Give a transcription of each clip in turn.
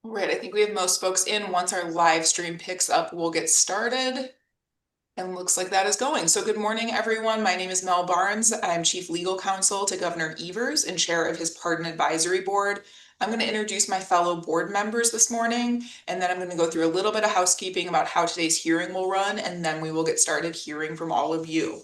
All right, I think we have most folks in. Once our live stream picks up, we'll get started. And looks like that is going. So good morning, everyone. My name is Mel Barnes. I'm Chief Legal Counsel to Governor Evers and Chair of his Pardon Advisory Board. I'm going to introduce my fellow board members this morning, and then I'm going to go through a little bit of housekeeping about how today's hearing will run, and then we will get started hearing from all of you.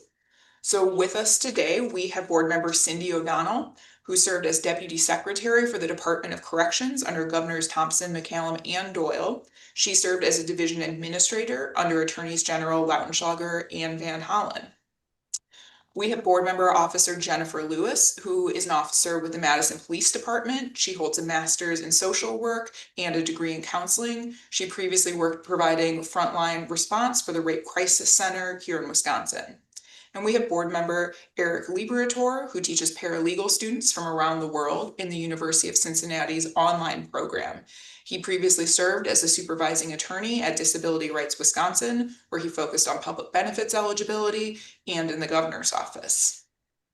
So with us today, we have board member Cindy O'Donnell, who served as Deputy Secretary for the Department of Corrections under Governors Thompson, McCallum, and Doyle. She served as a division administrator under Attorneys General Lautenschlager and Van Hollen. We have board member officer Jennifer Lewis, who is an officer with the Madison Police Department. She holds a master's in social work and a degree in counseling. She previously worked providing frontline response for the Rape Crisis Center here in Wisconsin. And we have board member Eric Liberator, who teaches paralegal students from around the world in the University of Cincinnati's online program. He previously served as a supervising attorney at Disability Rights Wisconsin, where he focused on public benefits eligibility, and in the governor's office.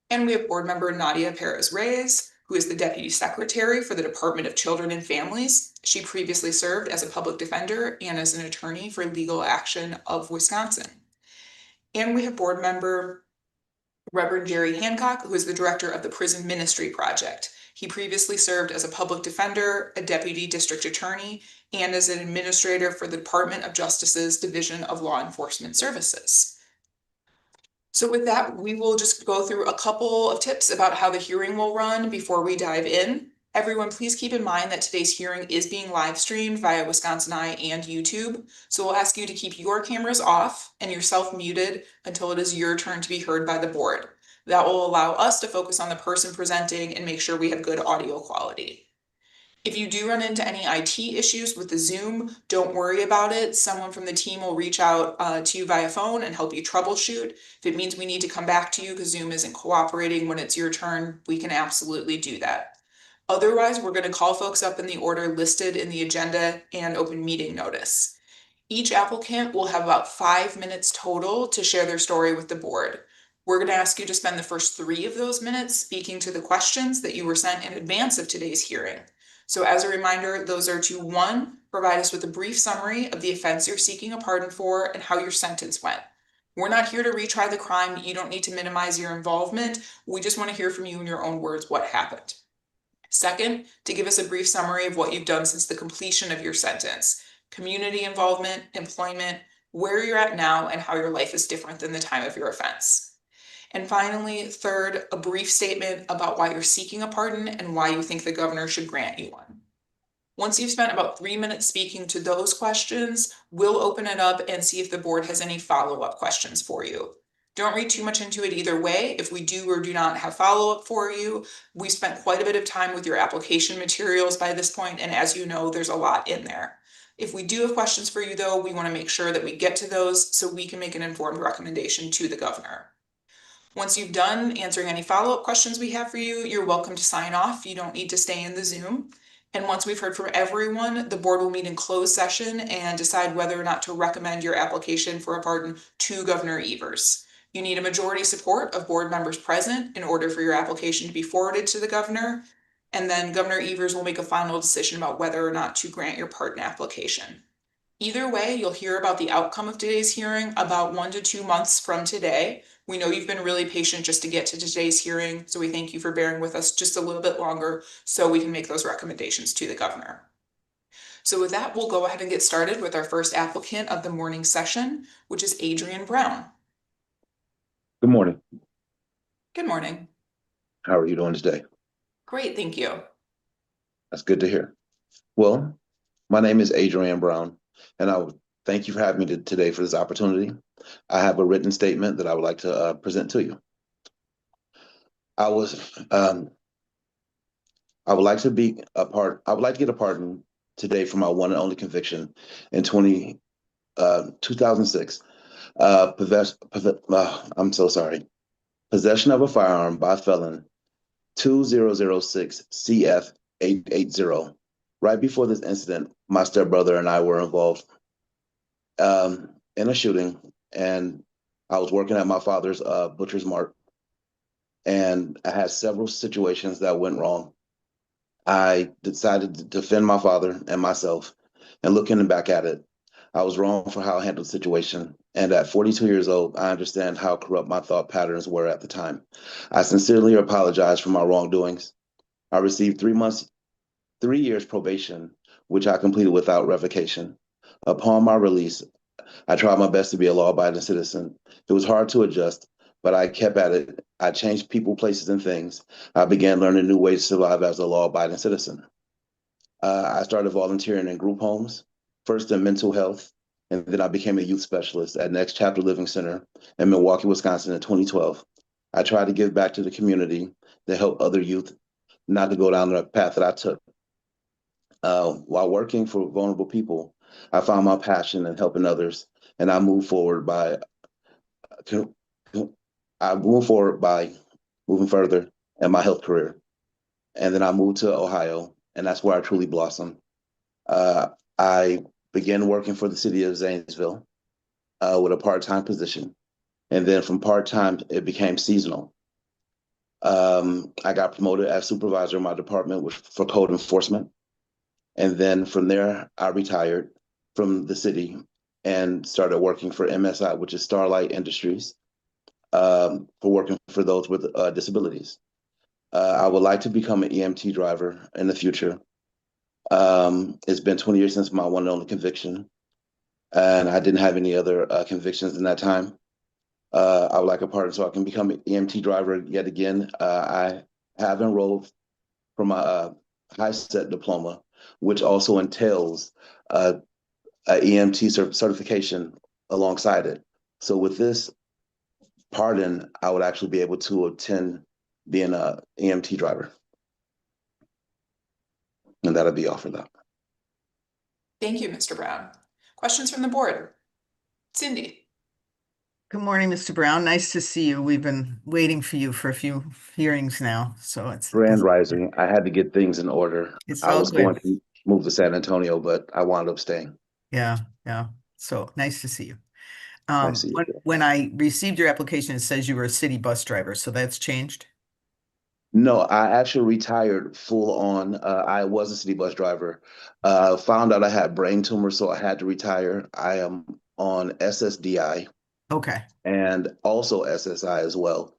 And we have board member Nadia Perez Reyes, who is the Deputy Secretary for the Department of Children and Families. She previously served as a public defender and as an attorney for Legal Action of Wisconsin. And we have board member Reverend Jerry Hancock, who is the director of the Prison Ministry Project. He previously served as a public defender, a deputy district attorney, and as an administrator for the Department of Justice's Division of Law Enforcement Services. So with that, we will just go through a couple of tips about how the hearing will run before we dive in. Everyone, please keep in mind that today's hearing is being live streamed via Wisconsin Eye and YouTube. So we'll ask you to keep your cameras off and yourself muted until it is your turn to be heard by the board. That will allow us to focus on the person presenting and make sure we have good audio quality. If you do run into any IT issues with the Zoom, don't worry about it. Someone from the team will reach out to you via phone and help you troubleshoot. If it means we need to come back to you because Zoom isn't cooperating when it's your turn, we can absolutely do that. Otherwise, we're going to call folks up in the order listed in the agenda and open meeting notice. Each applicant will have about 5 minutes total to share their story with the board. We're going to ask you to spend the first 3 of those minutes speaking to the questions that you were sent in advance of today's hearing. So as a reminder, those are to 1, provide us with a brief summary of the offense you're seeking a pardon for and how your sentence went. We're not here to retry the crime. You don't need to minimize your involvement. We just want to hear from you in your own words what happened. 2nd, to give us a brief summary of what you've done since the completion of your sentence, community involvement, employment, where you're at now, and how your life is different than the time of your offense. And finally, 3rd, a brief statement about why you're seeking a pardon and why you think the governor should grant you one. Once you've spent about 3 minutes speaking to those questions, we'll open it up and see if the board has any follow-up questions for you. Don't read too much into it either way. If we do or do not have follow-up for you, we spent quite a bit of time with your application materials by this point, and as you know, there's a lot in there. If we do have questions for you, though, we want to make sure that we get to those so we can make an informed recommendation to the governor. Once you've done answering any follow-up questions we have for you, you're welcome to sign off. You don't need to stay in the Zoom. And once we've heard from everyone, the board will meet in closed session and decide whether or not to recommend your application for a pardon to Governor Evers. You need a majority support of board members present in order for your application to be forwarded to the governor. And then Governor Evers will make a final decision about whether or not to grant your pardon application. Either way, you'll hear about the outcome of today's hearing about 1 to 2 months from today. We know you've been really patient just to get to today's hearing, so we thank you for bearing with us just a little bit longer so we can make those recommendations to the governor. So with that, we'll go ahead and get started with our first applicant of the morning session, which is Adrian Brown. Good morning. Good morning. How are you doing today? Great, thank you. That's good to hear. Well, my name is Adrian Brown, and I would thank you for having me today for this opportunity. I have a written statement that I would like to present to you. I would like to get a pardon today for my one and only conviction in 2006. I'm so sorry. Possession of a firearm by felon 2006 CF 880. Right before this incident, my stepbrother and I were involved in a shooting, and I was working at my father's butcher's mart, and I had several situations that went wrong. I decided to defend my father and myself. And looking back at it, I was wrong for how I handled the situation. And at 42 years old, I understand how corrupt my thought patterns were at the time. I sincerely apologize for my wrongdoings. I received 3 months, 3 years probation, which I completed without revocation. Upon my release, I tried my best to be a law abiding citizen. It was hard to adjust, but I kept at it. I changed people, places, and things. I began learning new ways to survive as a law abiding citizen. I started volunteering in group homes, first in mental health, and then I became a youth specialist at Next Chapter Living Center in Milwaukee, Wisconsin in 2012. I tried to give back to the community to help other youth not to go down the path that I took. While working for vulnerable people, I found my passion in helping others, and I moved forward by moving further in my health career. And then I moved to Ohio, and that's where I truly blossomed. Uh, I began working for the city of Zanesville with a part-time position. And then from part-time, it became seasonal. I got promoted as supervisor in my department for code enforcement. And then from there, I retired from the city and started working for MSI, which is Starlight Industries, for working for those with disabilities. I would like to become an EMT driver in the future. It's been 20 years since my one and only conviction, and I didn't have any other convictions in that time. I would like a partner so I can become an EMT driver yet again. I have enrolled for my HiSET diploma, which also entails a EMT certification alongside it. So with this pardon, I would actually be able to attend being a EMT driver. And that'll be all for that. Thank you, Mr. Brown. Questions from the board? Cindy? Good morning, Mr. Brown. Nice to see you. We've been waiting for you for a few hearings now, so it's Grand Rising. I had to get things in order. It's I all was going good. to move to San Antonio, but I wound up staying. Yeah. So nice to see you. Nice to see you. When I received your application, it says you were a city bus driver, so that's changed? No, I actually retired full on. I was a city bus driver. Found out I had brain tumor, so I had to retire. I am on SSDI Okay. and also SSI as well.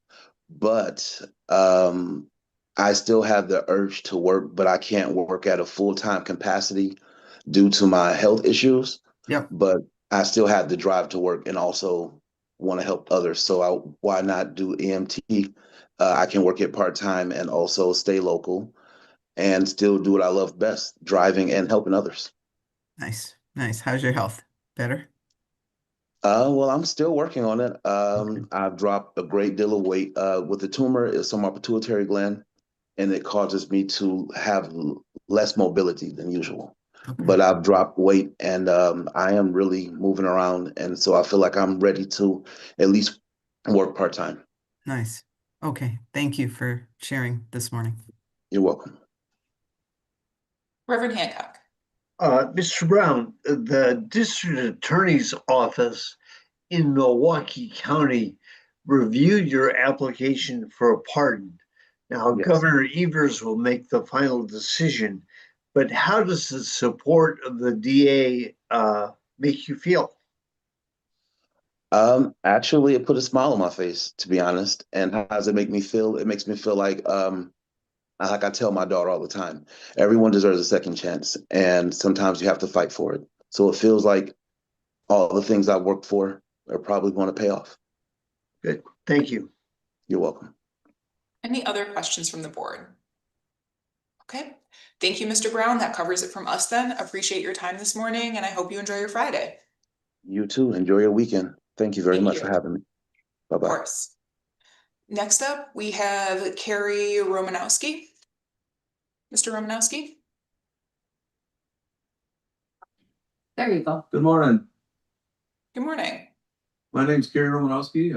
But I still have the urge to work, but I can't work at a full-time capacity due to my health issues. Yep. But I still have the drive to work and also want to help others. So why not do EMT? I can work it part-time and also stay local and still do what I love best, driving and helping others. Nice. How's your health? Better? Well, I'm still working on it. Okay. I've dropped a great deal of weight. With the tumor, it's on my pituitary gland, and it causes me to have less mobility than usual. Okay. But I've dropped weight, and I am really moving around, and so I feel like I'm ready to at least work part-time. Nice. Okay. Thank you for sharing this morning. You're welcome. Reverend Hancock? Mr. Brown, the district attorney's office in Milwaukee County reviewed your application for a pardon. Now, Yes. Governor Evers will make the final decision, but how does the support of the DA make you feel? Actually, it put a smile on my face, to be honest. And how does it make me feel? It makes me feel like I tell my daughter all the time, everyone deserves a second chance, and sometimes you have to fight for it. So it feels like all the things I worked for are probably going to pay off. Good. Thank you. You're welcome. Any other questions from the board? Okay. Thank you, Mr. Brown. That covers it from us then. Appreciate your time this morning, and I hope you enjoy your Friday. You too. Enjoy your weekend. Thank you very much for having me. Of Bye-bye. course. Next up, we have Carrie Romanowski. Mr. Romanowski? There you go. Good morning. Good morning. My name's Kerry Romanowski.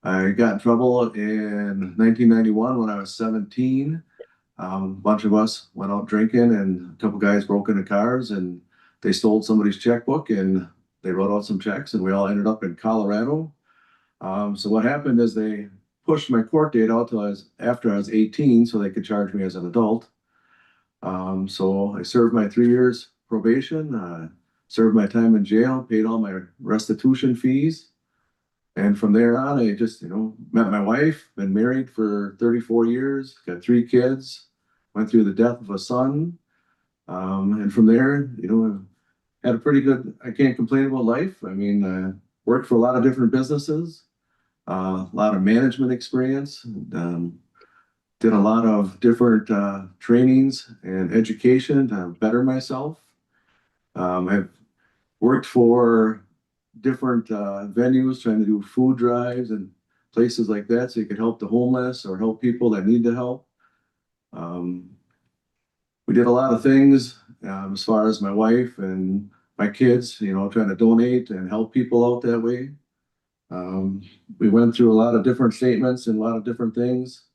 I got in trouble in 1991 when I was 17. A bunch of us went out drinking and a couple guys broke into cars and they stole somebody's checkbook and they wrote out some checks and we all ended up in Colorado. So what happened is they pushed my court date out till after I was 18 so they could charge me as an adult. So I served my 3 years probation, served my time in jail, paid all my restitution fees. And from there on, I just, met my wife, been married for 34 years, got 3 kids, went through the death of a son. And from there, I had a pretty good, I can't complain about life. I mean, worked for a lot of different businesses, a lot of management experience, did a lot of different trainings and education to better myself. I've worked for different venues trying to do food drives and places like that so you could help the homeless or help people that need the help. We did a lot of things as far as my wife and my kids, trying to donate and help people out that way. We went through a lot of different statements and a lot of different things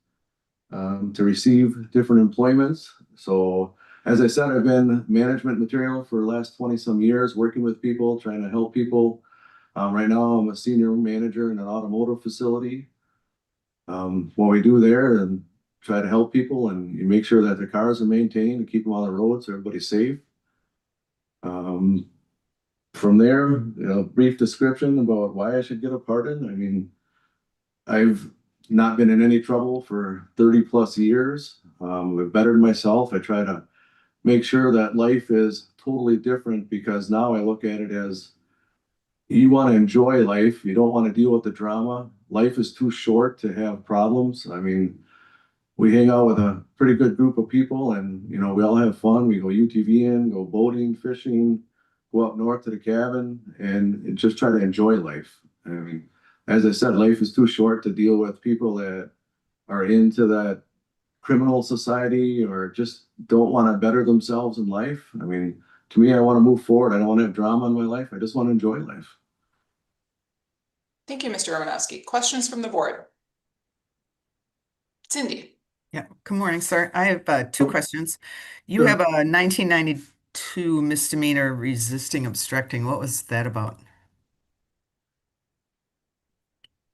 to receive different employments. So as I said, I've been management material for the last 20 some years, working with people, trying to help people. Right now I'm a senior manager in an automotive facility. What we do there and try to help people and you make sure that their cars are maintained and keep them on the road so everybody's safe. From there, brief description about why I should get a pardon. I mean, I've not been in any trouble for 30 plus years. I've bettered myself. I try to make sure that life is totally different because now I look at it as you want to enjoy life. You don't want to deal with the drama. Life is too short to have problems. I mean, we hang out with a pretty good group of people and, we all have fun. We go UTVing, go boating, fishing, go up north to the cabin and just try to enjoy life. I mean, as I said, life is too short to deal with people that are into that criminal society or just don't want to better themselves in life. I mean, to me, I want to move forward. I don't want to have drama in my life. I just want to enjoy life. Thank you, Mr. Romanowski. Questions from the board? Cindy? Yeah, good morning, sir. I have 2 questions. You Sure. have a 1992 misdemeanor resisting obstructing. What was that about?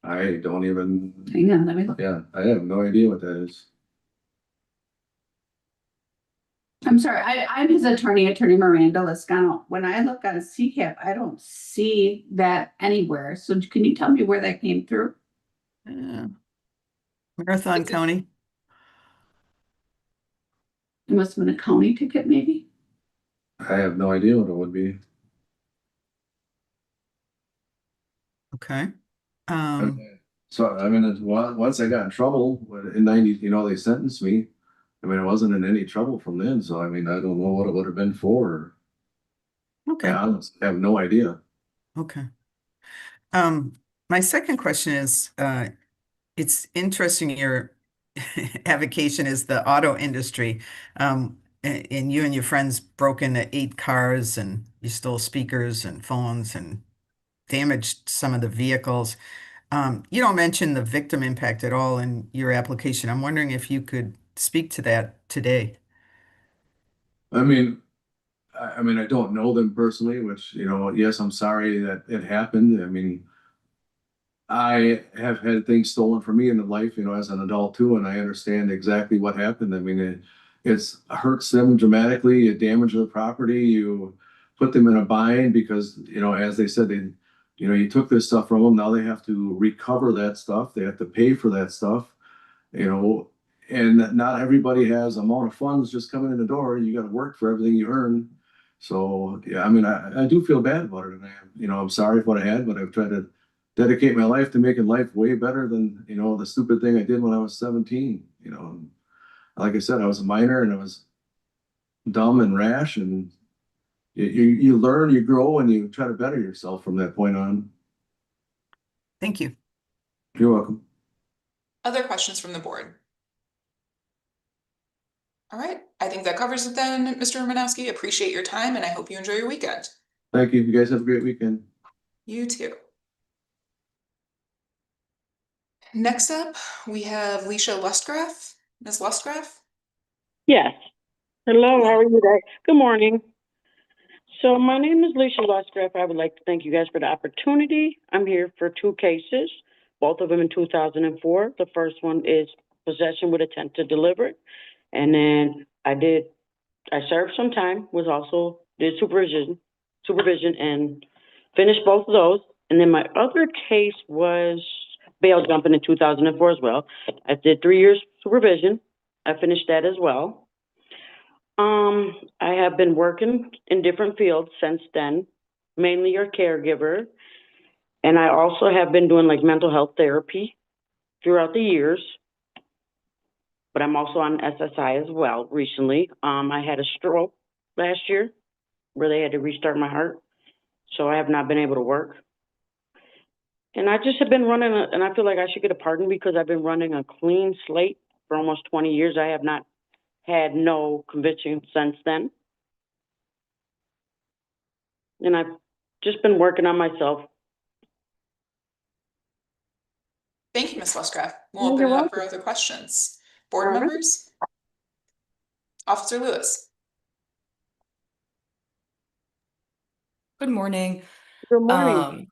I don't even, Hang on, let me look. yeah, I have no idea what that is. I'm sorry, I'm his attorney, Attorney Miranda Lascano. When I look on CCAP, I don't see that anywhere. So can you tell me where that came through? Marathon It's a- County? It must have been a county ticket, maybe? I have no idea what it would be. Okay. So, I mean, once I got in trouble in 90, they sentenced me. I mean, I wasn't in any trouble from then. So, I mean, I don't know what it would have been for. Okay. I honestly have no idea. Okay. My second question is, it's interesting your avocation is the auto industry. And you and your friends broke into 8 cars and you stole speakers and phones and damaged some of the vehicles. You don't mention the victim impact at all in your application. I'm wondering if you could speak to that today. I mean, I don't know them personally, which, yes, I'm sorry that it happened. I mean, I have had things stolen from me in life, as an adult too, and I understand exactly what happened. I mean, it's hurts them dramatically. You damage their property. You put them in a bind because, as they said, you took this stuff from them. Now they have to recover that stuff. They have to pay for that stuff, and not everybody has amount of funds just coming in the door. You got to work for everything you earn. So, yeah, I mean, I do feel bad about it. And I'm sorry for what I had, but I've tried to dedicate my life to making life way better than, the stupid thing I did when I was 17, Like I said, I was a minor and I was dumb and rash and you learn, you grow, and you try to better yourself from that point on. Thank you. You're welcome. Other questions from the board? All right, I think that covers it then, Mr. Romanowski. Appreciate your time and I hope you enjoy your weekend. Thank you. You guys have a great weekend. You too. Next up, we have Leisha Lustgraf. Ms. Lustgraf? Yes. Hello, how are you today? Good morning. So my name is Leisha Lustgraf. I would like to thank you guys for the opportunity. I'm here for 2 cases, both of them in 2004. The first one is possession with intent to deliver. And then I did I served some time, was also did supervision and finished both of those. And then my other case was bail jumping in 2004 as well. I did 3 years supervision. I finished that as well. I have been working in different fields since then, mainly a caregiver. And I also have been doing like mental health therapy throughout the years. But I'm also on SSI as well recently. I had a stroke last year where they had to restart my heart. So I have not been able to work. And I just have been running, and I feel like I should get a pardon because I've been running a clean slate for almost 20 years. I have not had no conviction since then. And I've just been working on myself. Thank you, Ms. Lescraft. We'll You're open it up welcome. for other questions. Board All right. members? Officer Lewis? Good morning. Good morning.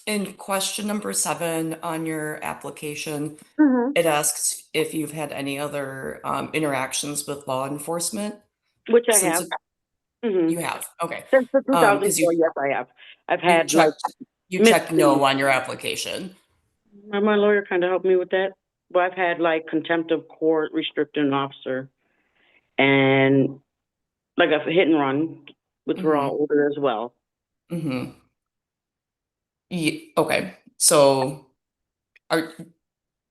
In question number 7 on your application, Mhm. it asks if you've had any other interactions with law enforcement Which I since have. Mhm. you have. Okay. Since the 'Cause 2004, yes, I have. I've you had like, checked no misdemeanors. on your application. My lawyer kind of helped me with that. But I've had like contempt of court, restricting an officer, and like a hit and run, which were all older as well. Mm-hmm. Okay. So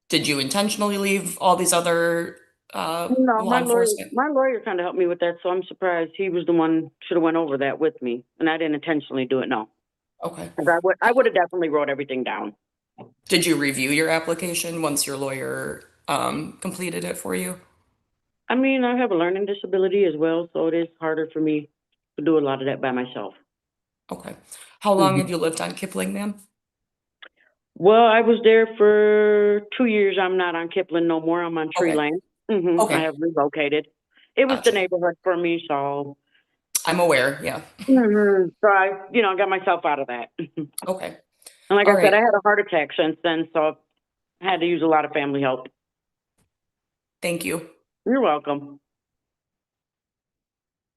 did you intentionally leave all these other No, law enforcement? my lawyer kind of helped me with that, so I'm surprised he was the one should have went over that with me, and I didn't intentionally do it. No, Okay. 'cause I would have definitely wrote everything down. Did you review your application once your lawyer completed it for you? I mean, I have a learning disability as well, so it is harder for me to do a lot of that by myself. Okay. How long have you lived on Kipling, ma'am? Well, I was there for 2 years. I'm not on Kipling no more. I'm on Tree Okay. Lane. Okay. I have relocated. It was the Gotcha. neighborhood for me, so I'm aware, yeah. so I, got myself out of that. Okay. And like All I said, right. I had a heart attack since then, so I had to use a lot of family help. Thank you. You're welcome.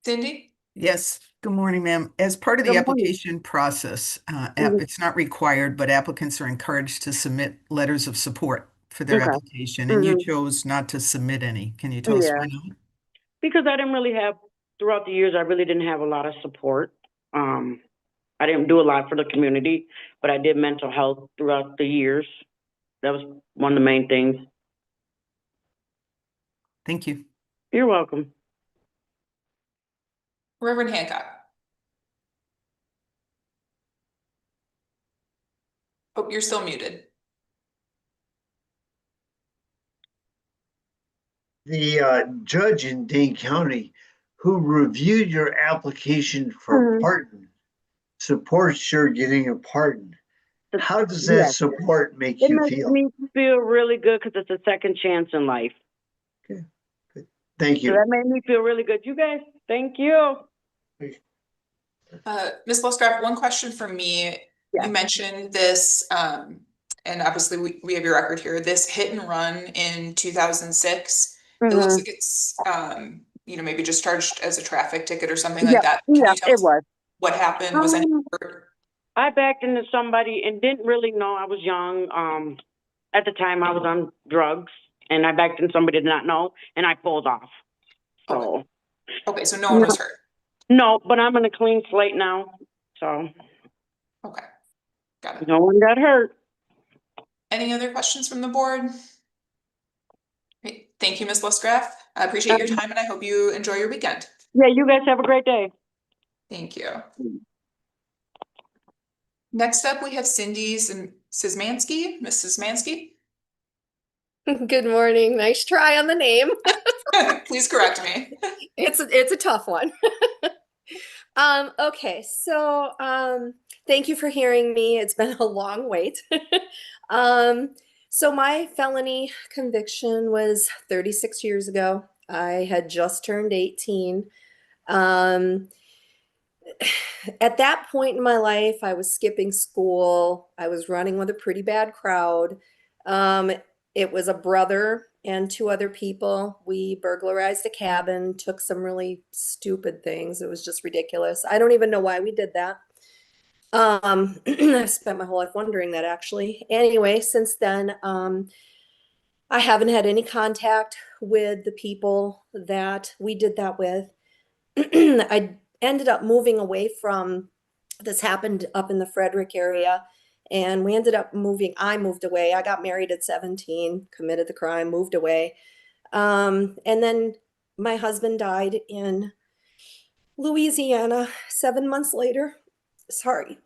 Cindy? Yes, good morning, ma'am. As part of the Good morning. application process, Mhm. it's not required, but applicants are encouraged to submit letters of support for their Okay. application, and you Mhm. chose not to submit any. Can you tell us Yeah, why not? because I didn't really have, throughout the years, I really didn't have a lot of support. I didn't do a lot for the community, but I did mental health throughout the years. That was one of the main things. Thank you. You're welcome. Reverend Hancock? Oh, you're still muted. The judge in Dane County who reviewed your application for Mhm. pardon supports your getting a pardon. How does that Yes. support make It you makes feel? me feel really good because it's a second chance in life. Thank So you. that made me feel really good. You guys, thank you. Ms. Lescraft, one question from me. Yeah. You mentioned this, and obviously we have your record here, this hit and run in 2006. It looks like it's, maybe just charged as a traffic ticket or something like that. Can you tell it us was. what happened? Was any hurt? I backed into somebody and didn't really know. I was young. At the time I was on drugs and I backed into somebody I did not know and I pulled off. So Okay, so no one was hurt. no, but I'm in a clean slate now. So Okay, got it. no one got hurt. Any other questions from the board? Great. Thank you, Ms. Lescraft. I appreciate your time and I hope you enjoy your weekend. Yeah, you guys have a great day. Thank you. Next up, we have Cindy Szymanski. Ms. Szymanski, Good morning. Nice try on the name. please correct me. It's a tough one. Okay, so thank you for hearing me. It's been a long wait. So my felony conviction was 36 years ago. I had just turned 18. At that point in my life, I was skipping school. I was running with a pretty bad crowd. It was a brother and two other people. We burglarized a cabin, took some really stupid things. It was just ridiculous. I don't even know why we did that. I've spent my whole life wondering that actually. Anyway, since then, I haven't had any contact with the people that we did that with. I ended up moving away from, this happened up in the Frederick area, and we ended up moving, I moved away. I got married at 17, committed the crime, moved away. And then my husband died in Louisiana 7 months later. Sorry.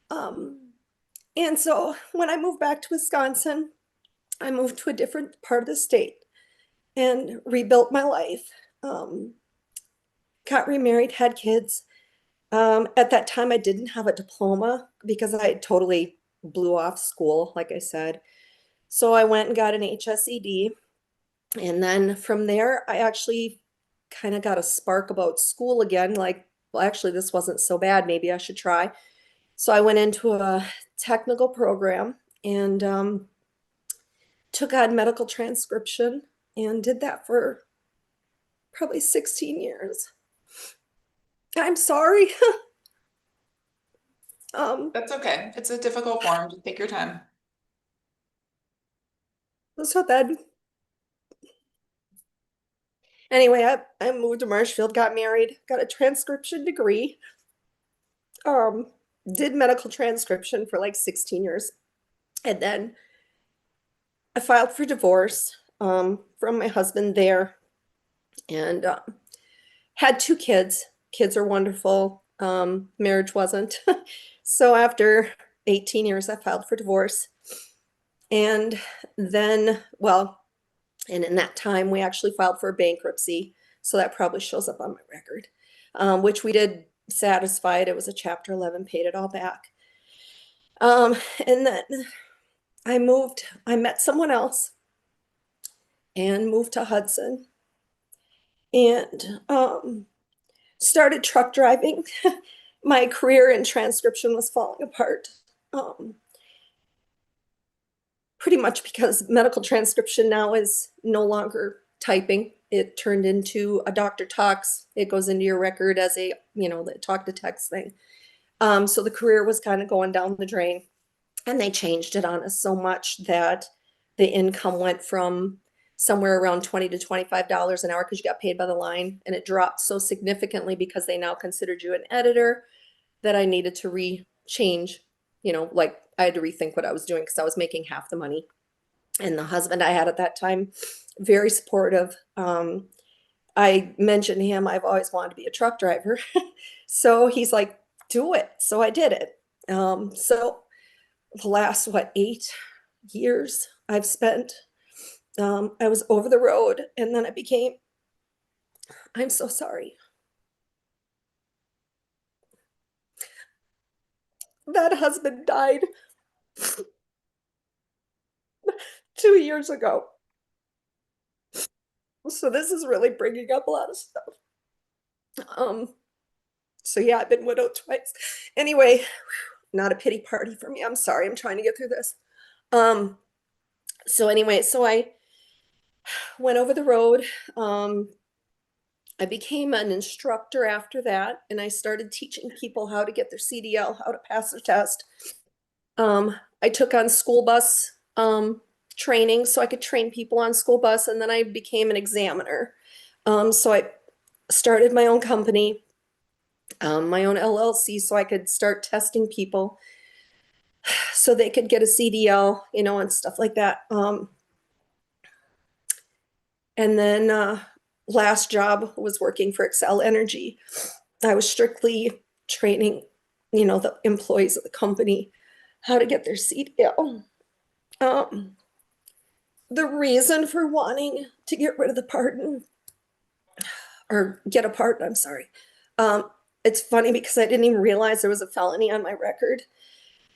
And so when I moved back to Wisconsin, I moved to a different part of the state and rebuilt my life. Got remarried, had kids. At that time, I didn't have a diploma because I totally blew off school, like I said. So I went and got an HSED. And then from there, I actually kind of got a spark about school again. Like, well, actually, this wasn't so bad. Maybe I should try. So I went into a technical program and took on medical transcription and did that for probably 16 years. I'm sorry. That's okay. It's a difficult form. Just take your time. So then, anyway, I moved to Marshfield, got married, got a transcription degree. Did medical transcription for like 16 years. And then I filed for divorce from my husband there, and had 2 kids. Kids are wonderful. Marriage wasn't. So after 18 years, I filed for divorce. And then, well, and in that time, we actually filed for bankruptcy. So that probably shows up on my record, which we did satisfy it. It was a Chapter 11, paid it all back. And then I met someone else and moved to Hudson and started truck driving. My career in transcription was falling apart. Pretty much because medical transcription now is no longer typing. It turned into a doctor talks. It goes into your record as a, the talk to text thing. So the career was kind of going down the drain, and they changed it on us so much that the income went from somewhere around $20 to $25 an hour because you got paid by the line, and it dropped so significantly because they now considered you an editor that I needed to change, like I had to rethink what I was doing because I was making half the money. And the husband I had at that time, very supportive. I mentioned to him, I've always wanted to be a truck driver. So he's like, do it. So I did it. So the last, 8 years I've spent, I was over the road, and then I'm so sorry. That husband died 2 years ago. So this is really bringing up a lot of stuff. So yeah, I've been widowed twice. Anyway, not a pity party for me. I'm sorry. I'm trying to get through this. So anyway, so I went over the road. I became an instructor after that, and I started teaching people how to get their CDL, how to pass their test. I took on school bus training so I could train people on school bus, and then I became an examiner. So I started my own company, my own LLC, so I could start testing people so they could get a CDL, and stuff like that. And then last job was working for Xcel Energy. I was strictly training, the employees of the company how to get their CDL. The reason for wanting to get rid of the pardon, or get a pardon, I'm sorry. It's funny because I didn't even realize there was a felony on my record.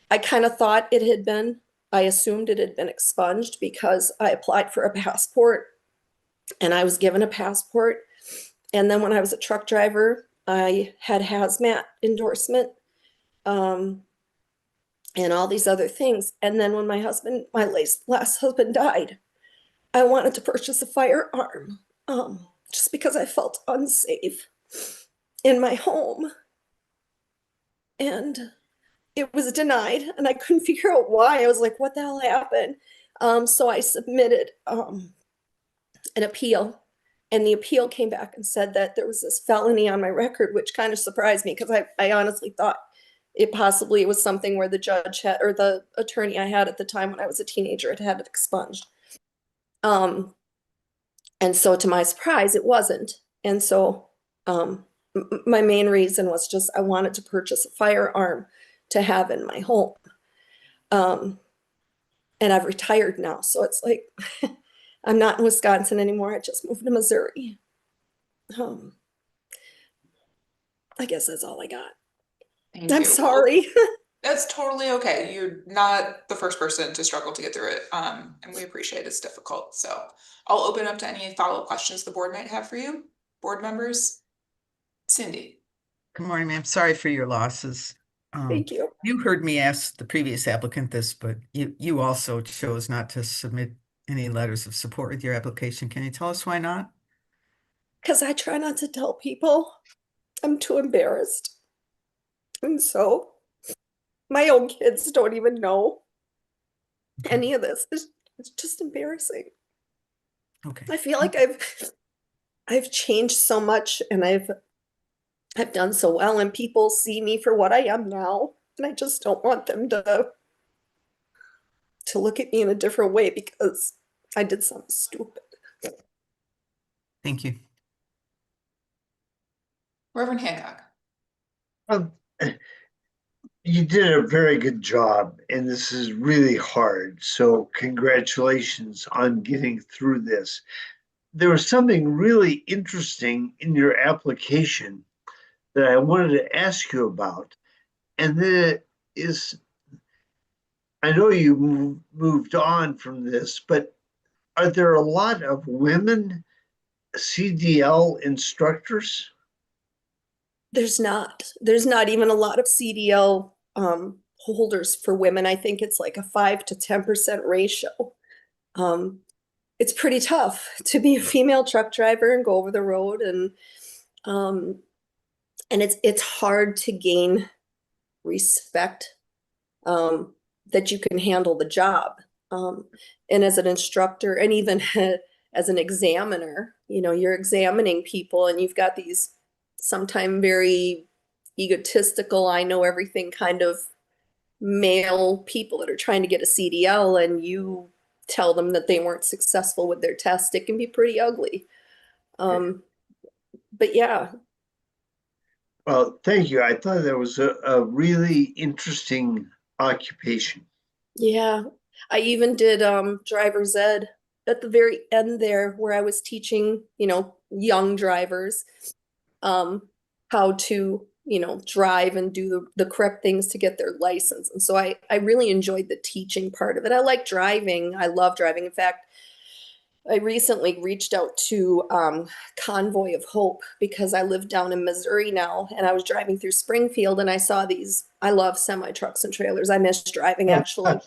I kind of thought I assumed it had been expunged because I applied for a passport and I was given a passport. And then when I was a truck driver, I had hazmat endorsement. and all these other things. And then when my last husband died, I wanted to purchase a firearm, just because I felt unsafe in my home. And it was denied, and I couldn't figure out why. I was like, what the hell happened? So I submitted an appeal, and the appeal came back and said that there was this felony on my record, which kind of surprised me because I honestly thought it possibly was something where the judge had, or the attorney I had at the time when I was a teenager had it expunged. And so to my surprise, it wasn't. And so my main reason was just I wanted to purchase a firearm to have in my home. And I've retired now, so it's like I'm not in Wisconsin anymore. I just moved to Missouri. I guess that's all I got. Thank I'm you. sorry. That's totally okay. You're not the first person to struggle to get through it. And we appreciate it's difficult. So I'll open up to any follow-up questions the board might have for you, board members. Cindy. Good morning, ma'am. Sorry for your losses. Thank you. You heard me ask the previous applicant this, but you also chose not to submit any letters of support with your application. Can you tell us why not? Because I try not to tell people. I'm too embarrassed. And so my own kids don't even know any of this. It's just embarrassing. Okay. I feel like I've changed so much, and I've done so well, and people see me for what I am now, and I just don't want them to look at me in a different way because I did something stupid. Thank you. Reverend Hancock. You did a very good job, and this is really hard. So congratulations on getting through this. There was something really interesting in your application that I wanted to ask you about. And that is, I know you moved on from this, but are there a lot of women CDL instructors? There's not even a lot of CDL holders for women. I think it's like a 5 to 10% ratio. It's pretty tough to be a female truck driver and go over the road, and it's hard to gain respect that you can handle the job. And as an instructor, and even as an examiner, you're examining people, and you've got these sometimes very egotistical, I know everything kind of male people that are trying to get a CDL, and you tell them that they weren't successful with their test. It can be pretty ugly. But yeah. Well, thank you. I thought that was a really interesting occupation. Yeah. I even did driver's ed at the very end there, where I was teaching, young drivers how to, drive and do the correct things to get their license. And so I really enjoyed the teaching part of it. I like driving. I love driving. In fact, I recently reached out to Convoy of Hope because I live down in Missouri now, and I was driving through Springfield, and I saw these. I love semi trucks and trailers. I miss driving, actually.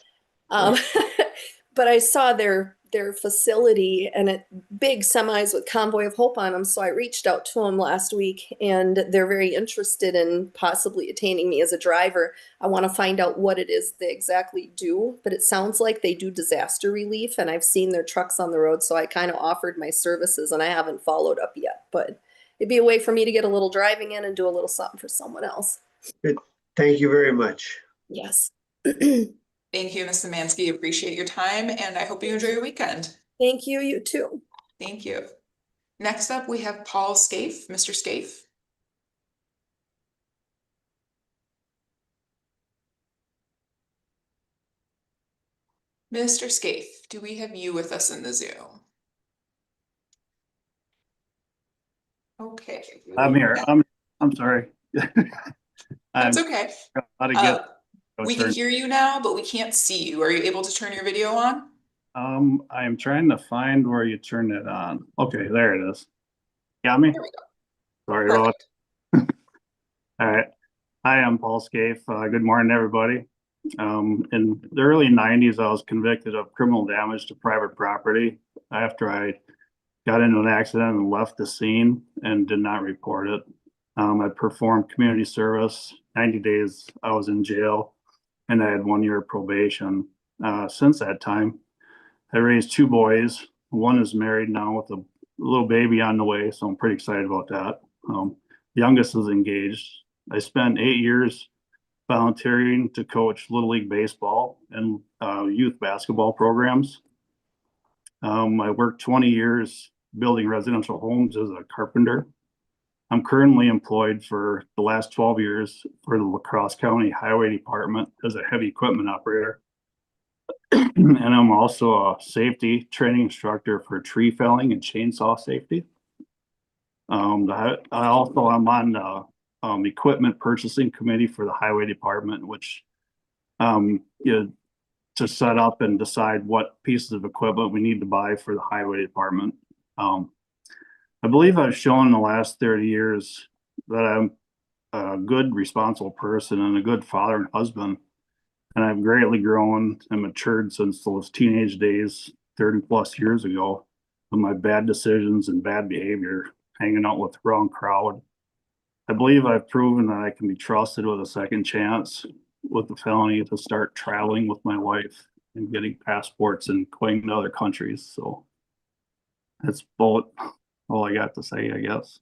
But I saw their facility, and it big semis with Convoy of Hope on them. So I reached out to them last week, and they're very interested in possibly attaining me as a driver. I want to find out what it is they exactly do, but it sounds like they do disaster relief, and I've seen their trucks on the road. So I kind of offered my services, and I haven't followed up yet, but it'd be a way for me to get a little driving in and do a little something for someone else. Good. Thank you very much. Yes. Thank you, Ms. Szymanski. Appreciate your time, and I hope you enjoy your weekend. Thank you. You too. Thank you. Next up, we have Paul Scaife. Mr. Scaife. Mr. Scaife, do we have you with us in the Zoom? Okay. I'm here. I'm sorry. That's okay. How to get We can hear you now, but we can't see you. Are you able to turn your video on? I'm trying to find where you turn it on. Okay, there it is. Got me? There we go. Sorry about. All right. Hi, I'm Paul Scaife. Good morning, everybody. In the early 90s, I was convicted of criminal damage to private property after I got into an accident and left the scene and did not report it. I performed community service, 90 days I was in jail, and I had 1 year of probation. Since that time, I raised 2 boys. One is married now with a little baby on the way, so I'm pretty excited about that. Youngest is engaged. I spent 8 years volunteering to coach Little League Baseball and youth basketball programs. I worked 20 years building residential homes as a carpenter. I'm currently employed for the last 12 years for the La Crosse County Highway Department as a heavy equipment operator. And I'm also a safety training instructor for tree felling and chainsaw safety. I'm on the equipment purchasing committee for the highway department, which to set up and decide what pieces of equipment we need to buy for the highway department. I believe I've shown in the last 30 years that I'm a good, responsible person and a good father and husband. And I've greatly grown and matured since those teenage days, 30 plus years ago, with my bad decisions and bad behavior, hanging out with the wrong crowd. I believe I've proven that I can be trusted with a second chance with the felony to start traveling with my wife and getting passports and going to other countries. So that's all I got to say, I guess.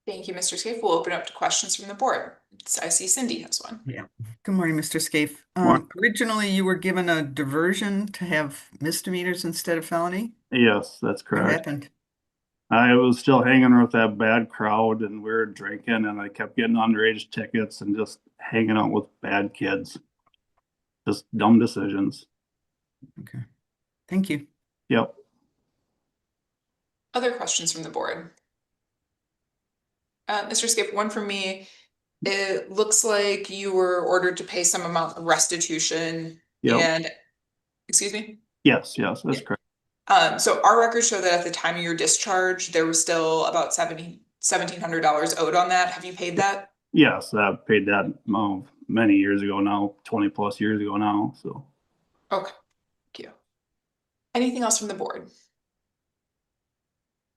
Thank you, Mr. Scaife. We'll open up to questions from the board. I see Cindy has one. Yeah. Good morning, Mr. Scaife. Morning. Originally, you were given a diversion to have misdemeanors instead of felony. Yes, that's What correct. happened? I was still hanging with that bad crowd and we were drinking and I kept getting underage tickets and just hanging out with bad kids. Just dumb decisions. Okay. Thank you. Yep. Other questions from the board? Mr. Scaife, one from me. It looks like you were ordered to pay some amount of restitution Yep. and, excuse me? Yes, that's correct. So our records show that at the time of your discharge, there was still about $1,700 owed on that. Have you paid that? Yes, I paid that many years ago now, 20 plus years ago now, so. Okay, thank you. Anything else from the board?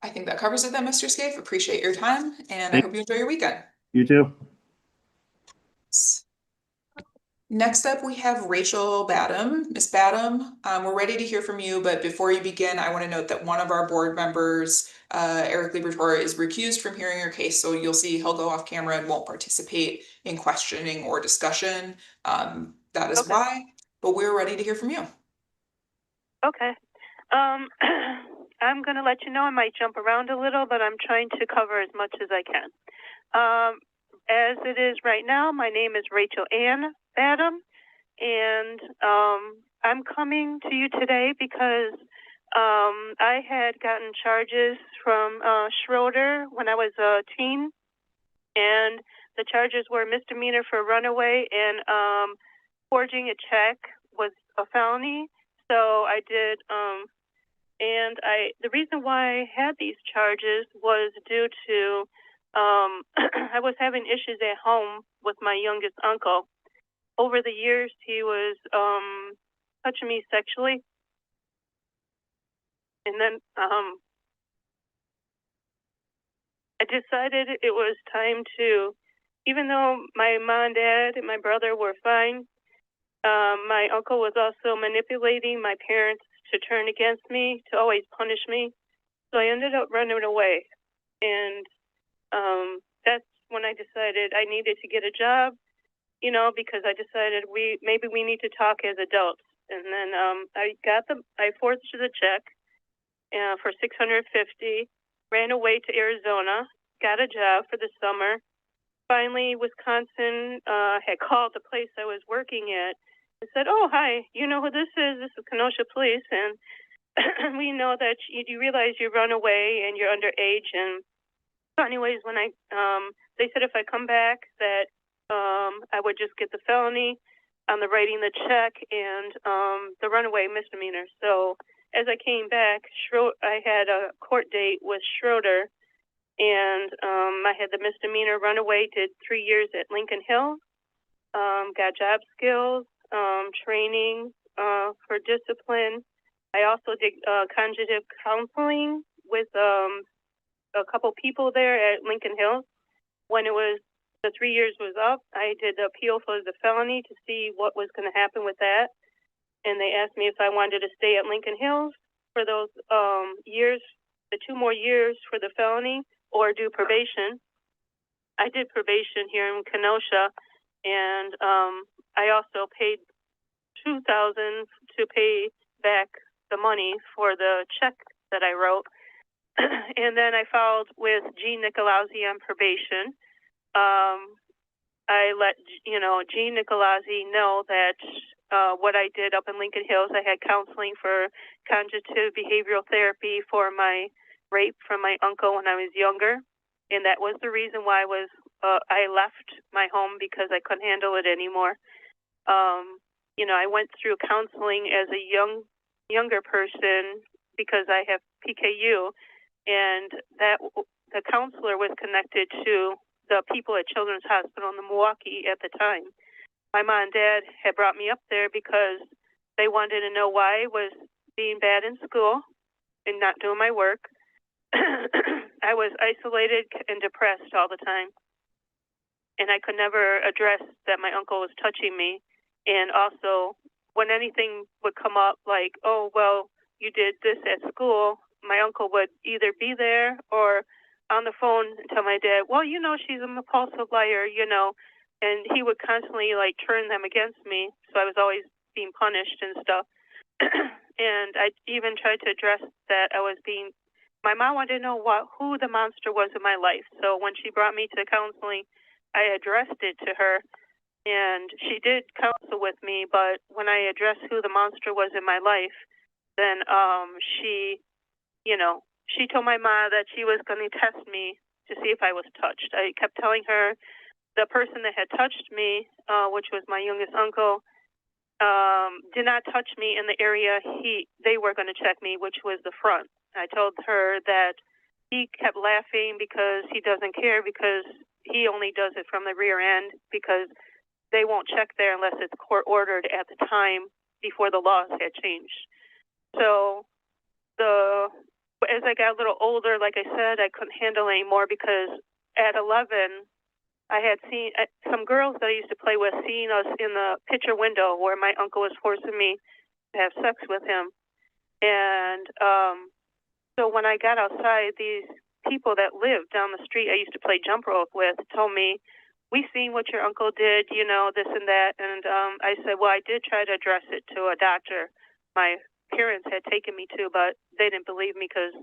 I think that covers it then, Mr. Scaife. Appreciate your time and I hope you enjoy your weekend. You too. Next up, we have Rachel Badham. Ms. Badham, we're ready to hear from you, but before you begin, I want to note that one of our board members, Eric Liberatore, is recused from hearing your case, so you'll see he'll go off camera and won't participate in questioning or discussion. That is why, but we're ready to hear from you. Okay. I'm going to let you know I might jump around a little, but I'm trying to cover as much as I can. As it is right now, my name is Rachel Ann Badham, and I'm coming to you today because I had gotten charges from Schroeder when I was a teen, and the charges were misdemeanor for runaway and forging a check was a felony. So I did, and the reason why I had these charges was due to I was having issues at home with my youngest uncle. Over the years, he was touching me sexually. And then I decided it was time to, even though my mom and dad and my brother were fine, my uncle was also manipulating my parents to turn against me, to always punish me. So I ended up running away. And that's when I decided I needed to get a job, you know, because I decided maybe we need to talk as adults. And then I forged the check for $650, ran away to Arizona, got a job for the summer. Finally, Wisconsin had called the place I was working at and said, "Oh, hi, you know who this is? This is Kenosha Police, and we know that you realize you run away and you're underage." And so anyways, when they said if I come back that I would just get the felony on the writing the check and the runaway misdemeanor. So as I came back, I had a court date with Schroeder, and I had the misdemeanor runaway, did 3 years at Lincoln Hill. got job skills, training for discipline. I also did conjugative counseling with a couple people there at Lincoln Hills. When the 3 years was up, I did the appeal for the felony to see what was going to happen with that. And they asked me if I wanted to stay at Lincoln Hills for those years, the 2 more years for the felony, or do probation. I did probation here in Kenosha, and I also paid $2,000 to pay back the money for the check that I wrote. And then I filed with Jean Nicolazzi on probation. I let Jean Nicolazzi know that what I did up in Lincoln Hills, I had counseling for cognitive behavioral therapy for my rape from my uncle when I was younger, and that was the reason why I left my home, because I couldn't handle it anymore. I went through counseling as a younger person because I have PKU, and that the counselor was connected to the people at Children's Hospital in Milwaukee at the time. My mom and dad had brought me up there because they wanted to know why I was being bad in school and not doing my work. I was isolated and depressed all the time, and I could never address that my uncle was touching me. And also, when anything would come up, like, oh, well, you did this at school, my uncle would either be there or on the phone and tell my dad, well, she's a compulsive liar, and he would constantly turn them against me. So I was always being punished and stuff. And I even tried to address that my mom wanted to know who the monster was in my life. So when she brought me to counseling, I addressed it to her, and she did counsel with me. But when I addressed who the monster was in my life, then she told my mom that she was going to test me to see if I was touched. I kept telling her the person that had touched me, which was my youngest uncle, did not touch me in the area they were going to check me, which was the front. I told her that he kept laughing because he doesn't care, because he only does it from the rear end, because they won't check there unless it's court ordered at the time before the laws had changed. So as I got a little older, like I said, I couldn't handle it anymore, because at 11, I had seen some girls that I used to play with seeing us in the picture window where my uncle was forcing me to have sex with him. And so when I got outside, these people that lived down the street I used to play jump rope with told me, we seen what your uncle did, this and that. And I said, well, I did try to address it to a doctor my parents had taken me to, but they didn't believe me because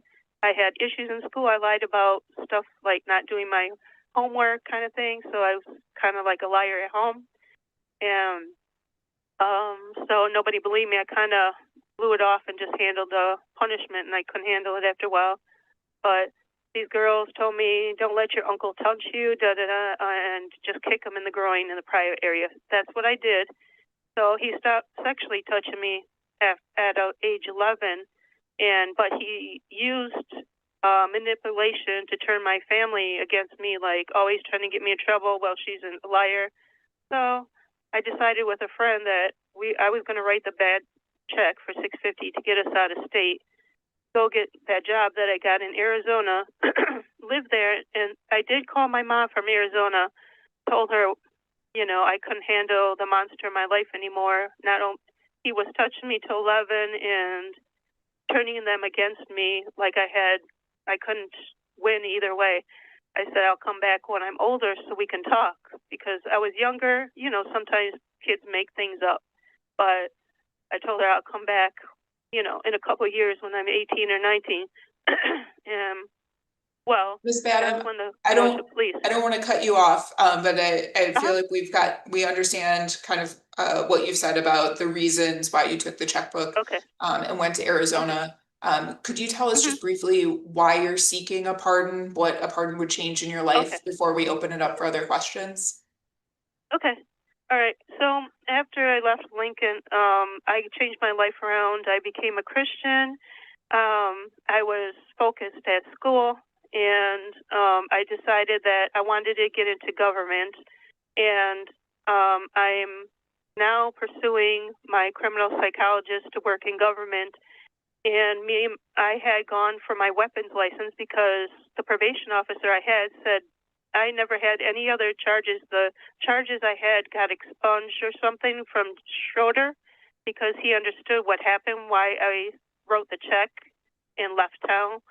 I had issues in school. I lied about stuff like not doing my homework kind of thing. So I was kind of like a liar at home. And so nobody believed me. I kind of blew it off and just handled the punishment, and I couldn't handle it after a while. But these girls told me, don't let your uncle touch you, and just kick him in the groin in the private area. That's what I did. So he stopped sexually touching me at age 11, but he used manipulation to turn my family against me, like always trying to get me in trouble. Well, she's a liar. So I decided with a friend that I was going to write the bad check for $650 to get us out of state, go get that job that I got in Arizona, live there. And I did call my mom from Arizona, told her, I couldn't handle the monster in my life anymore. Not only he was touching me till 11 and turning them against me like I couldn't win either way. I said, I'll come back when I'm older so we can talk, because I was younger. Sometimes kids make things up, but I told her I'll come back, in a couple of years when I'm 18 or 19. Well, Ms. Badham, that's when I don't police. I don't want to cut you off, but I feel like we understand kind of what you've said about the reasons why you took the checkbook and went to Arizona. Could you tell us just briefly why you're seeking a pardon, what a pardon would change in your life before we open it up for other questions? Okay. All right. So after I left Lincoln, I changed my life around. I became a Christian. I was focused at school, and I decided that I wanted to get into government. And I'm now pursuing my criminal psychologist to work in government. And I had gone for my weapons license because the probation officer I had said I never had any other charges. The charges I had got expunged or something from Schroeder because he understood what happened, why I wrote the check and left town.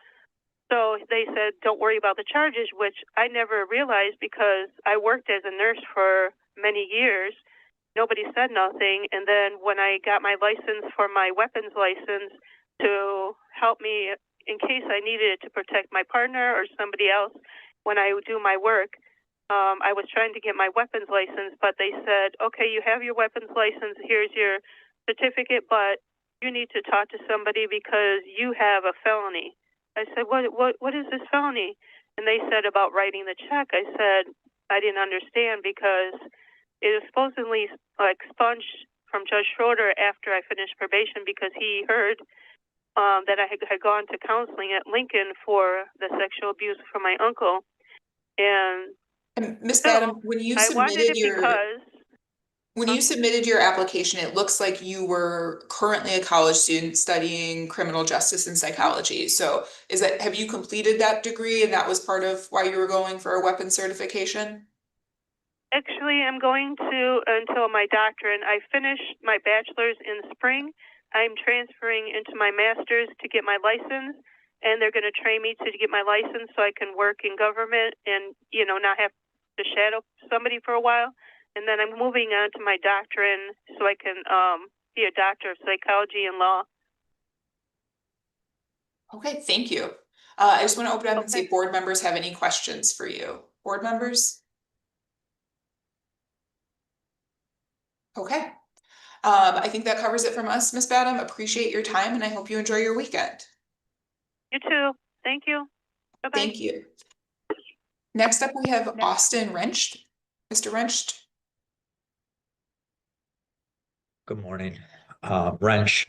So they said, don't worry about the charges, which I never realized because I worked as a nurse for many years. Nobody said nothing. And then when I got my license for my weapons license to help me in case I needed it to protect my partner or somebody else when I would do my work, I was trying to get my weapons license, but they said, okay, you have your weapons license, here's your certificate, but you need to talk to somebody because you have a felony. I said, what is this felony? And they said about writing the check. I said, I didn't understand because it was supposedly expunged from Judge Schroeder after I finished probation because he heard that I had gone to counseling at Lincoln for the sexual abuse from my uncle. And Ms. so Badham, when you I wanted submitted it because when you submitted your application, it looks like you were currently a college student studying criminal justice and psychology. So have you completed that degree and that was part of why you were going for a weapons certification? actually I'm going to until my doctorate. I finished my bachelor's in spring. I'm transferring into my master's to get my license, and they're going to train me to get my license so I can work in government and, not have to shadow somebody for a while. And then I'm moving on to my doctorate so I can be a doctor of psychology and law. Okay, thank you. I just want to open up and see Okay. if board members have any questions for you. Board members? Okay. I think that covers it from us, Ms. Badham. Appreciate your time and I hope you enjoy your weekend. You too. Thank you. Bye-bye. Thank you. Next up, we have Austin Wrenched. Mr. Wrenched. Good morning. Wrench,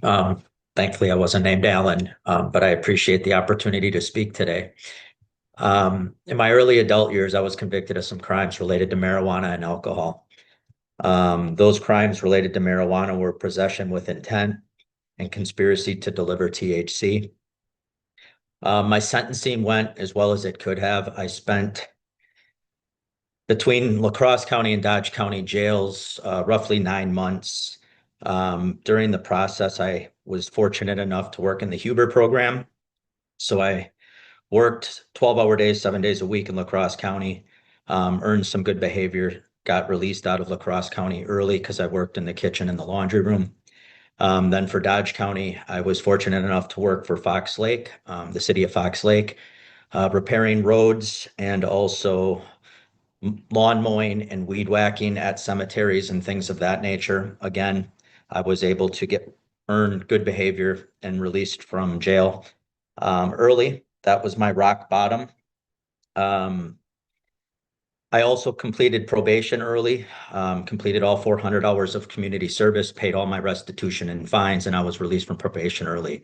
thankfully I wasn't named Alan, but I appreciate the opportunity to speak today. In my early adult years, I was convicted of some crimes related to marijuana and alcohol. Those crimes related to marijuana were possession with intent and conspiracy to deliver THC. My sentencing went as well as it could have. I spent between La Crosse County and Dodge County jails roughly 9 months. During the process, I was fortunate enough to work in the Huber program. So I worked 12-hour days, 7 days a week in La Crosse County, earned some good behavior, got released out of La Crosse County early because I worked in the kitchen and the laundry room. Then for Dodge County, I was fortunate enough to work for Fox Lake, the city of Fox Lake, repairing roads and also lawn mowing and weed whacking at cemeteries and things of that nature. Again, I was able to earn good behavior and released from jail early. That was my rock bottom. I also completed probation early, completed all 400 hours of community service, paid all my restitution and fines, and I was released from probation early.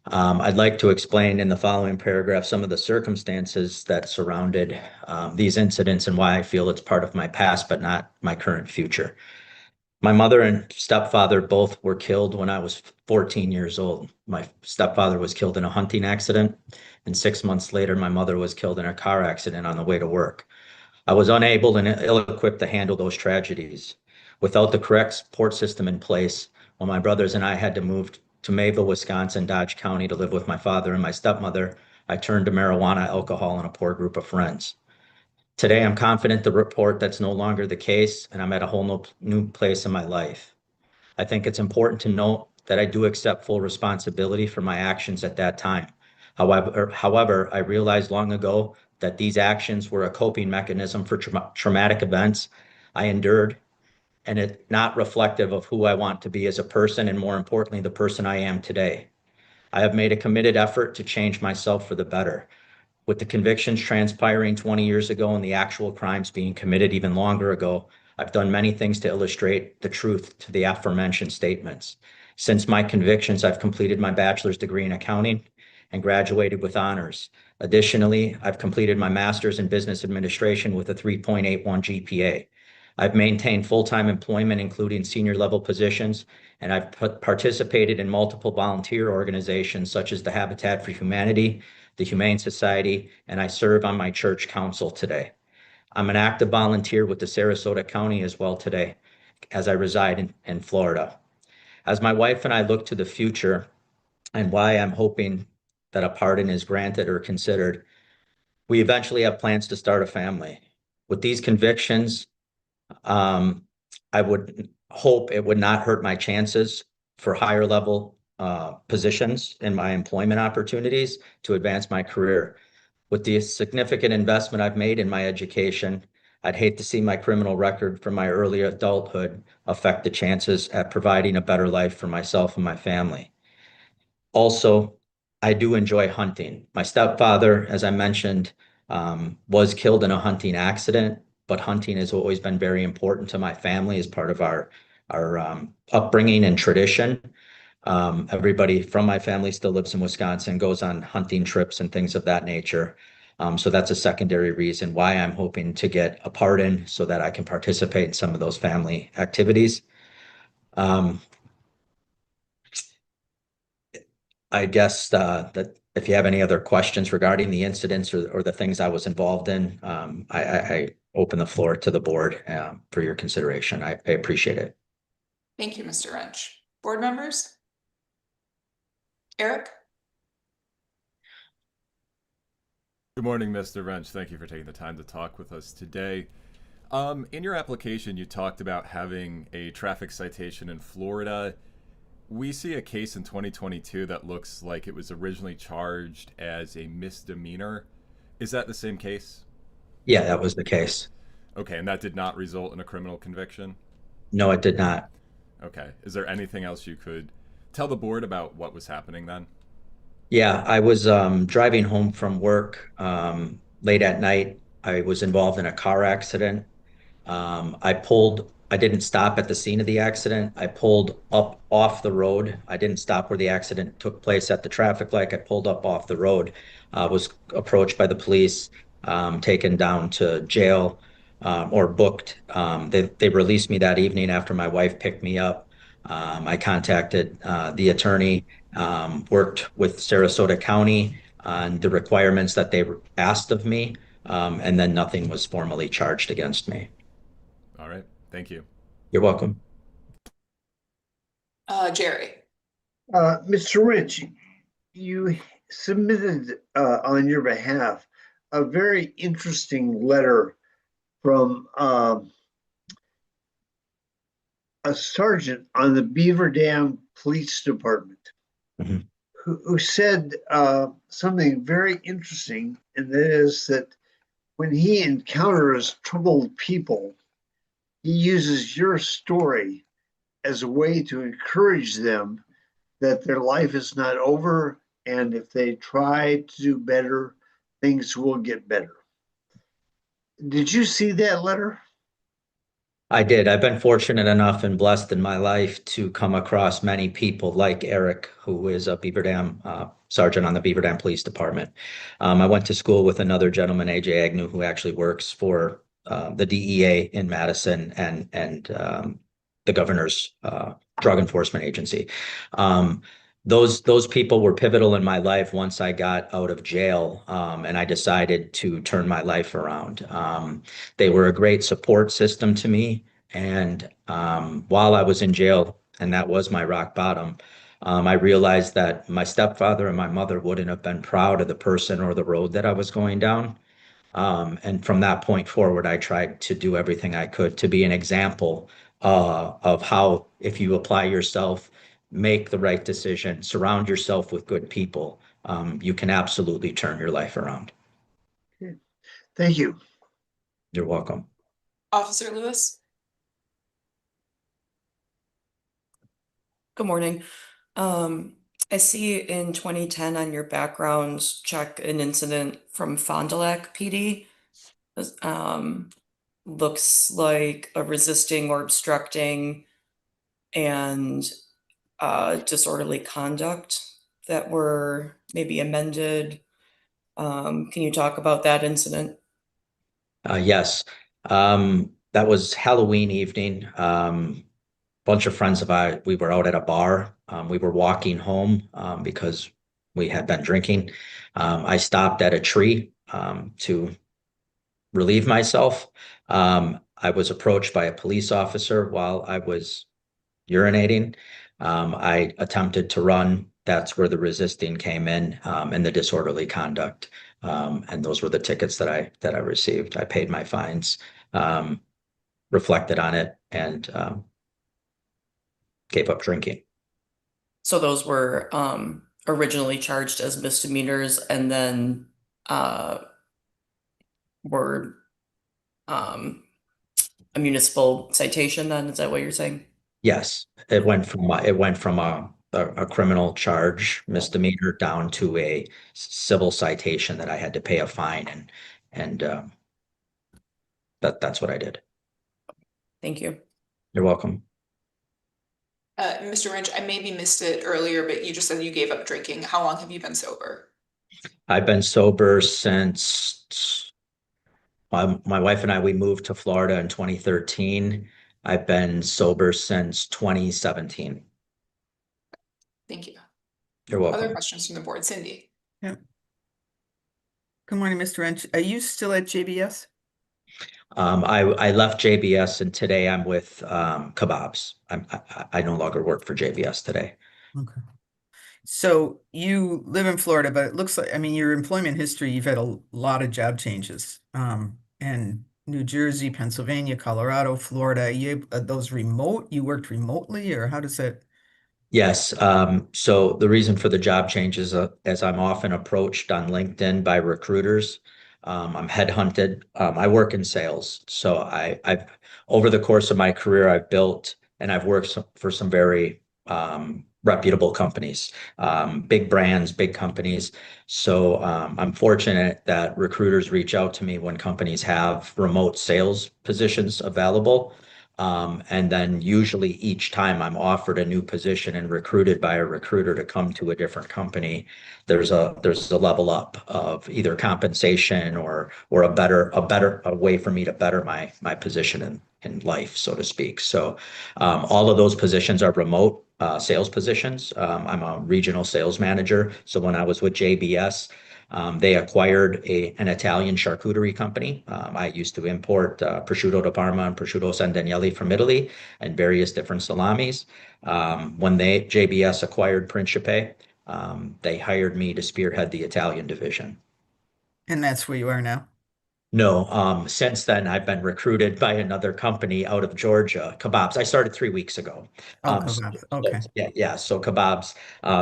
I'd like to explain in the following paragraph some of the circumstances that surrounded these incidents and why I feel it's part of my past, but not my current future. My mother and stepfather both were killed when I was 14 years old. My stepfather was killed in a hunting accident, and 6 months later, my mother was killed in a car accident on the way to work. I was unable and ill-equipped to handle those tragedies. Without the correct support system in place, when my brothers and I had to move to Mayville, Wisconsin, Dodge County to live with my father and my stepmother, I turned to marijuana, alcohol, and a poor group of friends. Today, I'm confident to report that's no longer the case, and I'm at a whole new place in my life. I think it's important to note that I do accept full responsibility for my actions at that time. However, I realized long ago that these actions were a coping mechanism for traumatic events I endured, and it's not reflective of who I want to be as a person, and more importantly, the person I am today. I have made a committed effort to change myself for the better. With the convictions transpiring 20 years ago and the actual crimes being committed even longer ago, I've done many things to illustrate the truth to the aforementioned statements. Since my convictions, I've completed my bachelor's degree in accounting and graduated with honors. Additionally, I've completed my master's in business administration with a 3.81 GPA. I've maintained full-time employment, including senior level positions, and I've participated in multiple volunteer organizations such as the Habitat for Humanity, the Humane Society, and I serve on my church council today. I'm an active volunteer with the Sarasota County as well today, as I reside in Florida. As my wife and I look to the future and why I'm hoping that a pardon is granted or considered, we eventually have plans to start a family. With these convictions, I would hope it would not hurt my chances for higher level positions in my employment opportunities to advance my career. With the significant investment I've made in my education, I'd hate to see my criminal record from my early adulthood affect the chances at providing a better life for myself and my family. Also, I do enjoy hunting. My stepfather, as I mentioned, was killed in a hunting accident, but hunting has always been very important to my family as part of our upbringing and tradition. Everybody from my family still lives in Wisconsin, goes on hunting trips and things of that nature. So that's a secondary reason why I'm hoping to get a pardon so that I can participate in some of those family activities. I guess that if you have any other questions regarding the incidents or the things I was involved in, I open the floor to the board for your consideration. I appreciate it. Thank you, Mr. Wrench. Board members? Eric? Good morning, Mr. Wrench. Thank you for taking the time to talk with us today. In your application, you talked about having a traffic citation in Florida. We see a case in 2022 that looks like it was originally charged as a misdemeanor. Is that the same case? Yeah, that was the case. Okay, and that did not result in a criminal conviction? No, it did not. Okay. Is there anything else you could tell the board about what was happening then? Yeah, I was driving home from work late at night. I was involved in a car accident. I didn't stop at the scene of the accident. I pulled up off the road. I didn't stop where the accident took place at the traffic light. I pulled up off the road, was approached by the police, taken down to jail or booked. They released me that evening after my wife picked me up. I contacted the attorney, worked with Sarasota County on the requirements that they asked of me, and then nothing was formally charged against me. All right. Thank you. You're welcome. Jerry? Mr. Wrench, you submitted on your behalf a very interesting letter from a sergeant on the Beaver Dam Police Department who said something very interesting, and that is that when he encounters troubled people, he uses your story as a way to encourage them that their life is not over, and if they try to do better, things will get better. Did you see that letter? I did. I've been fortunate enough and blessed in my life to come across many people like Eric, who is a Beaver Dam sergeant on the Beaver Dam Police Department. I went to school with another gentleman, AJ Agnew, who actually works for the DEA in Madison and the governor's drug enforcement agency. Those people were pivotal in my life once I got out of jail, and I decided to turn my life around. They were a great support system to me, and while I was in jail, and that was my rock bottom, I realized that my stepfather and my mother wouldn't have been proud of the person or the road that I was going down. And from that point forward, I tried to do everything I could to be an example of how, if you apply yourself, make the right decision, surround yourself with good people, you can absolutely turn your life around. Okay. Thank you. You're welcome. Officer Lewis? Good morning. I see in 2010 on your background check an incident from Fond du Lac PD. Looks like a resisting or obstructing and disorderly conduct that were maybe amended. Can you talk about that incident? Yes. that was Halloween evening. Bunch of friends of ours, we were out at a bar. We were walking home because we had been drinking. I stopped at a tree to relieve myself. I was approached by a police officer while I was urinating. I attempted to run. That's where the resisting came in, and the disorderly conduct. And those were the tickets that I received. I paid my fines, reflected on it, and gave up drinking. So those were originally charged as misdemeanors and then were a municipal citation then? Is that what you're saying? Yes, it went from a criminal charge misdemeanor down to a civil citation that I had to pay a fine, and that's what I did. Thank you. You're welcome. Mr. Wrench, I maybe missed it earlier, but you just said you gave up drinking. How long have you been sober? I've been sober since my wife and I, we moved to Florida in 2013. I've been sober since 2017. Thank you. You're welcome. Other questions from the board? Cindy? Yeah. Good morning, Mr. Wrench. Are you still at JBS? I left JBS and today I'm with Kebabs. I no longer work for JBS today. Okay. So you live in Florida, but it looks like, I mean, your employment history, you've had a lot of job changes. And New Jersey, Pennsylvania, Colorado, Florida, are those remote? You worked remotely, or how does that? Yes. So the reason for the job change is as I'm often approached on LinkedIn by recruiters. I'm headhunted. I work in sales. So I've over the course of my career, I've built and I've worked for some very reputable companies, big brands, big companies. So I'm fortunate that recruiters reach out to me when companies have remote sales positions available. And then usually each time I'm offered a new position and recruited by a recruiter to come to a different company, there's a level up of either compensation or a way for me to better my position in life, so to speak. So all of those positions are remote sales positions. I'm a regional sales manager. So when I was with JBS, they acquired an Italian charcuterie company. I used to import prosciutto di Parma and prosciutto San Daniele from Italy and various different salamis. When JBS acquired Principe, they hired me to spearhead the Italian division. And that's where you are now? No, since then I've been recruited by another company out of Georgia, Kebabs. I started 3 weeks ago. Oh, Kebabs. Okay. Yeah. So Kebabs,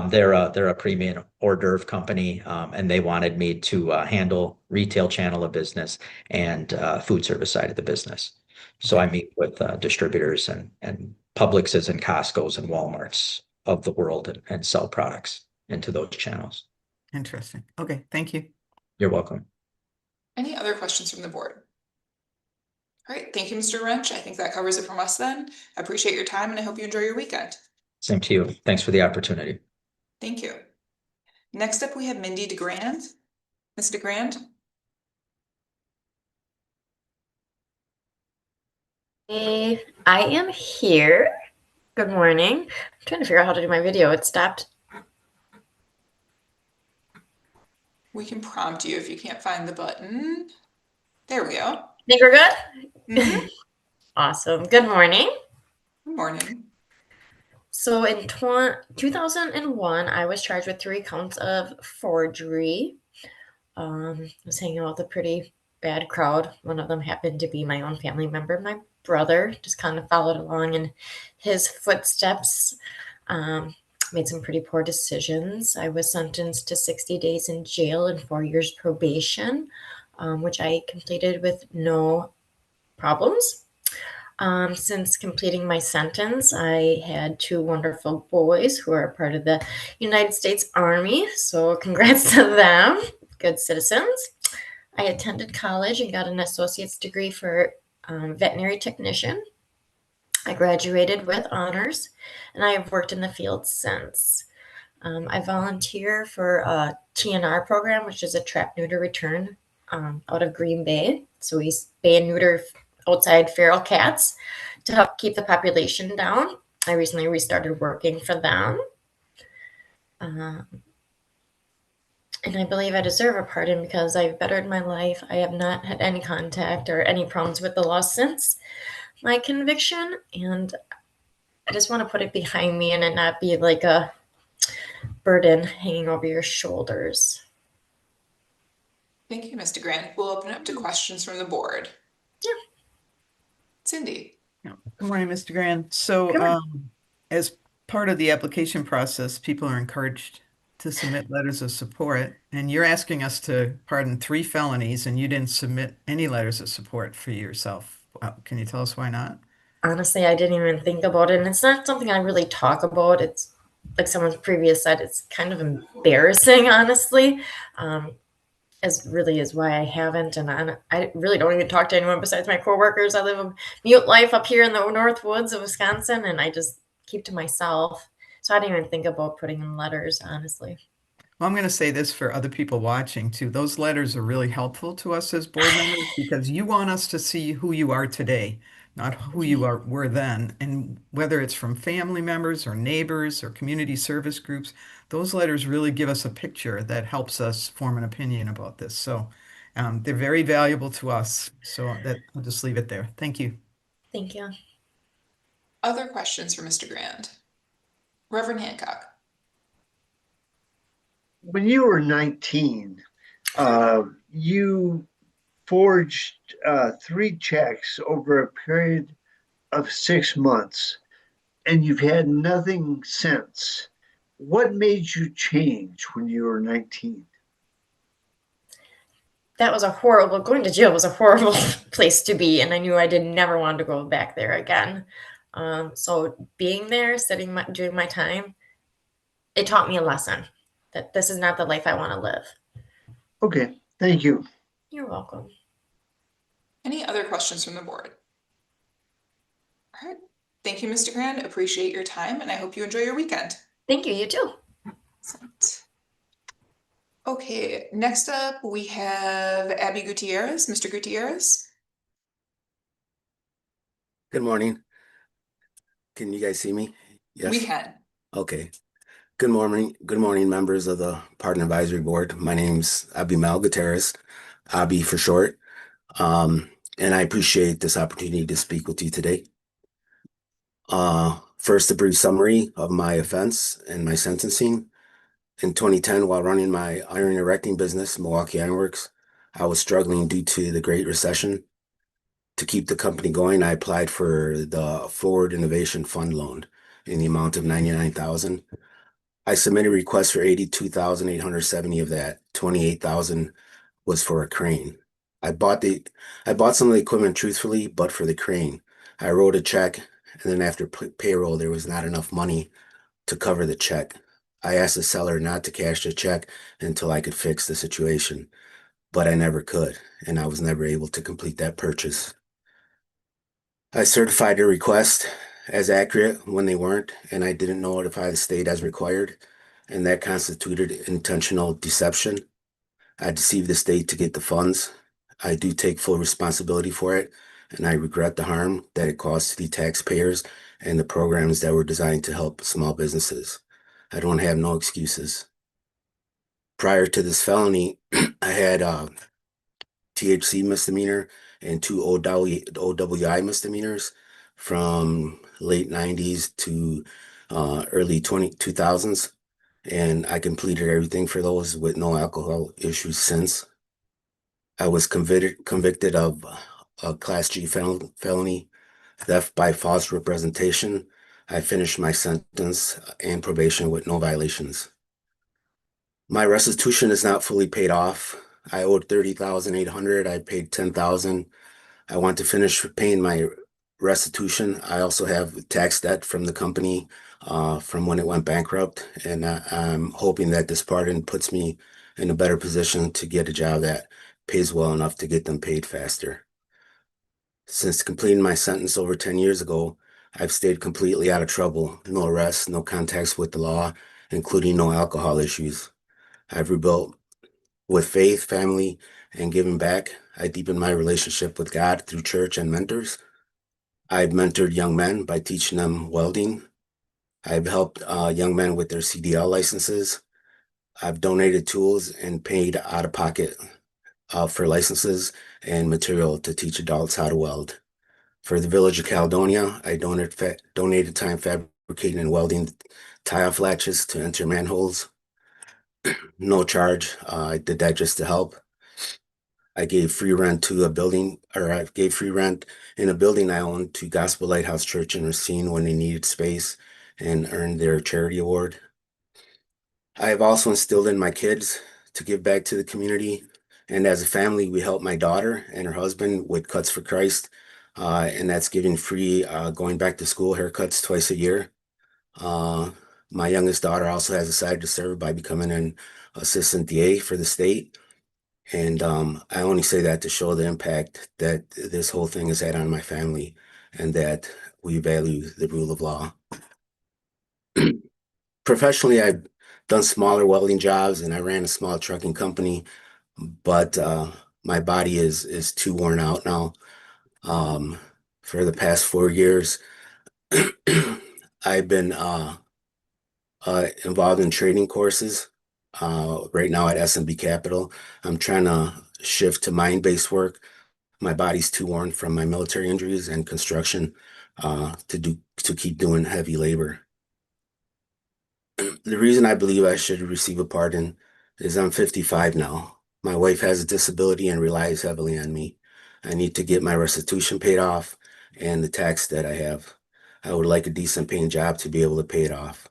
they're a premium hors d'oeuvre company, and they wanted me to handle retail channel of business and food service side of the business. So I meet with distributors and Publixes and Costco's and Walmarts of the world and sell products into those channels. Interesting. Okay, thank you. You're welcome. Any other questions from the board? All right, thank you, Mr. Wrench. I think that covers it from us then. I appreciate your time and I hope you enjoy your weekend. Same to you. Thanks for the opportunity. Thank you. Next up, we have Mindy DeGrand. Ms. DeGrand? Hey, I am here. Good morning. I'm trying to figure out how to do my video. It stopped. We can prompt you if you can't find the button. There we go. Think we're good? Mhm. Awesome. Good morning. Good morning. So in 2001, I was charged with 3 counts of forgery. I was hanging out with a pretty bad crowd. One of them happened to be my own family member. My brother just kind of followed along in his footsteps. Made some pretty poor decisions. I was sentenced to 60 days in jail and 4 years probation, which I completed with no problems. Since completing my sentence, I had 2 wonderful boys who are part of the United States Army. So congrats to them, good citizens. I attended college and got an associate's degree for veterinary technician. I graduated with honors, and I have worked in the field since. I volunteer for a TNR program, which is a trap, neuter, return out of Green Bay. So we spay and neuter outside feral cats to help keep the population down. I recently restarted working for them. And I believe I deserve a pardon because I've bettered my life. I have not had any contact or any problems with the law since my conviction. And I just want to put it behind me and it not be like a burden hanging over your shoulders. Thank you, Mr. Grant. We'll open up to questions from the board. Yeah. Cindy. Good morning, Mr. Grant. So, Good morning. as part of the application process, people are encouraged to submit letters of support, and you're asking us to pardon 3 felonies, and you didn't submit any letters of support for yourself. Can you tell us why not? Honestly, I didn't even think about it, and it's not something I really talk about. It's like someone previous said, it's kind of embarrassing, honestly. As really is why I haven't, and I really don't even talk to anyone besides my coworkers. I live a mute life up here in the North Woods of Wisconsin, and I just keep to myself. So I didn't even think about putting in letters, honestly. Well, I'm going to say this for other people watching too. Those letters are really helpful to us as board members because you want us to see who you are today, not who you were then. And whether it's from family members or neighbors or community service groups, those letters really give us a picture that helps us form an opinion about this. So they're very valuable to us. So I'll just leave it there. Thank you. Thank you. Other questions for Mr. Grant? Reverend Hancock. When you were 19, you forged 3 checks over a period of 6 months, and you've had nothing since. What made you change when you were 19? That was going to jail was a horrible place to be, and I knew I did never want to go back there again. So being there, doing my time, it taught me a lesson that this is not the life I want to live. Okay, thank you. You're welcome. Any other questions from the board? All right. Thank you, Mr. Grant. Appreciate your time, and I hope you enjoy your weekend. Thank you. You too. Excellent. Okay, next up we have Abby Gutierrez. Mr. Gutierrez. Good morning. Can you guys see me? Yes. We can. Okay. Good morning, members of the Pardon Advisory Board. My name's Abimael Gutierrez, Abi for short. And I appreciate this opportunity to speak with you today. First, a brief summary of my offense and my sentencing. In 2010, while running my iron erecting business, Milwaukee Ironworks, I was struggling due to the Great Recession. To keep the company going, I applied for the Forward Innovation Fund loan in the amount of $99,000. I submitted requests for $82,870 of that. $28,000 was for a crane. I bought some of the equipment truthfully, but for the crane. I wrote a check, and then after payroll, there was not enough money to cover the check. I asked the seller not to cash the check until I could fix the situation, but I never could, and I was never able to complete that purchase. I certified the request as accurate when they weren't, and I didn't notify the state as required, and that constituted intentional deception. I deceived the state to get the funds. I do take full responsibility for it, and I regret the harm that it caused to the taxpayers and the programs that were designed to help small businesses. I don't have no excuses. Prior to this felony, I had THC misdemeanor and 2 OWI misdemeanors from late 90s to early 2000s. And I completed everything for those with no alcohol issues since. I was convicted of a Class G felony, theft by false representation. I finished my sentence and probation with no violations. My restitution is not fully paid off. I owed $30,800. I paid $10,000. I want to finish paying my restitution. I also have tax debt from the company from when it went bankrupt, and I'm hoping that this pardon puts me in a better position to get a job that pays well enough to get them paid faster. Since completing my sentence over 10 years ago, I've stayed completely out of trouble. No arrests, no contacts with the law, including no alcohol issues. I've rebuilt with faith, family, and giving back. I deepened my relationship with God through church and mentors. I've mentored young men by teaching them welding. I've helped young men with their CDL licenses. I've donated tools and paid out of pocket for licenses and material to teach adults how to weld. For the Village of Caledonia, I donated time fabricating and welding tile latches to enter manholes. No charge. I did that just to help. I gave free rent to a building, or I gave free rent in a building I owned to Gospel Lighthouse Church in Racine when they needed space and earned their charity award. I have also instilled in my kids to give back to the community. And as a family, we help my daughter and her husband with Cuts for Christ. And that's giving free going back to school haircuts twice a year. My youngest daughter also has decided to serve by becoming an assistant DA for the state. And I only say that to show the impact that this whole thing has had on my family and that we value the rule of law. Professionally, I've done smaller welding jobs and I ran a small trucking company, but my body is too worn out now. For the past 4 years, I've been involved in training courses. Right now at SMB Capital, I'm trying to shift to mind-based work. My body's too worn from my military injuries and construction to keep doing heavy labor. The reason I believe I should receive a pardon is I'm 55 now. My wife has a disability and relies heavily on me. I need to get my restitution paid off and the tax that I have. I would like a decent paying job to be able to pay it off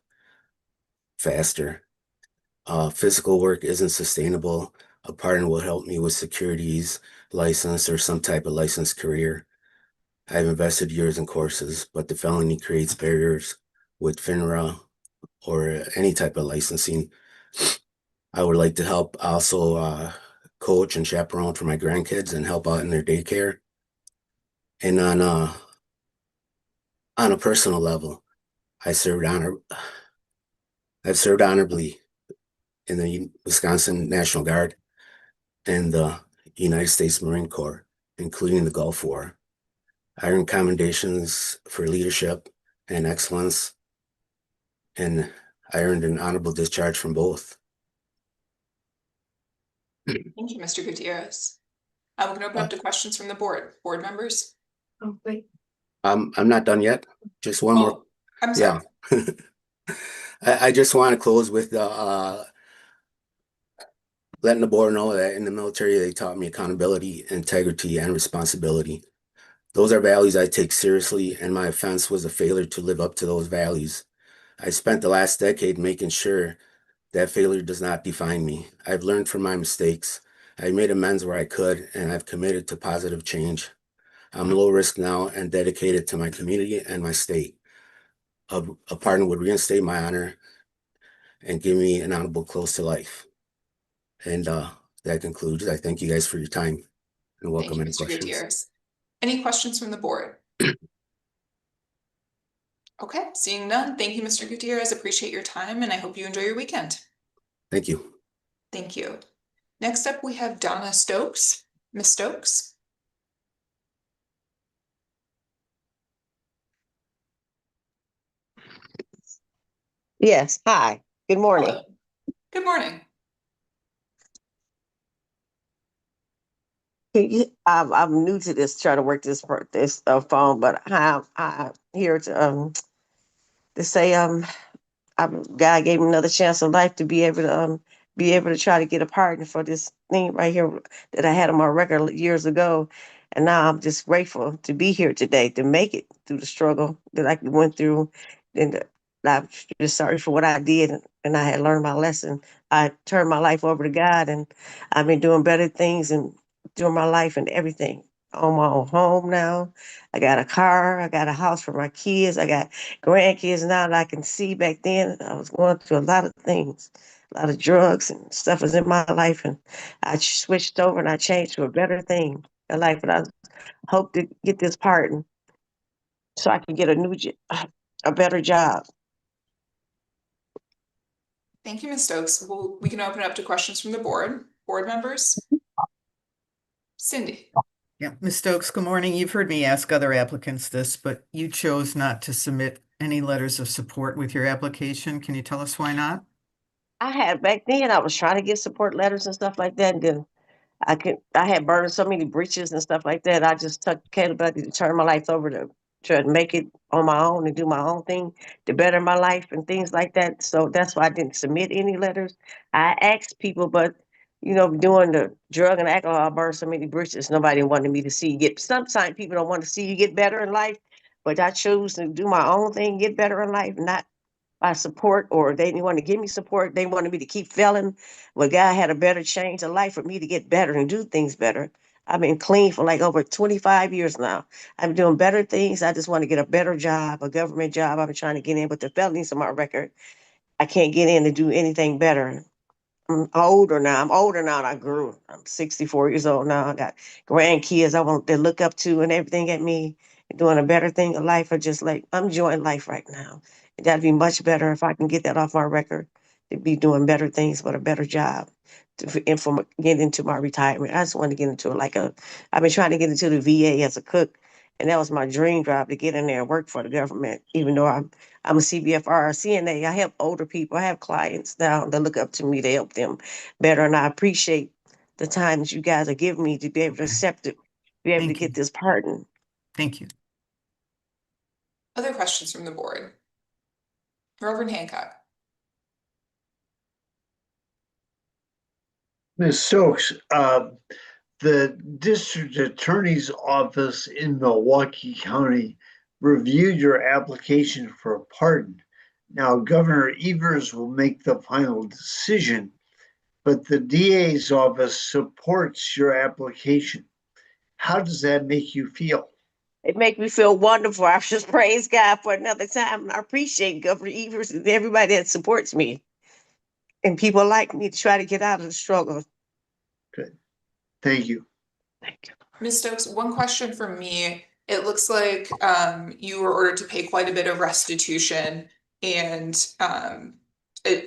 faster. Physical work isn't sustainable. A pardon will help me with securities, license, or some type of licensed career. I've invested years in courses, but the felony creates barriers with FINRA or any type of licensing. I would like to help also coach and chaperone for my grandkids and help out in their daycare. And on a personal level, I've served honorably in the Wisconsin National Guard and the United States Marine Corps, including the Gulf War. I earned commendations for leadership and excellence, and I earned an honorable discharge from both. Thank you, Mr. Gutierrez. I'm going to open up to questions from the board members. Oh, wait. I'm not done yet. Just one more. I'm sorry. Yeah. I just want to close with letting the board know that in the military, they taught me accountability, integrity, and responsibility. Those are values I take seriously, and my offense was a failure to live up to those values. I spent the last decade making sure that failure does not define me. I've learned from my mistakes. I made amends where I could, and I've committed to positive change. I'm low risk now and dedicated to my community and my state. A pardon would reinstate my honor and give me an honorable close to life. And that concludes. I thank you guys for your time and welcome Thank you, any Mr. questions. Gutierrez. Any questions from the board? Okay, seeing none. Thank you, Mr. Gutierrez. Appreciate your time and I hope you enjoy your weekend. Thank you. Thank you. Next up, we have Donna Stokes. Ms. Stokes. Yes, hi, good morning. Hello. Good morning. I'm new to this, trying to work this phone, but I'm here to say God gave me another chance of life to be able to try to get a pardon for this thing right here that I had on my record years ago, and now I'm just grateful to be here today to make it through the struggle that I went through, and I'm just sorry for what I did, and I had learned my lesson. I turned my life over to God, and I've been doing better things and doing my life and everything. On my own home now. I got a car. I got a house for my kids. I got grandkids now that I can see. Back then, I was going through a lot of things, a lot of drugs and stuff was in my life, and I switched over and I changed to a better thing in life. But I hope to get this pardon so I can get a better job. Thank you, Ms. Stokes. We can open it up to questions from the board members. Cindy. Yeah, Ms. Stokes, good morning. You've heard me ask other applicants this, but you chose not to submit any letters of support with your application. Can you tell us why not? I had back then, I was trying to get support letters and stuff like that. And then I had burned so many bridges and stuff like that. I just took accountability to turn my life over to try to make it on my own and do my own thing to better my life and things like that. So that's why I didn't submit any letters. I asked people, but doing the drug and alcohol, I burned so many bridges. Nobody wanted me to see you get. Sometimes people don't want to see you get better in life, but I chose to do my own thing, get better in life, not by support, or they didn't want to give me support. They wanted me to keep failing. Well, God had a better change of life for me to get better and do things better. I've been clean for like over 25 years now. I'm doing better things. I just want to get a better job, a government job. I've been trying to get in with the felonies on my record. I can't get in to do anything better. I'm older now. And I grew. I'm 64 years old now. I got grandkids I want to look up to and everything at me. Doing a better thing in life. Or just like I'm enjoying life right now. It got to be much better if I can get that off my record to be doing better things, but a better job. And from getting into my retirement, I just want to get into I've been trying to get into the VA as a cook, and that was my dream job, to get in there and work for the government. Even though I'm a CBFR, CNA, I help older people. I have clients now that look up to me to help them better, and I appreciate the time that you guys are giving me to be able to accept it, be able to get this pardon. Thank you. Other questions from the board? Reverend Hancock. Ms. Stokes, the district attorney's office in Milwaukee County reviewed your application for a pardon. Now, Governor Evers will make the final decision, but the DA's office supports your application. How does that make you feel? It makes me feel wonderful. I just praise God for another time. And I appreciate Governor Evers and everybody that supports me and people like me to try to get out of the struggle. Good. Thank you. Thank you. Ms. Stokes, one question from me. It looks like you were ordered to pay quite a bit of restitution, and I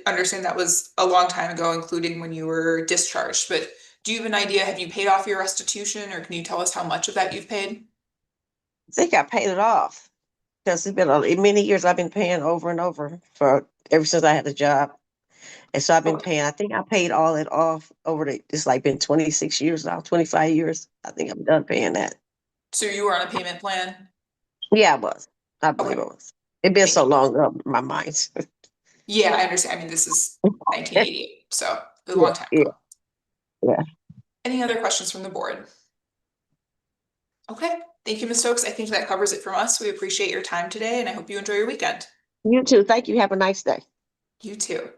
understand that was a long time ago, including when you were discharged. But do you have an idea? Have you paid off your restitution, or can you tell us how much of that you've paid? I think I paid it off because it's been many years I've been paying over and over for ever since I had a job. And so I've been paying, I think I paid all it off it's like been 26 years now, 25 years. I think I'm done paying that. So you were on a payment plan? Yeah, I was. I believe it was. It's been so long up in my mind. Yeah, I understand. I mean, this is 1988, so a long time ago. Yeah. Any other questions from the board? Okay, thank you, Ms. Stokes. I think that covers it from us. We appreciate your time today, and I hope you enjoy your weekend. You too. Thank you. Have a nice day. You too.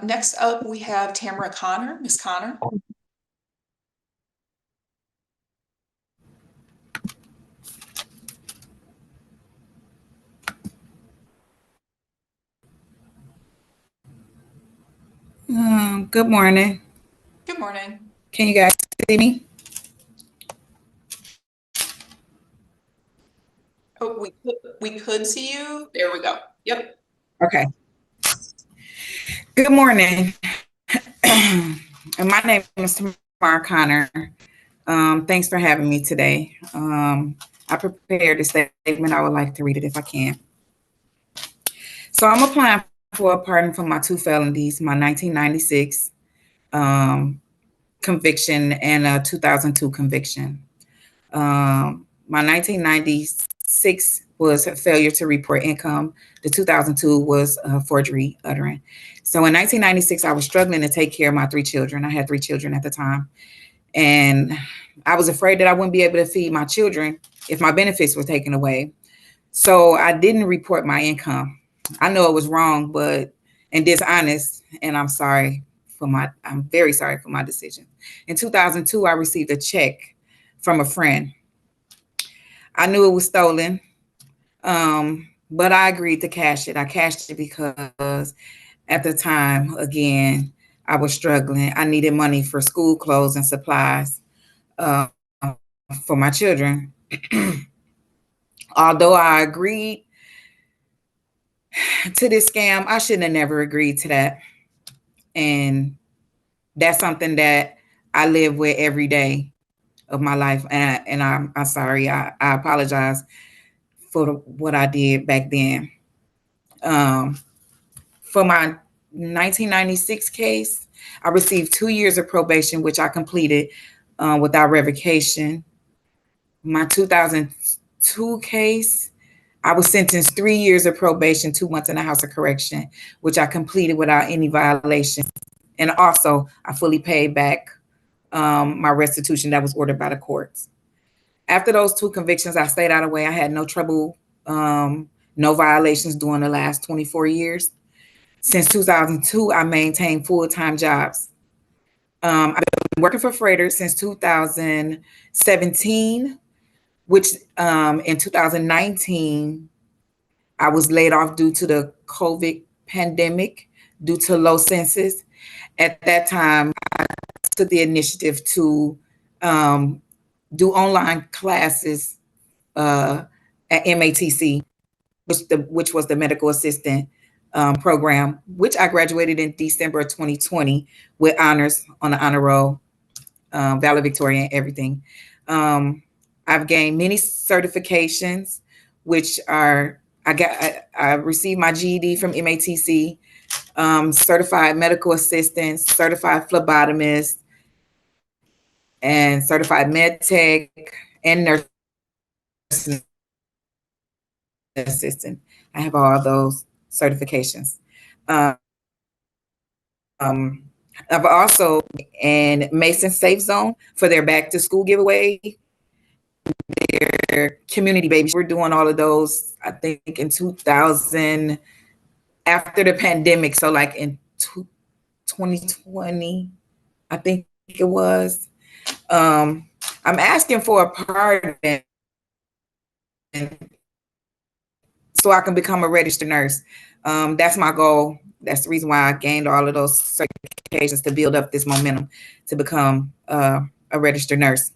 Next up, we have Tamara Connor. Ms. Connor. Good morning. Good morning. Can you guys see me? Oh, we could see you. There we go. Yep. Okay. Good morning. My name is Tamara Connor. Thanks for having me today. I prepared a statement. I would like to read it if I can. So I'm applying for a pardon for my 2 felonies, my 1996 conviction and a 2002 conviction. My 1996 was a failure to report income. The 2002 was forgery uttering. So in 1996, I was struggling to take care of my 3 children. I had 3 children at the time. And I was afraid that I wouldn't be able to feed my children if my benefits were taken away. So I didn't report my income. I know it was wrong, and dishonest, and I'm very sorry for my decision. In 2002, I received a check from a friend. I knew it was stolen, but I agreed to cash it. I cashed it because at the time, again, I was struggling. I needed money for school clothes and supplies for my children. Although I agreed to this scam, I shouldn't have never agreed to that. And that's something that I live with every day of my life. And I'm sorry. I apologize for what I did back then. For my 1996 case, I received 2 years of probation, which I completed without revocation. My 2002 case, I was sentenced 3 years of probation, 2 months in the House of Correction, which I completed without any violation. And also, I fully paid back my restitution that was ordered by the courts. After those 2 convictions, I stayed out of the way. I had no trouble, no violations during the last 24 years. Since 2002, I maintained full-time jobs. I've been working for Freighter since 2017, which in 2019, I was laid off due to the COVID pandemic, due to low census. At that time, I took the initiative to do online classes at MATC, which was the medical assistant program, which I graduated in December of 2020 with honors on the honor roll, valedictorian, everything. I've gained many certifications, which are, I received my GED from MATC, certified medical assistant, certified phlebotomist, and certified med tech and nursing assistant. I have all those certifications. I've also in Mason Safe Zone for their back to school giveaway, their community babies. We're doing all of those, I think, in 2000, after the pandemic. So like in 2020, I think it was. I'm asking for a pardon so I can become a registered nurse. That's my goal. That's the reason why I gained all of those certifications, to build up this momentum to become a registered nurse.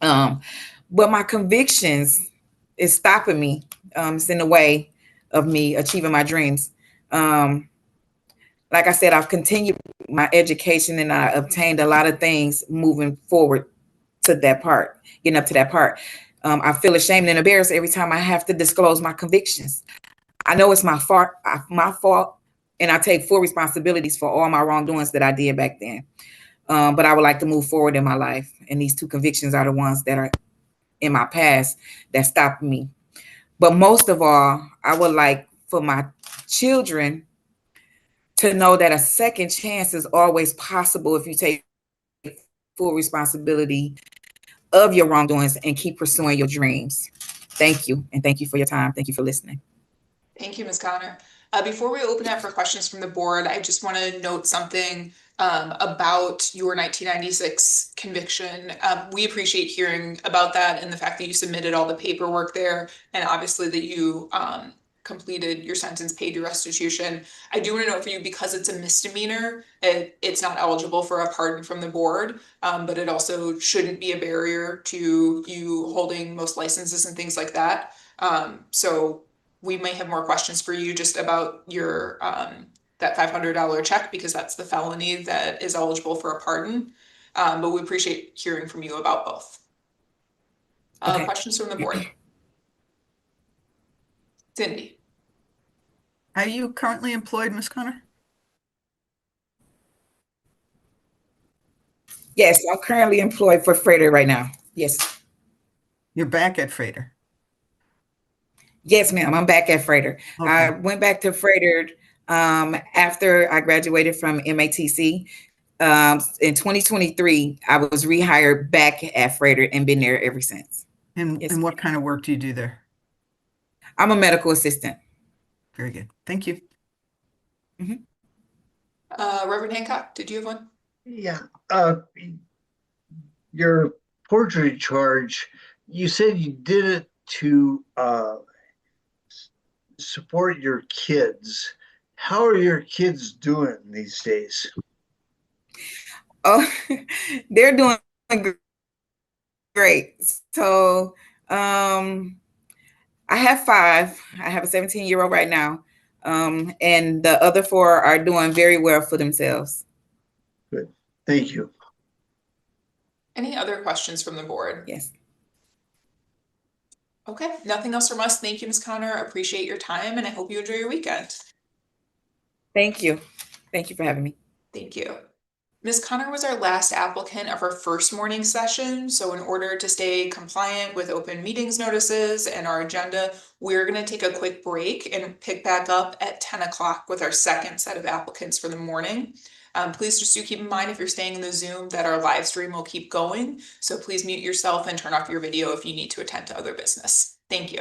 But my convictions is stopping me. It's in the way of me achieving my dreams. Like I said, I've continued my education and I obtained a lot of things moving forward to that part, getting up to that part. I feel ashamed and embarrassed every time I have to disclose my convictions. I know it's my fault, and I take full responsibilities for all my wrongdoings that I did back then. But I would like to move forward in my life, and these 2 convictions are the ones that are in my past that stopped me. But most of all, I would like for my children to know that a second chance is always possible if you take full responsibility of your wrongdoings and keep pursuing your dreams. Thank you. And thank you for your time. Thank you for listening. Thank you, Ms. Connor. Before we open up for questions from the board, I just want to note something about your 1996 conviction. We appreciate hearing about that and the fact that you submitted all the paperwork there, and obviously that you completed your sentence, paid your restitution. I do want to note for you, because it's a misdemeanor, it's not eligible for a pardon from the board, but it also shouldn't be a barrier to you holding most licenses and things like that. So we may have more questions for you just about your that $500 check, because that's the felony that is eligible for a pardon. But we appreciate hearing from you about both. Okay. Questions from the board? Cindy. Are you currently employed, Ms. Connor? Yes, I'm currently employed for Freighter right now. Yes. You're back at Freighter? Yes, ma'am. I'm back at Freighter. Okay. I went back to Freighter after I graduated from MATC. In 2023, I was rehired back at Freighter and been there ever since. And, Yes. and what kind of work do you do there? I'm a medical assistant. Very good. Thank you. Reverend Hancock, did you have one? Yeah. Your forgery charge, you said you did it to support your kids. How are your kids doing these days? Oh, they're doing great. So I have 5. I have a 17-year-old right now. And the other 4 are doing very well for themselves. Good. Thank you. Any other questions from the board? Yes. Okay, nothing else from us. Thank you, Ms. Connor. Appreciate your time and I hope you enjoy your weekend. Thank you. Thank you for having me. Thank you. Ms. Connor was our last applicant of our first morning session. So in order to stay compliant with open meetings notices and our agenda, we're going to take a quick break and pick back up at 10 o'clock with our second set of applicants for the morning. Please just do keep in mind if you're staying in the Zoom that our live stream will keep going. So please mute yourself and turn off your video if you need to attend to other business. Thank you.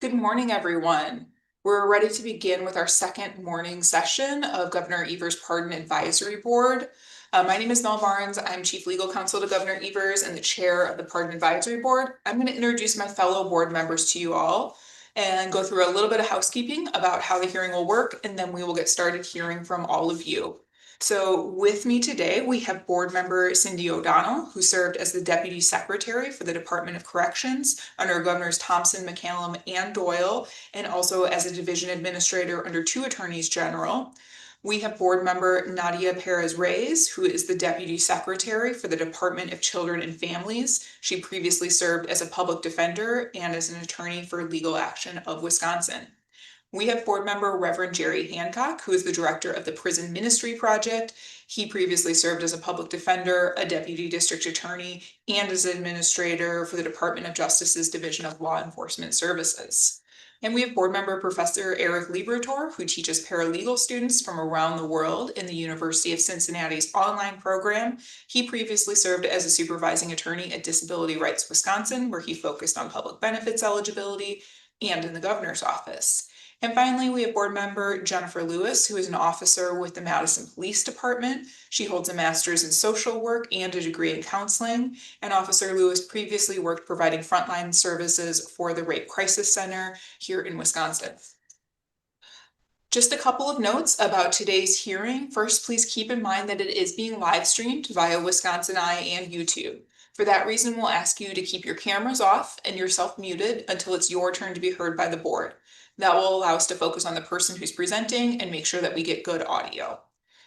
Good morning, everyone. We're ready to begin with our second morning session of Governor Evers' Pardon Advisory Board. My name is Mel Barnes. I'm Chief Legal Counsel to Governor Evers and the Chair of the Pardon Advisory Board. I'm going to introduce my fellow board members to you all and go through a little bit of housekeeping about how the hearing will work, and then we will get started hearing from all of you. So with me today, we have board member Cindy O'Donnell, who served as the Deputy Secretary for the Department of Corrections under Governors Thompson, McCallum, and Doyle, and also as a Division Administrator under 2 Attorneys General. We have board member Nadia Perez-Reyes, who is the Deputy Secretary for the Department of Children and Families. She previously served as a public defender and as an attorney for Legal Action of Wisconsin. We have board member Reverend Jerry Hancock, who is the director of the Prison Ministry Project. He previously served as a public defender, a deputy district attorney, and as an administrator for the Department of Justice's Division of Law Enforcement Services. And we have board member Professor Eric Liberator, who teaches paralegal students from around the world in the University of Cincinnati's online program. He previously served as a supervising attorney at Disability Rights Wisconsin, where he focused on public benefits eligibility, and in the governor's office. And finally, we have board member Jennifer Lewis, who is an officer with the Madison Police Department. She holds a master's in social work and a degree in counseling. And Officer Lewis previously worked providing frontline services for the Rape Crisis Center here in Wisconsin. Just a couple of notes about today's hearing. First, please keep in mind that it is being live streamed via Wisconsin Eye and YouTube. For that reason, we'll ask you to keep your cameras off and yourself muted until it's your turn to be heard by the board. That will allow us to focus on the person who's presenting and make sure that we get good audio.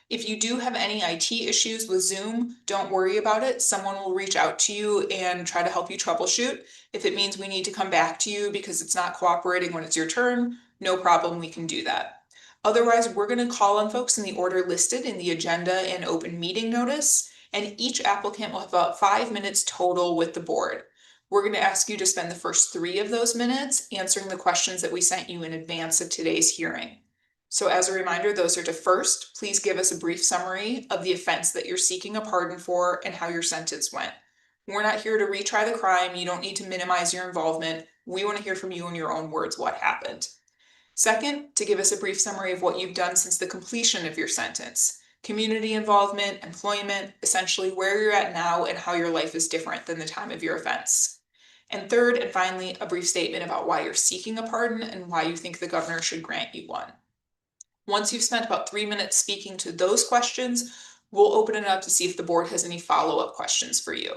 If you do have any IT issues with Zoom, don't worry about it. Someone will reach out to you and try to help you troubleshoot. If it means we need to come back to you because it's not cooperating when it's your turn, no problem, we can do that. Otherwise, we're going to call on folks in the order listed in the agenda and open meeting notice, and each applicant will have about 5 minutes total with the board. We're going to ask you to spend the first 3 of those minutes answering the questions that we sent you in advance of today's hearing. So as a reminder, those are to first, please give us a brief summary of the offense that you're seeking a pardon for and how your sentence went. We're not here to retry the crime. You don't need to minimize your involvement. We want to hear from you in your own words what happened. Second, to give us a brief summary of what you've done since the completion of your sentence. Community involvement, employment, essentially where you're at now and how your life is different than the time of your offense. And third, and finally, a brief statement about why you're seeking a pardon and why you think the governor should grant you one. Once you've spent about 3 minutes speaking to those questions, we'll open it up to see if the board has any follow-up questions for you.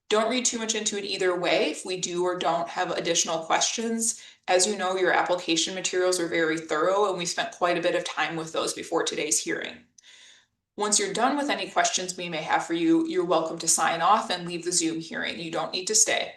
Don't read too much into it either way if we do or don't have additional questions. As you know, your application materials are very thorough, and we spent quite a bit of time with those before today's hearing. Once you're done with any questions we may have for you, you're welcome to sign off and leave the Zoom hearing. You don't need to stay.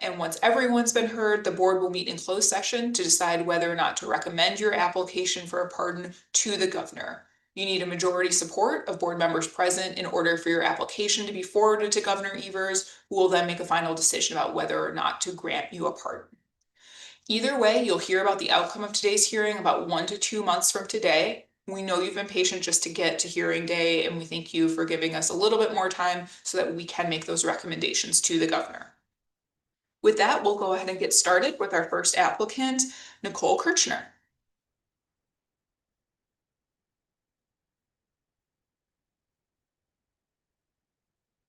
And once everyone's been heard, the board will meet in closed session to decide whether or not to recommend your application for a pardon to the governor. You need a majority support of board members present in order for your application to be forwarded to Governor Evers, who will then make a final decision about whether or not to grant you a pardon. Either way, you'll hear about the outcome of today's hearing about 1 to 2 months from today. We know you've been patient just to get to hearing day, and we thank you for giving us a little bit more time so that we can make those recommendations to the governor. With that, we'll go ahead and get started with our first applicant, Nicole Kirchner.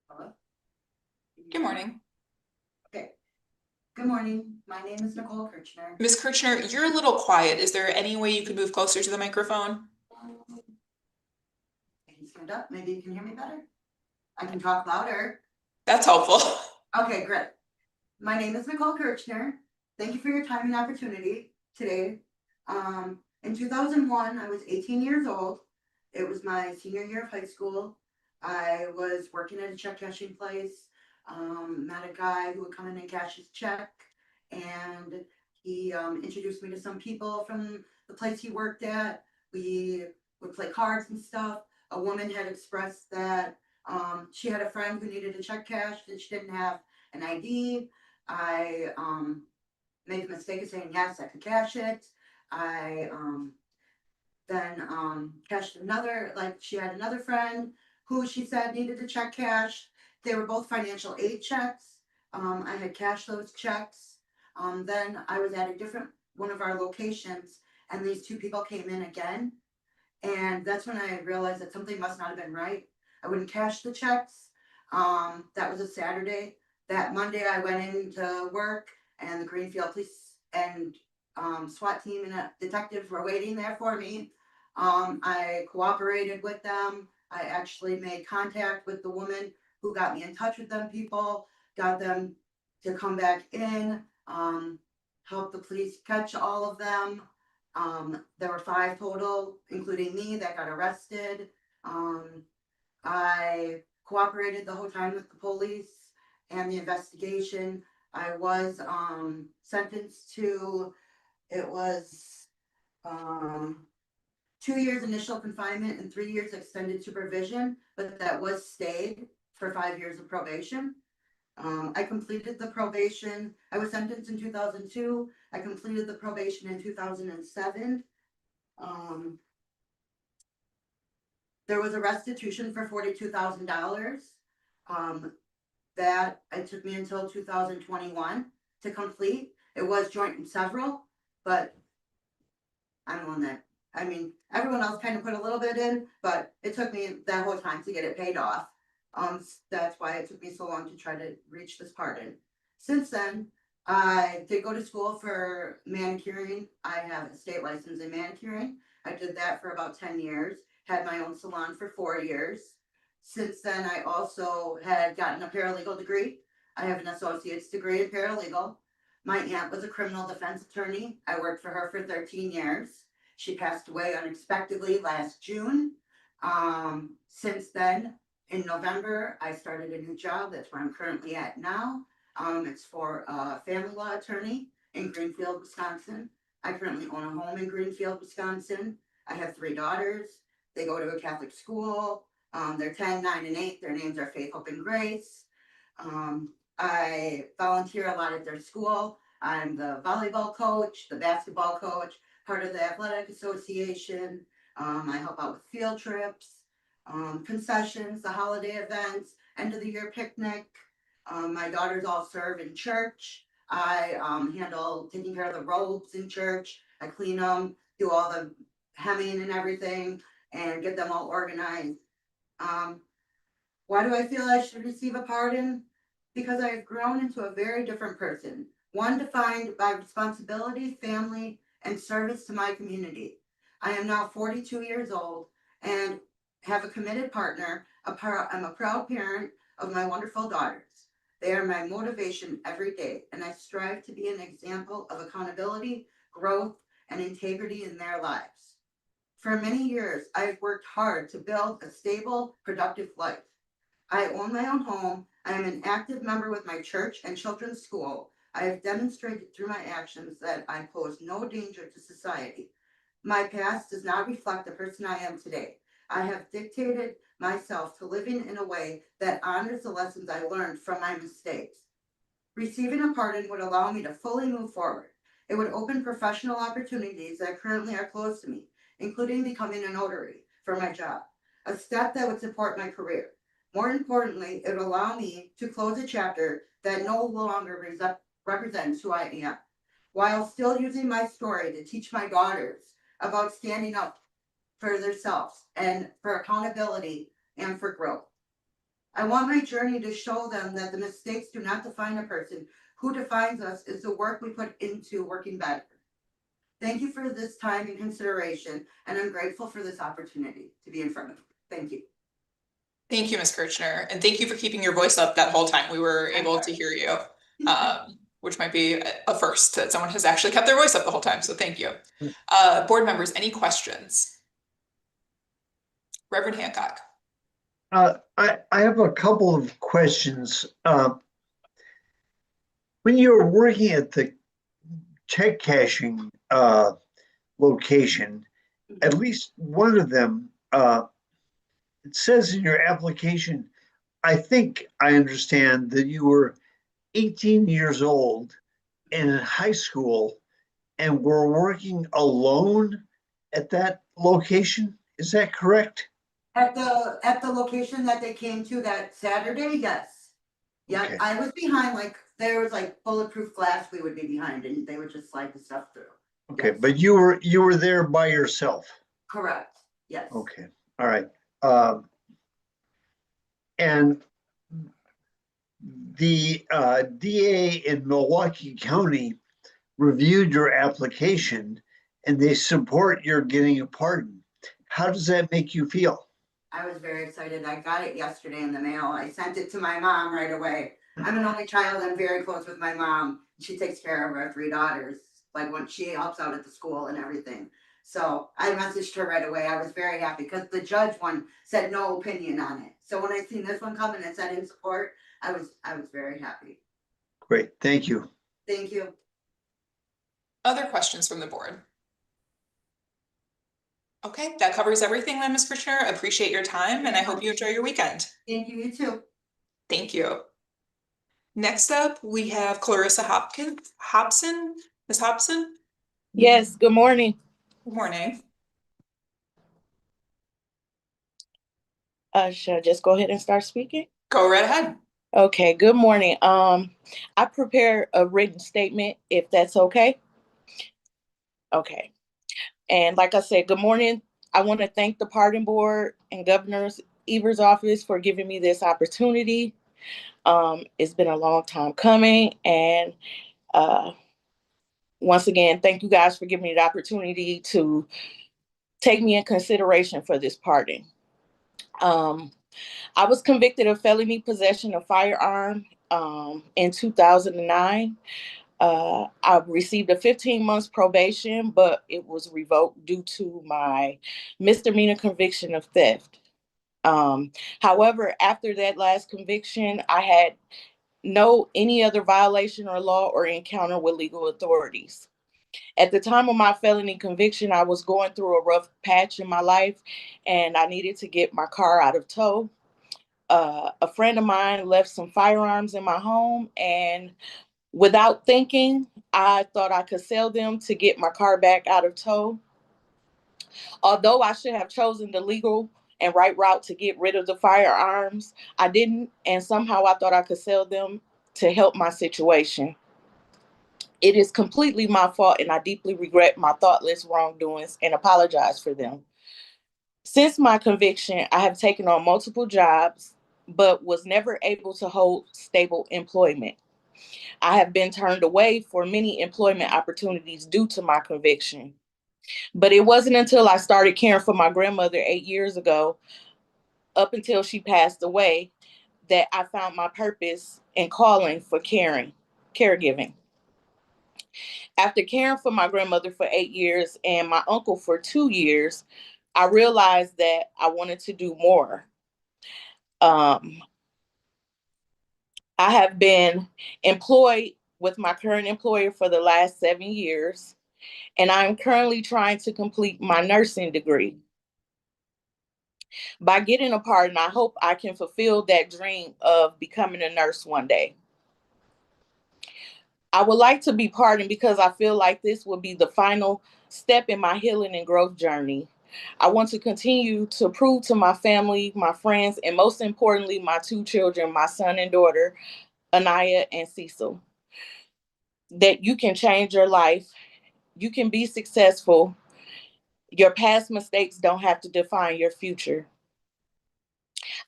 Hello? Good morning. Okay. Good morning. My name is Nicole Kirchner. Ms. Kirchner, you're a little quiet. Is there any way you could move closer to the microphone? I can stand up. Maybe you can hear me better. I can talk louder. That's helpful. Okay, great. My name is Nicole Kirchner. Thank you for your time and opportunity today. In 2001, I was 18 years old. It was my senior year of high school. I was working at a check cashing place. Met a guy who would come in and cash his check, and he introduced me to some people from the place he worked at. We would play cards and stuff. A woman had expressed that she had a friend who needed a check cashed and she didn't have an ID. I made the mistake of saying yes, I could cash it. I then cashed another, like she had another friend who she said needed a check cashed. They were both financial aid checks. I had cashed those checks. Then I was at a different, one of our locations, and these two people came in again. And that's when I realized that something must not have been right. I wouldn't cash the checks. That was a Saturday. That Monday I went into work and the Greenfield Police and SWAT team and detectives were waiting there for me. I cooperated with them. I actually made contact with the woman who got me in touch with them people, got them to come back in, helped the police catch all of them. There were 5 total, including me, that got arrested. I cooperated the whole time with the police and the investigation. I was sentenced to, it was 2 years initial confinement and 3 years extended supervision, but that was stayed for 5 years of probation. I completed the probation. I was sentenced in 2002. I completed the probation in 2007. There was a restitution for $42,000. That it took me until 2021 to complete. It was joint and several, but I'm the one that, I mean, everyone else kind of put a little bit in, but it took me that whole time to get it paid off. That's why it took me so long to try to reach this pardon. Since then, I did go to school for manicuring. I have a state license in manicuring. I did that for about 10 years, had my own salon for 4 years. Since then, I also had gotten a paralegal degree. I have an associate's degree in paralegal. My aunt was a criminal defense attorney. I worked for her for 13 years. She passed away unexpectedly last June. Since then, in November, I started a new job. That's where I'm currently at now. It's for a family law attorney in Greenfield, Wisconsin. I currently own a home in Greenfield, Wisconsin. I have 3 daughters. They go to a Catholic school. They're 10, 9, and 8. Their names are Faith, Hope, and Grace. I volunteer a lot at their school. I'm the volleyball coach, the basketball coach, part of the athletic association. I help out with field trips, concessions, the holiday events, end of the year picnic. My daughters all serve in church. I handle taking care of the robes in church. I clean them, do all the hemming and everything, and get them all organized. Why do I feel I should receive a pardon? Because I have grown into a very different person, one defined by responsibility, family, and service to my community. I am now 42 years old and have a committed partner. I'm a proud parent of my wonderful daughters. They are my motivation every day, and I strive to be an example of accountability, growth, and integrity in their lives. For many years, I've worked hard to build a stable, productive life. I own my own home. I am an active member with my church and children's school. I have demonstrated through my actions that I pose no danger to society. My past does not reflect the person I am today. I have dictated myself to living in a way that honors the lessons I learned from my mistakes. Receiving a pardon would allow me to fully move forward. It would open professional opportunities that currently are closed to me, including becoming a notary for my job, a step that would support my career. More importantly, it would allow me to close a chapter that no longer represents who I am, while still using my story to teach my daughters about standing up for themselves and for accountability and for growth. I want my journey to show them that the mistakes do not define a person. Who defines us is the work we put into working better. Thank you for this time and consideration, and I'm grateful for this opportunity to be in front of you. Thank you. Thank you, Ms. Kirchner, and thank you for keeping your voice up that whole time. We were able to hear you, which might be a first that someone has actually kept their voice up the whole time, so thank you. Board members, any questions? Reverend Hancock. I have a couple of questions. When you were working at the check cashing location, at least one of them, it says in your application, I think I understand that you were 18 years old and in high school and were working alone at that location. Is that correct? At the location that they came to that Saturday, yes. Yeah, Okay. I was behind like There was like bulletproof glass we would be behind and they would just slide the stuff through. Okay, but you were there by yourself. Correct, yes. Okay, all right. And the DA in Milwaukee County reviewed your application and they support your getting a pardon. How does that make you feel? I was very excited. I got it yesterday in the mail. I sent it to my mom right away. I'm an only child. I'm very close with my mom. She takes care of our 3 daughters, like when she helps out at the school and everything. So I messaged her right away. I was very happy because the judge one said no opinion on it. So when I seen this one come and it said in support, I was very happy. Great, thank you. Thank you. Other questions from the board? Okay, that covers everything then, Ms. Kirchner. Appreciate your time and I hope you enjoy your weekend. Thank you, you too. Thank you. Next up, we have Clarissa Hobson. Ms. Hobson? Yes, good morning. Good morning. Should I just go ahead and start speaking? Go right ahead. Okay, good morning. I prepared a written statement, if that's okay. Okay. And like I said, good morning. I want to thank the Pardon Board and Governor Evers' office for giving me this opportunity. It's been a long time coming. And once again, thank you guys for giving me the opportunity to take me in consideration for this pardon. I was convicted of felony possession of firearm in 2009. I received a 15 months probation, but it was revoked due to my misdemeanor conviction of theft. However, after that last conviction, I had any other violation or law or encounter with legal authorities. At the time of my felony conviction, I was going through a rough patch in my life and I needed to get my car out of tow. A friend of mine left some firearms in my home, and without thinking, I thought I could sell them to get my car back out of tow. Although I should have chosen the legal and right route to get rid of the firearms, I didn't, and somehow I thought I could sell them to help my situation. It is completely my fault, and I deeply regret my thoughtless wrongdoings and apologize for them. Since my conviction, I have taken on multiple jobs, but was never able to hold stable employment. I have been turned away for many employment opportunities due to my conviction. But it wasn't until I started caring for my grandmother 8 years ago, up until she passed away, that I found my purpose and calling for caregiving. After caring for my grandmother for 8 years and my uncle for 2 years, I realized that I wanted to do more. I have been employed with my current employer for the last 7 years, and I'm currently trying to complete my nursing degree. By getting a pardon, I hope I can fulfill that dream of becoming a nurse one day. I would like to be pardoned because I feel like this will be the final step in my healing and growth journey. I want to continue to prove to my family, my friends, and most importantly, my 2 children, my son and daughter, Anaya and Cecil, that you can change your life, you can be successful, your past mistakes don't have to define your future.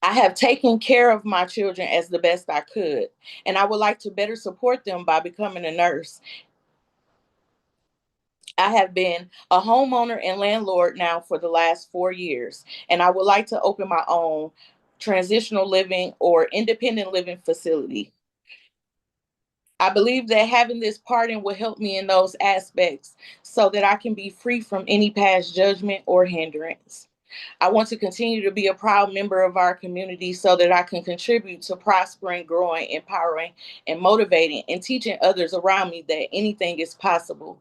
I have taken care of my children as the best I could, and I would like to better support them by becoming a nurse. I have been a homeowner and landlord now for the last 4 years, and I would like to open my own transitional living or independent living facility. I believe that having this pardon will help me in those aspects so that I can be free from any past judgment or hindrance. I want to continue to be a proud member of our community so that I can contribute to prospering, growing, empowering, and motivating and teaching others around me that anything is possible.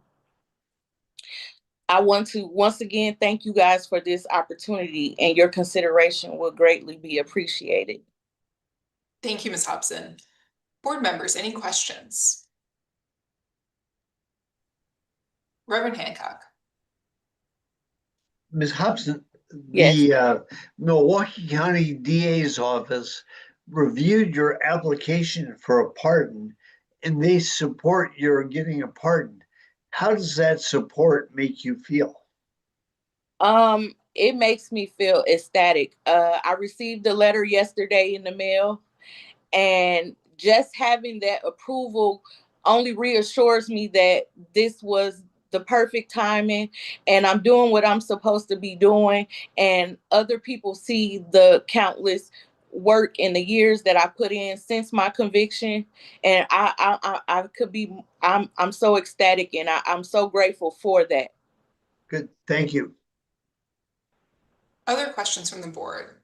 I want to once again thank you guys for this opportunity, and your consideration will greatly be appreciated. Thank you, Ms. Hobson. Board members, any questions? Reverend Hancock. Ms. Hobson, Yes. the Milwaukee County DA's office reviewed your application for a pardon and they support your getting a pardon, how does that support make you feel? It makes me feel ecstatic. I received a letter yesterday in the mail, and just having that approval only reassures me that this was the perfect timing and I'm doing what I'm supposed to be doing. And other people see the countless work in the years that I put in since my conviction. And I could be, I'm so ecstatic, and I'm so grateful for that. Good, thank you. Other questions from the board?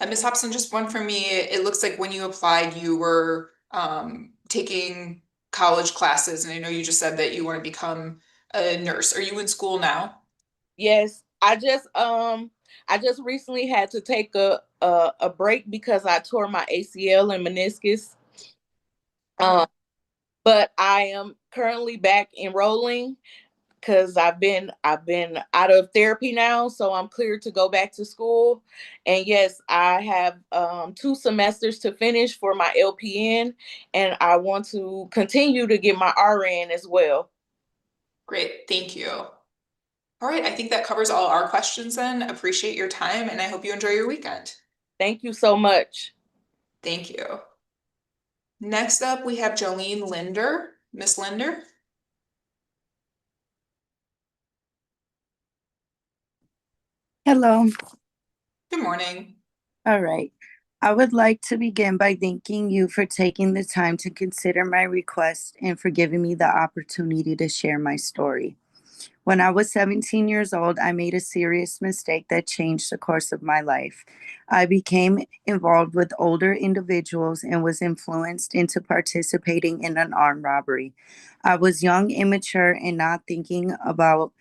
Ms. Hobson, just one for me. It looks like when you applied, you were taking college classes, and I know you just said that you want to become a nurse. Are you in school now? Yes, I just recently had to take a break because I tore my ACL and meniscus. But I am currently back enrolling because I've been out of therapy now, so I'm cleared to go back to school. And yes, I have 2 semesters to finish for my LPN, and I want to continue to get my RN as well. Great, thank you. All right, I think that covers all our questions then. Appreciate your time, and I hope you enjoy your weekend. Thank you so much. Thank you. Next up, we have Jolene Linder. Miss Linder? Hello. Good morning. All right. I would like to begin by thanking you for taking the time to consider my request and for giving me the opportunity to share my story. When I was 17 years old, I made a serious mistake that changed the course of my life. I became involved with older individuals and was influenced into participating in an armed robbery. I was young, immature, and not thinking about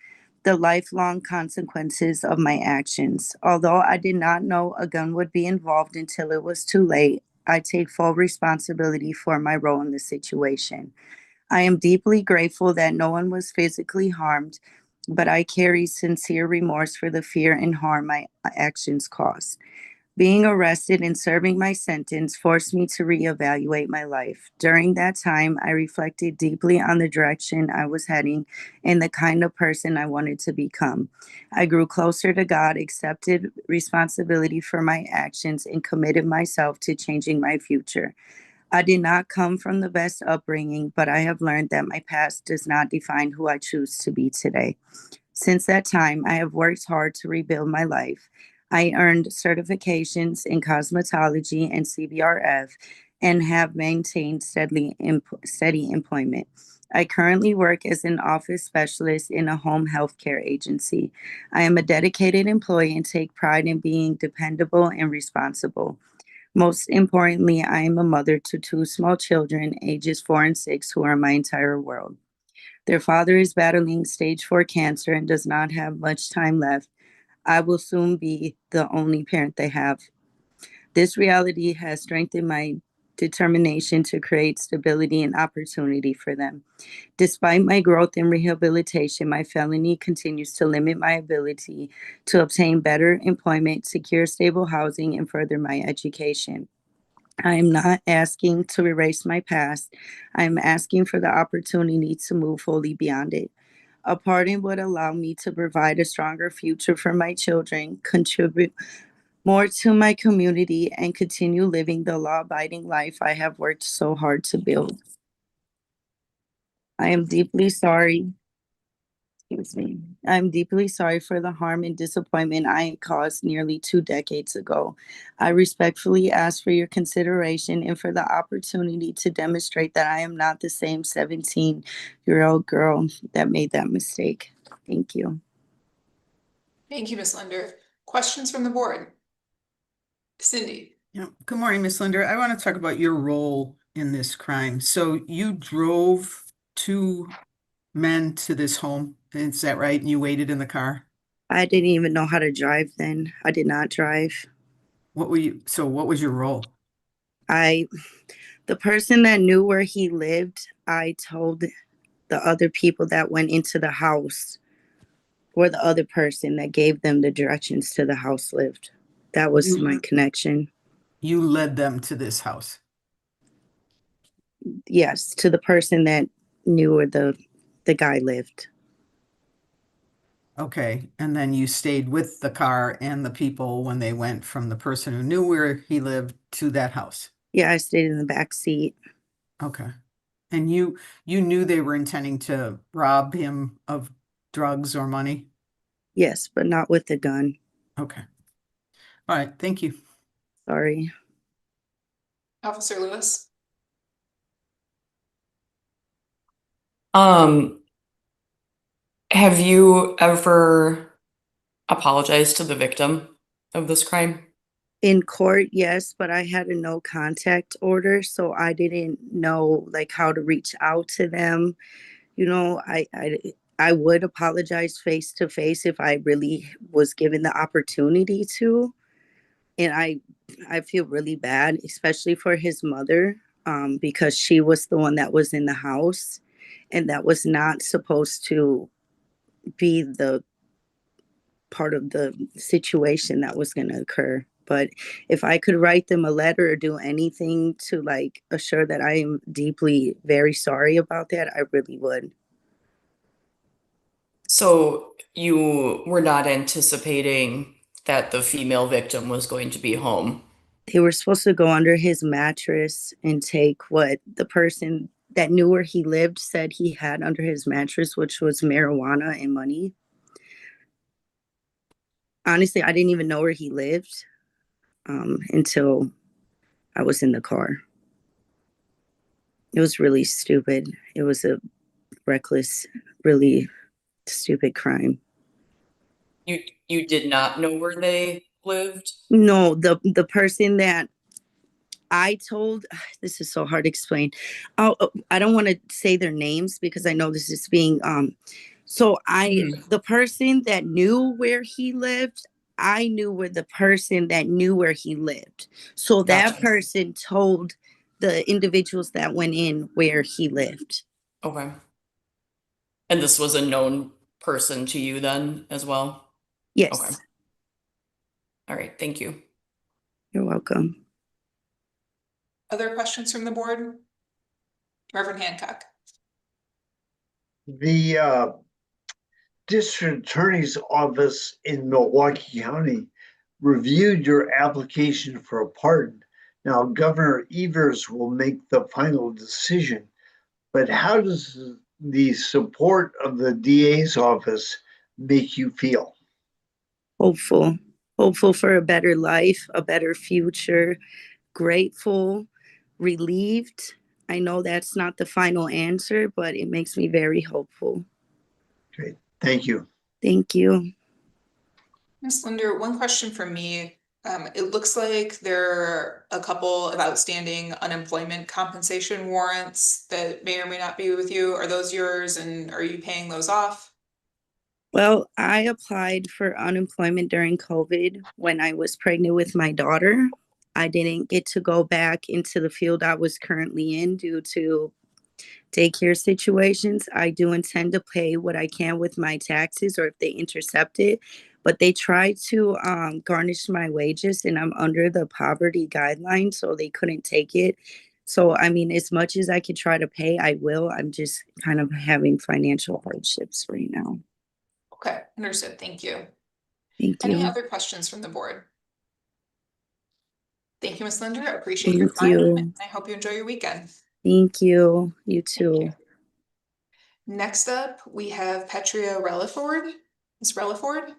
the lifelong consequences of my actions. Although I did not know a gun would be involved until it was too late, I take full responsibility for my role in the situation. I am deeply grateful that no one was physically harmed, but I carry sincere remorse for the fear and harm my actions caused. Being arrested and serving my sentence forced me to reevaluate my life. During that time, I reflected deeply on the direction I was heading and the kind of person I wanted to become. I grew closer to God, accepted responsibility for my actions, and committed myself to changing my future. I did not come from the best upbringing, but I have learned that my past does not define who I choose to be today. Since that time, I have worked hard to rebuild my life. I earned certifications in cosmetology and CBRF and have maintained steady employment. I currently work as an office specialist in a home healthcare agency. I am a dedicated employee and take pride in being dependable and responsible. Most importantly, I am a mother to 2 small children, ages 4 and 6, who are my entire world. Their father is battling stage 4 cancer and does not have much time left. I will soon be the only parent they have. This reality has strengthened my determination to create stability and opportunity for them. Despite my growth in rehabilitation, my felony continues to limit my ability to obtain better employment, secure stable housing, and further my education. I am not asking to erase my past. I am asking for the opportunity to move fully beyond it. A pardon would allow me to provide a stronger future for my children, contribute more to my community, and continue living the law-abiding life I have worked so hard to build. I am deeply sorry. Excuse me. I'm deeply sorry for the harm and disappointment I caused nearly 2 decades ago. I respectfully ask for your consideration and for the opportunity to demonstrate that I am not the same 17-year-old girl that made that mistake. Thank you. Thank you, Ms. Linder. Questions from the board? Cindy? Yeah. Good morning, Ms. Linder. I want to talk about your role in this crime. So you drove 2 men to this home, is that right? And you waited in the car? I didn't even know how to drive then. I did not drive. What was your role? The person that knew where he lived, I told the other people that went into the house where the other person that gave them the directions to the house lived. That was my connection. You led them to this house? Yes, to the person that knew where the guy lived. Okay, and then you stayed with the car and the people when they went from the person who knew where he lived to that house? Yeah, I stayed in the back seat. Okay. And you knew they were intending to rob him of drugs or money? Yes, but not with the gun. Okay. All right, thank you. Sorry. Officer Lewis? Have you ever apologized to the victim of this crime? In court, yes, but I had a no contact order, so I didn't know like how to reach out to them. You know, I would apologize face to face if I really was given the opportunity to. And I feel really bad, especially for his mother, because she was the one that was in the house, and that was not supposed to be the part of the situation that was going to occur. But if I could write them a letter or do anything to like assure that I am deeply very sorry about that, I really would. So you were not anticipating that the female victim was going to be home? They were supposed to go under his mattress and take what the person that knew where he lived said he had under his mattress, which was marijuana and money. Honestly, I didn't even know where he lived until I was in the car. It was really stupid. It was a reckless, really stupid crime. You did not know where they lived? No, the person that I told, this is so hard to explain. I don't want to say their names because I know this is being so the person that knew where he lived, I knew where the person that knew where he lived. So that Gotcha. person told the individuals that went in where he lived. Okay. And this was a known person to you then as well? Yes. Okay. All right, thank you. You're welcome. Other questions from the board? Reverend Hancock? The district attorney's office in Milwaukee County reviewed your application for a pardon. Now, Governor Evers will make the final decision, but how does the support of the DA's office make you feel? Hopeful for a better life, a better future, grateful, relieved. I know that's not the final answer, but it makes me very hopeful. Great. Thank you. Thank you. Ms. Linder, one question from me. It looks like there are a couple of outstanding unemployment compensation warrants that may or may not be with you. Are those yours and are you paying those off? Well, I applied for unemployment during COVID when I was pregnant with my daughter. I didn't get to go back into the field I was currently in due to daycare situations. I do intend to pay what I can with my taxes or if they intercept it, but they tried to garnish my wages and I'm under the poverty guideline, so they couldn't take it. So, I mean, as much as I could try to pay, I will. I'm just kind of having financial hardships right now. Okay, understood. Thank you. Thank Any you. other questions from the board? Thank you, Ms. Linder. I appreciate your Thank time. you. And I hope you enjoy your weekend. Thank you. You too. Next up, we have Petria Relaford. Ms. Relaford?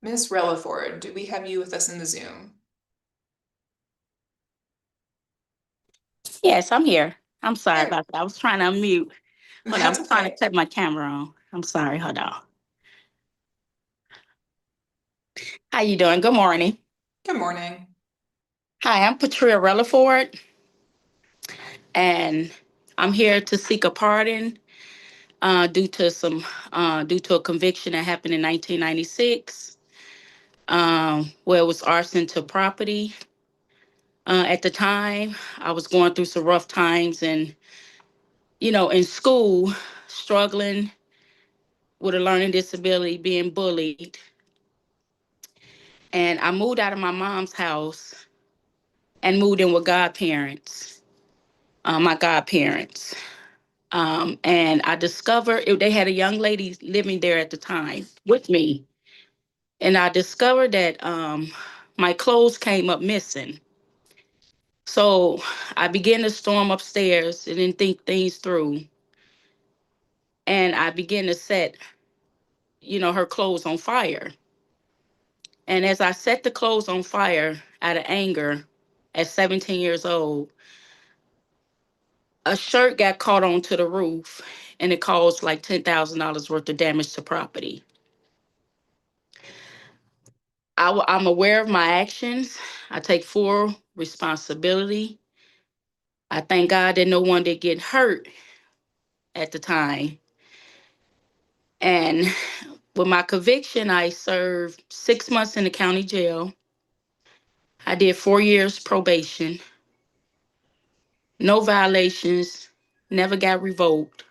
Ms. Relaford, do we have you with us in the Zoom? Yes, I'm here. I'm sorry There. about that. I was trying to unmute. Hold on, That's I'm trying to okay. turn my camera on. I'm sorry. Hold on. How you doing? Good morning. Good morning. Hi, I'm Petria Relaford, and I'm here to seek a pardon due to a conviction that happened in 1996, where it was arson to property. At the time, I was going through some rough times, and in school, struggling with a learning disability, being bullied. And I moved out of my mom's house and moved in with godparents, my godparents. And I discovered they had a young lady living there at the time with me. And I discovered that my clothes came up missing. So I began to storm upstairs and then think things through. And I began to set, her clothes on fire. And as I set the clothes on fire out of anger at 17 years old, a shirt got caught onto the roof and it caused like $10,000 worth of damage to property. I'm aware of my actions. I take full responsibility. I thank God that no one did get hurt at the time. And with my conviction, I served 6 months in the county jail. I did 4 years probation. No violations, never got revoked.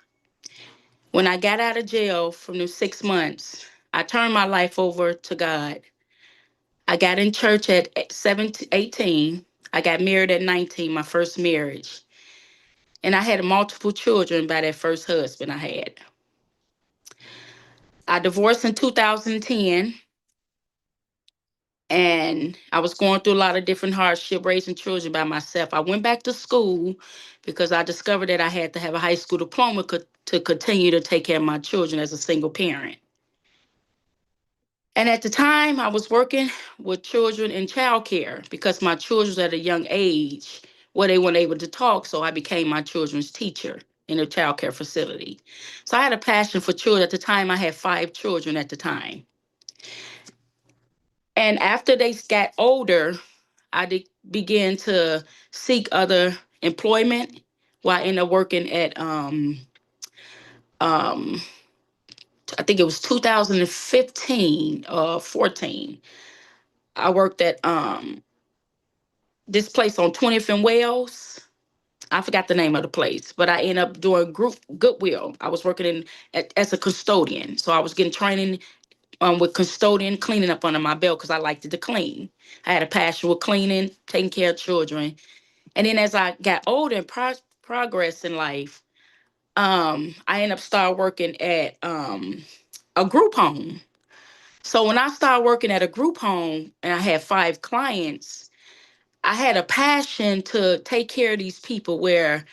When I got out of jail from the 6 months, I turned my life over to God. I got in church at 18. I got married at 19, my first marriage. And I had multiple children by that first husband I had. I divorced in 2010. And I was going through a lot of different hardship raising children by myself. I went back to school because I discovered that I had to have a high school diploma to continue to take care of my children as a single parent. And at the time, I was working with children in childcare because my children were at a young age where they weren't able to talk. So I became my children's teacher in a childcare facility. So I had a passion for children. At the time, I had 5 children at the time. And after they got older, I began to seek other employment while I ended up working at I think it was 2015 or 14. I worked at this place on 20th and Wells. I forgot the name of the place, but I ended up doing group Goodwill. I was working as a custodian. So I was getting training with custodian cleaning up under my belt because I liked to clean. I had a passion with cleaning, taking care of children. And then as I got older and progress in life, I ended up start working at a group home. So when I started working at a group home and I had 5 clients, I had a passion to take care of these people where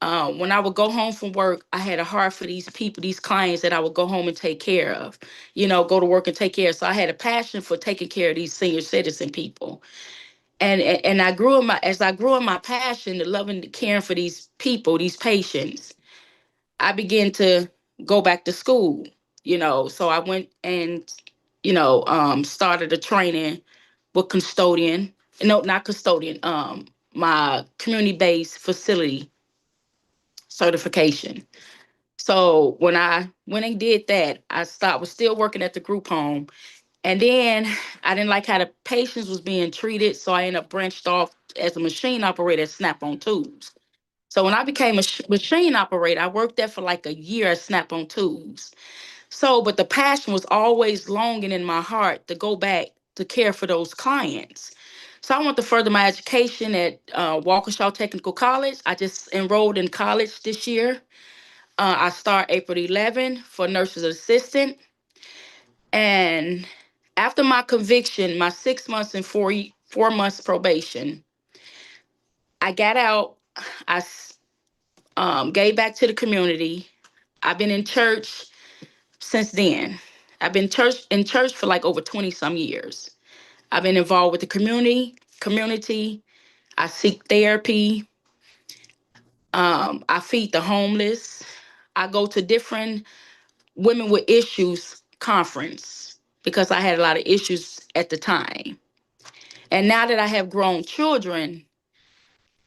when I would go home from work, I had a heart for these people, these clients that I would go home and take care of, go to work and take care of. So I had a passion for taking care of these senior citizen people. And I grew in my passion, the loving, the caring for these people, these patients, I began to go back to school, So I went and, started a training with custodian. No, not custodian, my community-based facility certification. So when I went and did that, was still working at the group home. And then I didn't like how the patients was being treated. So I ended up branched off as a machine operator at Snap-on Tools. So when I became a machine operator, I worked there for like a year at Snap-on Tools. So, but the passion was always longing in my heart to go back to care for those clients. So I went to further my education at Waukesha Technical College. I just enrolled in college this year. I start April 11 for nurse's assistant. And after my conviction, my 6 months and 4 months probation, I got out. I gave back to the community. I've been in church since then. I've been in church for like over 20 some years. I've been involved with the community. I seek therapy. I feed the homeless. I go to different women with issues conference because I had a lot of issues at the time. And now that I have grown children,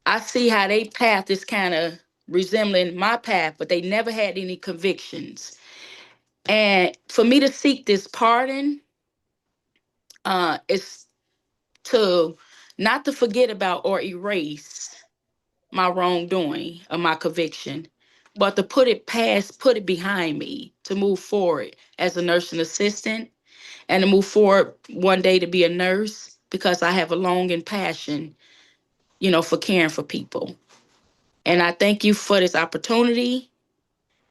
I see how their path is kind of resembling my path, but they never had any convictions. And for me to seek this pardon, is to not to forget about or erase my wrongdoing or my conviction, but to put it behind me, to move forward as a nursing assistant and to move forward one day to be a nurse because I have a longing passion, for caring for people. And I thank you for this opportunity,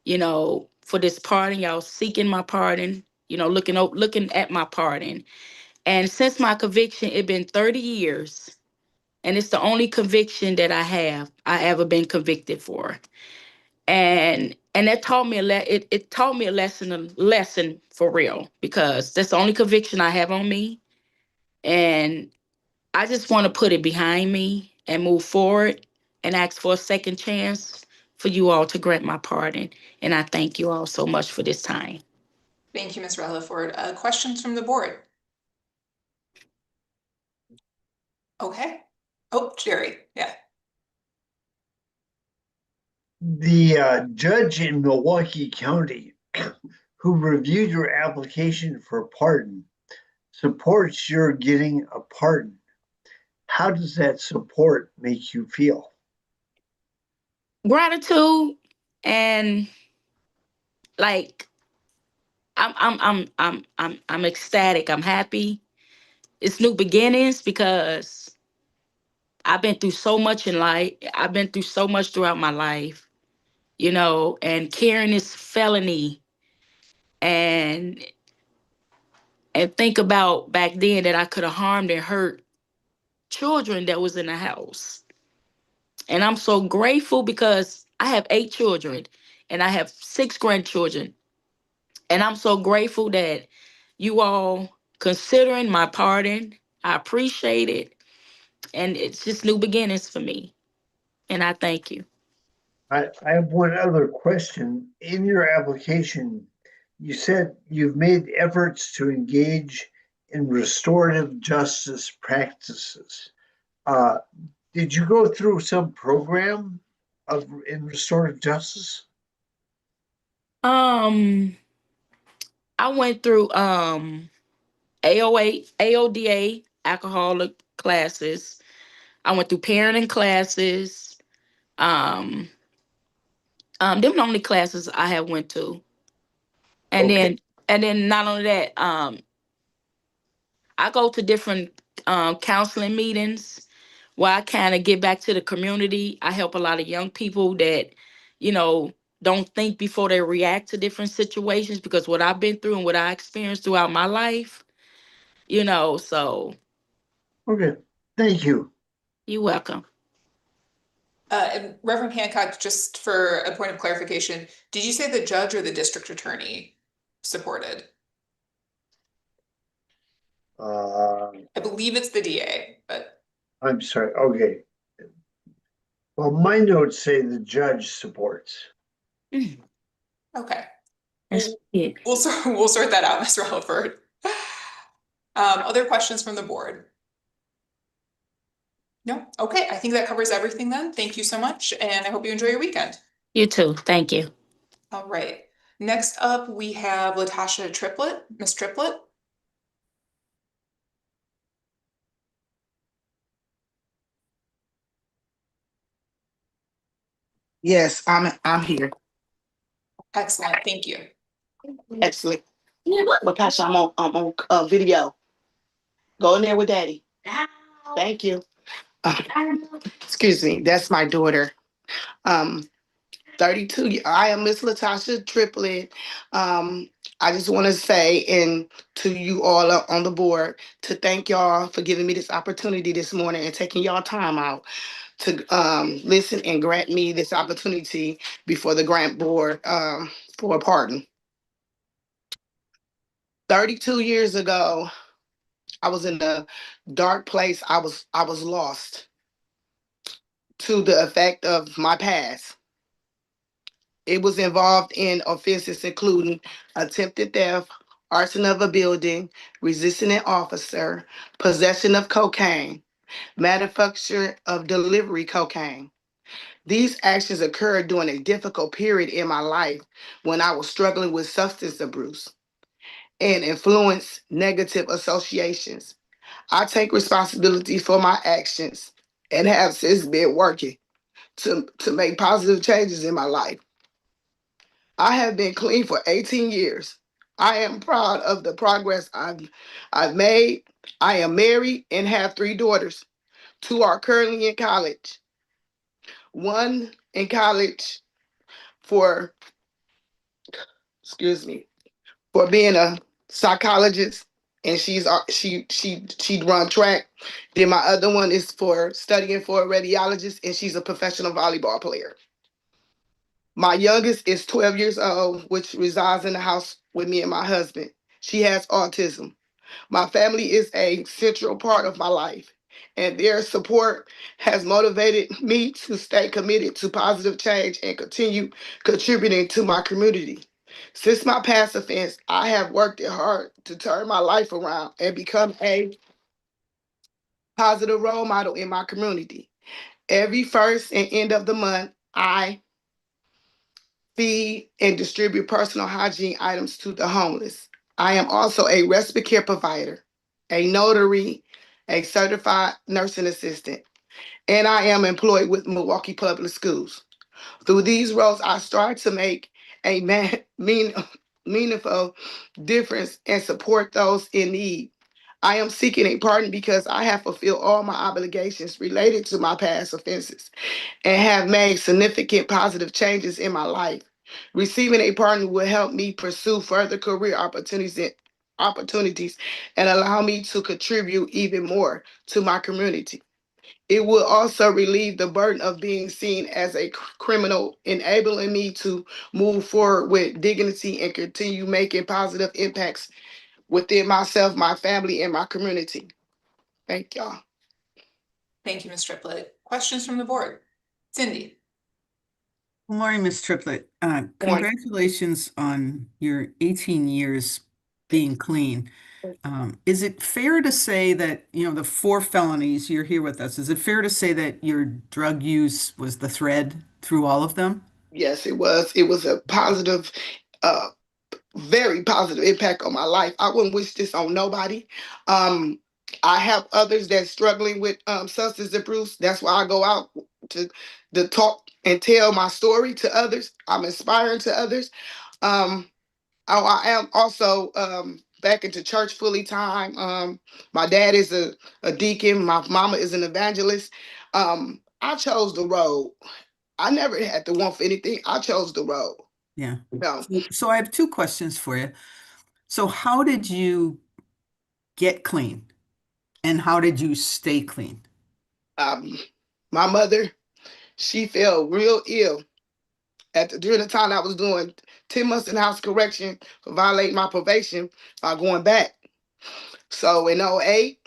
for this pardon, y'all seeking my pardon, looking at my pardon. And since my conviction, it been 30 years. And it's the only conviction that I ever been convicted for. And that taught me it taught me a lesson for real, because that's the only conviction I have on me. And I just want to put it behind me and move forward and ask for a second chance for you all to grant my pardon. And I thank you all so much for this time. Thank you, Ms. Rutherford. Questions from the board? Okay. Oh, Jerry, yeah. The judge in Milwaukee County who reviewed your application for pardon supports your getting a pardon. How does that support make you feel? Gratitude, and like I'm ecstatic. I'm happy. It's new beginnings because I've been through so much in life. I've been through so much throughout my life, and carrying this felony, and think about back then that I could have harmed and hurt children that was in the house. And I'm so grateful because I have 8 children and I have 6 grandchildren. And I'm so grateful that you all considering my pardon. I appreciate it. And it's just new beginnings for me. And I thank you. I have one other question. In your application, you said you've made efforts to engage in restorative justice practices. Did you go through some program in restorative justice? I went through AODA alcoholic classes. I went through parenting classes. Them the only classes I have went to. And Okay. then not only that, I go to different counseling meetings where I kind of get back to the community. I help a lot of young people that, don't think before they react to different situations, because what I've been through and what I experienced throughout my life, so. Okay, thank you. You're welcome. And Reverend Hancock, just for a point of clarification, did you say the judge or the district attorney supported? I believe it's the DA, but. I'm sorry, okay. Well, my notes say the judge supports. Okay. That's it. We'll sort that out, Ms. Rutherford. Other questions from the board? No? Okay, I think that covers everything then. Thank you so much, and I hope you enjoy your weekend. You too. Thank you. All right. Next up, we have Latasha Triplett. Ms. Triplett. Yes, I'm here. Excellent, thank you. Excellent. Latasha, I'm on video. Go in there with Daddy. Thank you. Excuse me, that's my daughter. 32. I am Miss Latasha Triplett. I just want to say, and to you all on the board, to thank y'all for giving me this opportunity this morning and taking y'all time out to listen and grant me this opportunity before the grant board for a pardon. 32 years ago, I was in a dark place. I was lost to the effect of my past. It was involved in offenses including attempted theft, arson of a building, resisting an officer, possession of cocaine, manufacture of delivery cocaine. These actions occurred during a difficult period in my life when I was struggling with substance abuse and influence negative associations. I take responsibility for my actions and have since been working to make positive changes in my life. I have been clean for 18 years. I am proud of the progress I've made. I am married and have 3 daughters. 2 are currently in college. One in college for, excuse me, for being a psychologist, and she'd run track. Then my other one is for studying for a radiologist, and she's a professional volleyball player. My youngest is 12 years old, which resides in the house with me and my husband. She has autism. My family is a central part of my life, and their support has motivated me to stay committed to positive change and continue contributing to my community. Since my past offense, I have worked hard to turn my life around and become a positive role model in my community. Every first and end of the month, I feed and distribute personal hygiene items to the homeless. I am also a respite care provider, a notary, a certified nursing assistant, and I am employed with Milwaukee Public Schools. Through these roles, I strive to make a meaningful difference and support those in need. I am seeking a pardon because I have fulfilled all my obligations related to my past offenses and have made significant positive changes in my life. Receiving a pardon will help me pursue further career opportunities and allow me to contribute even more to my community. It will also relieve the burden of being seen as a criminal, enabling me to move forward with dignity and continue making positive impacts within myself, my family, and my community. Thank y'all. Thank you, Ms. Triplett. Questions from the board? Cindy? Good morning, Ms. Triplett. Congratulations on your 18 years being clean. Is it fair to say that, the 4 felonies, you're here with us, is it fair to say that your drug use was the thread through all of them? Yes, it was. It was a positive, very positive impact on my life. I wouldn't wish this on nobody. I have others that's struggling with substance abuse. That's why I go out to talk and tell my story to others. I'm inspiring to others. I am also back into church fully time. My dad is a deacon. My mama is an evangelist. I chose the road. I never had to want for anything. I chose the road. Yeah. No. So I have 2 questions for you. So how did you get clean? And how did you stay clean? My mother, she fell real ill during the time I was doing 10 months in house correction for violating my probation by going back. So in 2008,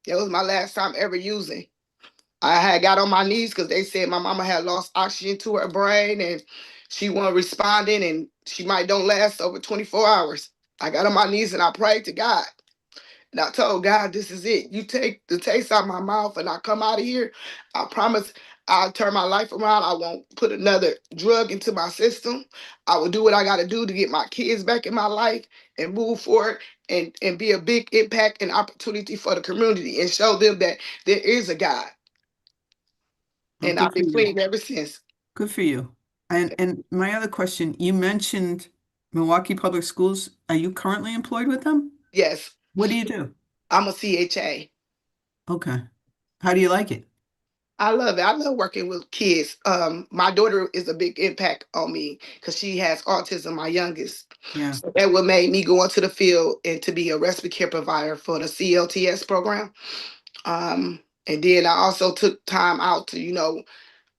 that was my last time ever using. I had got on my knees because they said my mama had lost oxygen to her brain and she wasn't responding and she might don't last over 24 hours. I got on my knees and I prayed to God. And I told God, this is it. You take the taste out of my mouth and I come out of here. I promise I'll turn my life around. I won't put another drug into my system. I will do what I got to do to get my kids back in my life and move forward and be a big impact and opportunity for the community and show them that there is a God. Well, And good I've for been you. clean ever since. Good for you. And my other question, you mentioned Milwaukee Public Schools. Are you currently employed with them? Yes. What do you do? I'm a CHA. Okay. How do you like it? I love it. I love working with kids. My daughter is a big impact on me because she has autism, my youngest. Yeah. So that what made me go into the field and to be a respite care provider for the CLTS program. And then I also took time out to,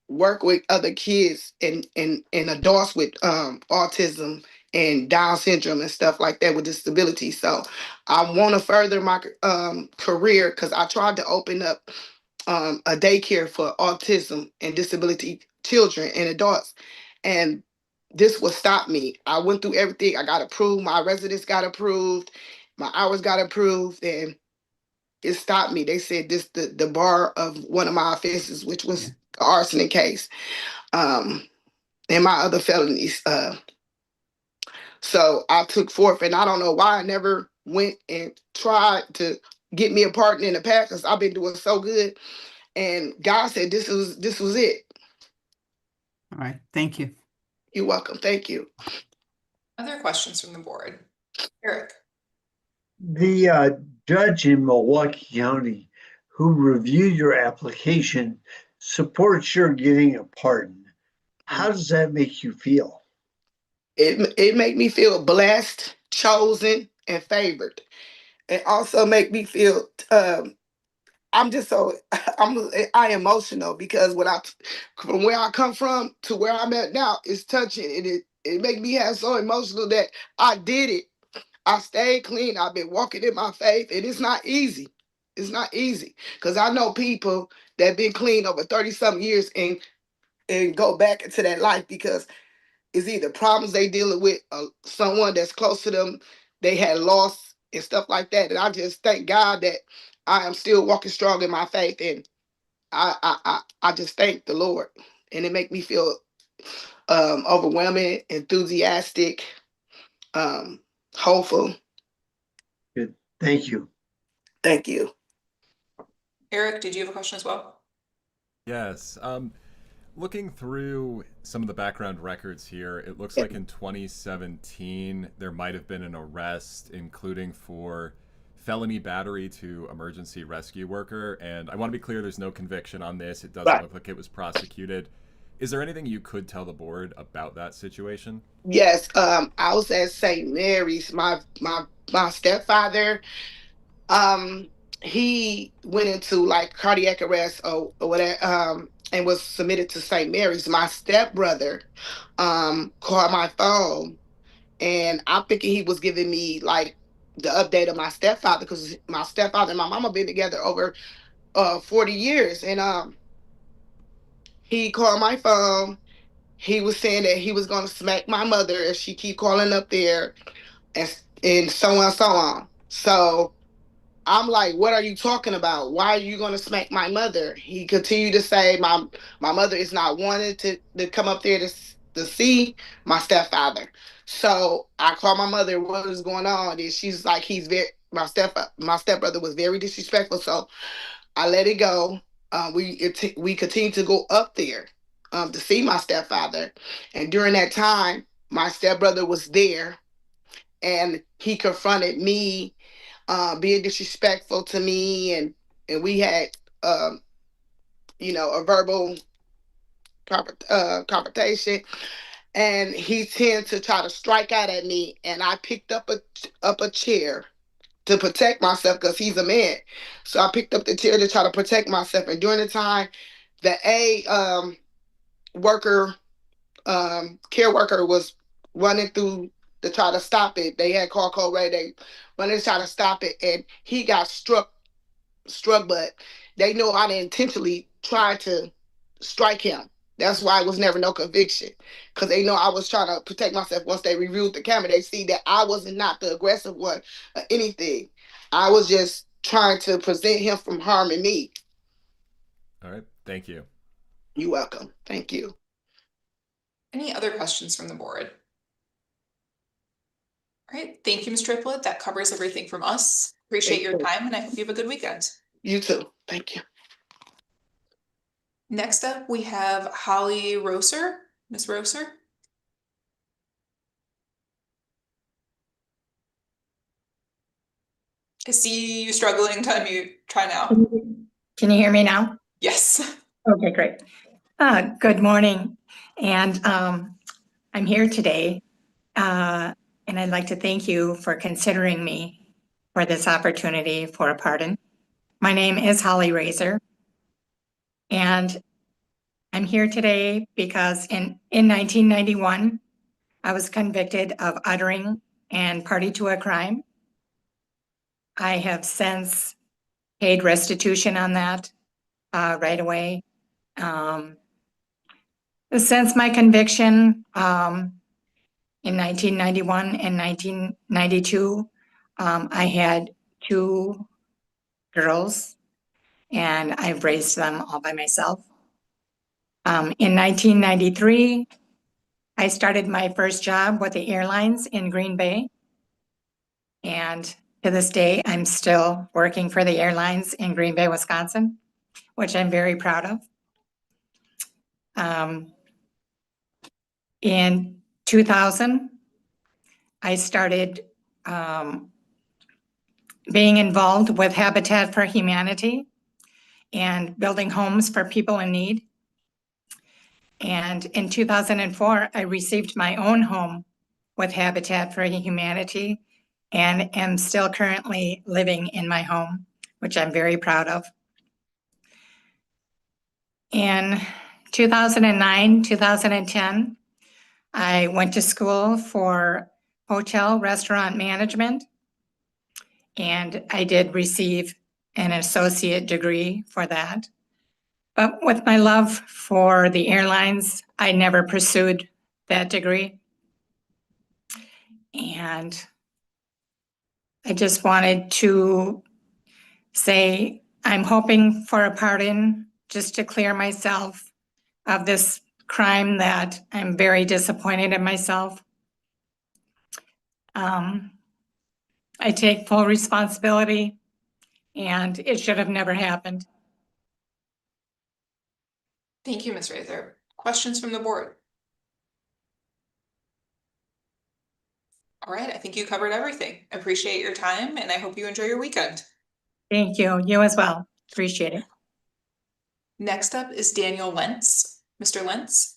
work with other kids and adults with autism and Down syndrome and stuff like that with disabilities. So I want to further my career because I tried to open up a daycare for autism and disability children and adults. And this will stop me. I went through everything. I got approved. My residence got approved. My hours got approved. And it stopped me. They said this the bar of one of my offenses, which was an arson case, and my other felonies. So I took forth, and I don't know why I never went and tried to get me a partner in the past because I've been doing so good. And God said this was it. All right. Thank you. You're welcome. Thank you. Other questions from the board? Eric. The judge in Milwaukee County who reviewed your application supports your getting a pardon. How does that make you feel? It make me feel blessed, chosen, and favored. It also make me feel I'm just so I emotional because from where I come from to where I'm at now is touching, and it make me have so emotional that I did it. I stayed clean. I've been walking in my faith, and it's not easy. It's not easy because I know people that been clean over 30-something years and go back into that life because it's either problems they dealing with someone that's close to them, they had lost and stuff like that. And I just thank God that I am still walking strong in my faith, and I just thank the Lord, and it make me feel overwhelming, enthusiastic, hopeful. Good. Thank you. Thank you. Eric, did you have a question as well? Yes. Looking through some of the background records here, it looks like in 2017 there might have been an arrest, including for felony battery to emergency rescue worker. And I want to be clear, there's no conviction on this. It doesn't look like it was prosecuted. Is there anything you could tell the board about that situation? Yes, I was at St. Mary's. My stepfather, he went into like cardiac arrest or whatever, and was submitted to St. Mary's. My stepbrother, called my phone, and I'm thinking he was giving me like the update of my stepfather because my stepfather and my mama been together over 40 years, and he called my phone. He was saying that he was gonna smack my mother if she keep calling up there, and so on and so on. So I'm like, what are you talking about? Why are you gonna smack my mother? He continued to say my mother is not wanted to come up there to see my stepfather. So I called my mother, what is going on? And she's like, my stepbrother was very disrespectful. So I let it go. We continued to go up there to see my stepfather. And during that time, my stepbrother was there, and he confronted me, being disrespectful to me, and we had a verbal confrontation, and he tended to try to strike out at me, and I picked up a chair to protect myself because he's a man. So I picked up the chair to try to protect myself, and during the time, the care worker was running through to try to stop it. They had called code red. They running to try to stop it, and he got struck, but they know I didn't intentionally try to strike him. That's why it was never no conviction, because they know I was trying to protect myself. Once they reviewed the camera, they see that I was not the aggressive one or anything. I was just trying to prevent him from harming me. All right. Thank you. You're welcome. Thank you. Any other questions from the board? All right. Thank you, Ms. Triplett. That covers everything from us. Appreciate your time, and I hope you have a good weekend. You too. Thank you. Next up, we have Holly Roser. Ms. Roser. I see you struggling to unmute. Try now. Can you hear me now? Yes. Okay, great. Good morning. And I'm here today, and I'd like to thank you for considering me for this opportunity for a pardon. My name is Holly Razor, and I'm here today because in 1991, I was convicted of uttering and party to a crime. I have since paid restitution on that right away. Since my conviction in 1991 and 1992, I had 2 girls, and I've raised them all by myself. In 1993, I started my first job with the airlines in Green Bay. And to this day, I'm still working for the airlines in Green Bay, Wisconsin, which I'm very proud of. In 2000, I started being involved with Habitat for Humanity and building homes for people in need. And in 2004, I received my own home with Habitat for Humanity and am still currently living in my home, which I'm very proud of. In 2009, 2010, I went to school for hotel restaurant management, and I did receive an associate degree for that. But with my love for the airlines, I never pursued that degree. And I just wanted to say I'm hoping for a pardon just to clear myself of this crime that I'm very disappointed in myself. I take full responsibility, and it should have never happened. Thank you, Ms. Rather. Questions from the board? All right, I think you covered everything. Appreciate your time, and I hope you enjoy your weekend. Thank you. You as well. Appreciate it. Next up is Daniel Lentz. Mr. Lentz?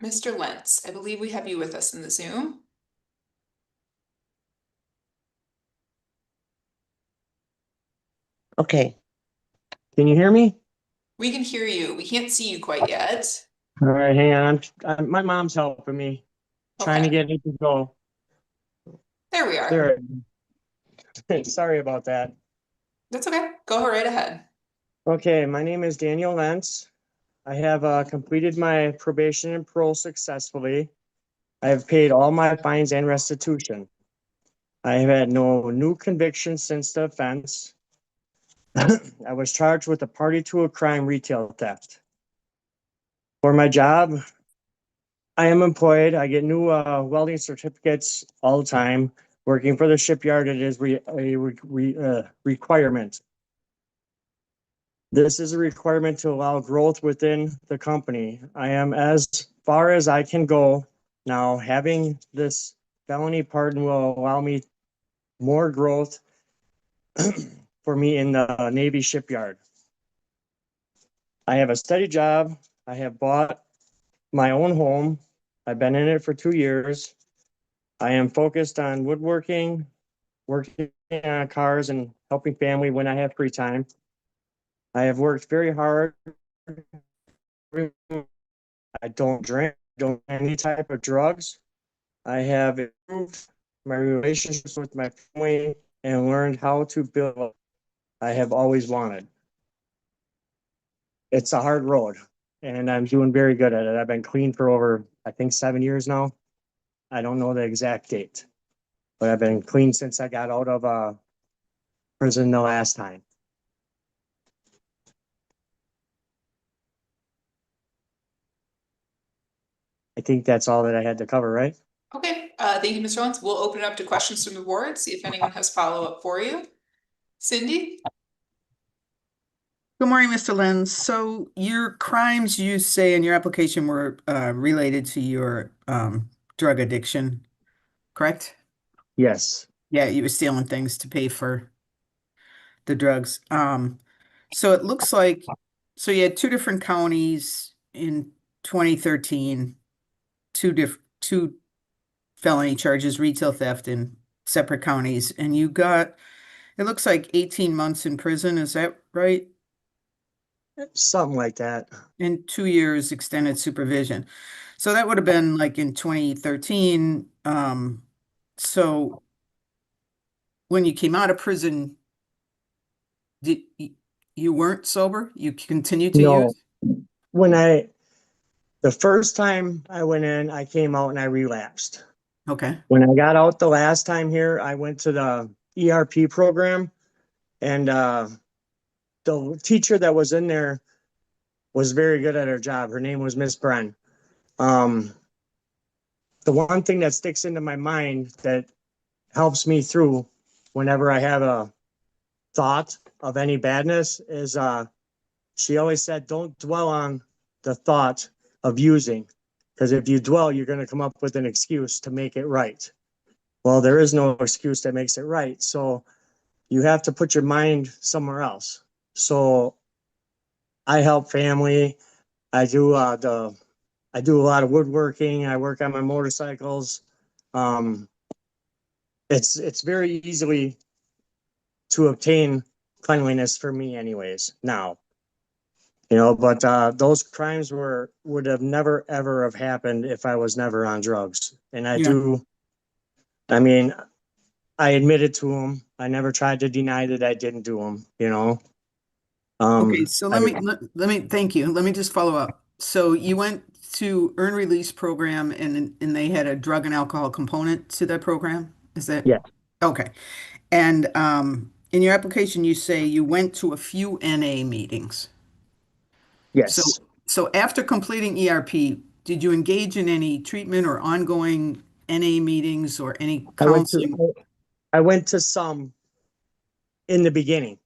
Mr. Lentz, I believe we have you with us in the Zoom. Okay. Can you hear me? We can hear you. We can't see you quite yet. All right, hang on. My mom's helping me, trying to get it to go. There we are. There. Sorry about that. That's okay. Go right ahead. Okay, my name is Daniel Lentz. I have completed my probation and parole successfully. I have paid all my fines and restitution. I have had no new convictions since the offense. I was charged with a party to a crime retail theft. For my job, I am employed. I get new welding certificates all the time. Working for the shipyard, it is a requirement. This is a requirement to allow growth within the company. I am as far as I can go. Now, having this felony pardon will allow me more growth for me in the Navy shipyard. I have a steady job. I have bought my own home. I've been in it for 2 years. I am focused on woodworking, working on cars, and helping family when I have free time. I have worked very hard. I don't drink, don't do any type of drugs. I have improved my relationships with my family and learned how to build what I have always wanted. It's a hard road, and I'm doing very good at it. I've been clean for over, I think, 7 years now. I don't know the exact date, but I've been clean since I got out of prison the last time. I think that's all that I had to cover, right? Okay, thank you, Mr. Lentz. We'll open it up to questions from the board, see if anyone has follow-up for you. Cindy? Good morning, Mr. Lenz. So your crimes, you say in your application, were related to your drug addiction, correct? Yes. Yeah, you were stealing things to pay for the drugs. So it looks like, so you had 2 different counties in 2013, two felony charges, retail theft in separate counties, and you got, it looks like 18 months in prison. Is that right? Something like that. And 2 years extended supervision. So that would have been like in 2013. So when you came out of prison, you weren't sober? You continued to use? When the first time I went in, I came out and I relapsed. Okay. When I got out the last time here, I went to the ERP program, and the teacher that was in there was very good at her job. Her name was Miss Bren. The one thing that sticks into my mind that helps me through whenever I have a thought of any badness is she always said, don't dwell on the thought, of using. Because if you dwell, you're going to come up with an excuse to make it right. Well, there is no excuse that makes it right. So you have to put your mind somewhere else. So I help family. I do a lot of woodworking. I work on my motorcycles. It's very easily to obtain cleanliness for me anyways now. But those crimes would have never ever have happened if I was never on drugs. And I admitted to them. I never tried to deny that I didn't do them, Okay, so let me thank you. Let me just follow up. So you went to earn release program and they had a drug and alcohol component to that program? Is that? Yeah. Okay. And in your application, you say you went to a few NA meetings. Yes. So after completing ERP, did you engage in any treatment or ongoing NA meetings or any counseling? I went to some in the beginning.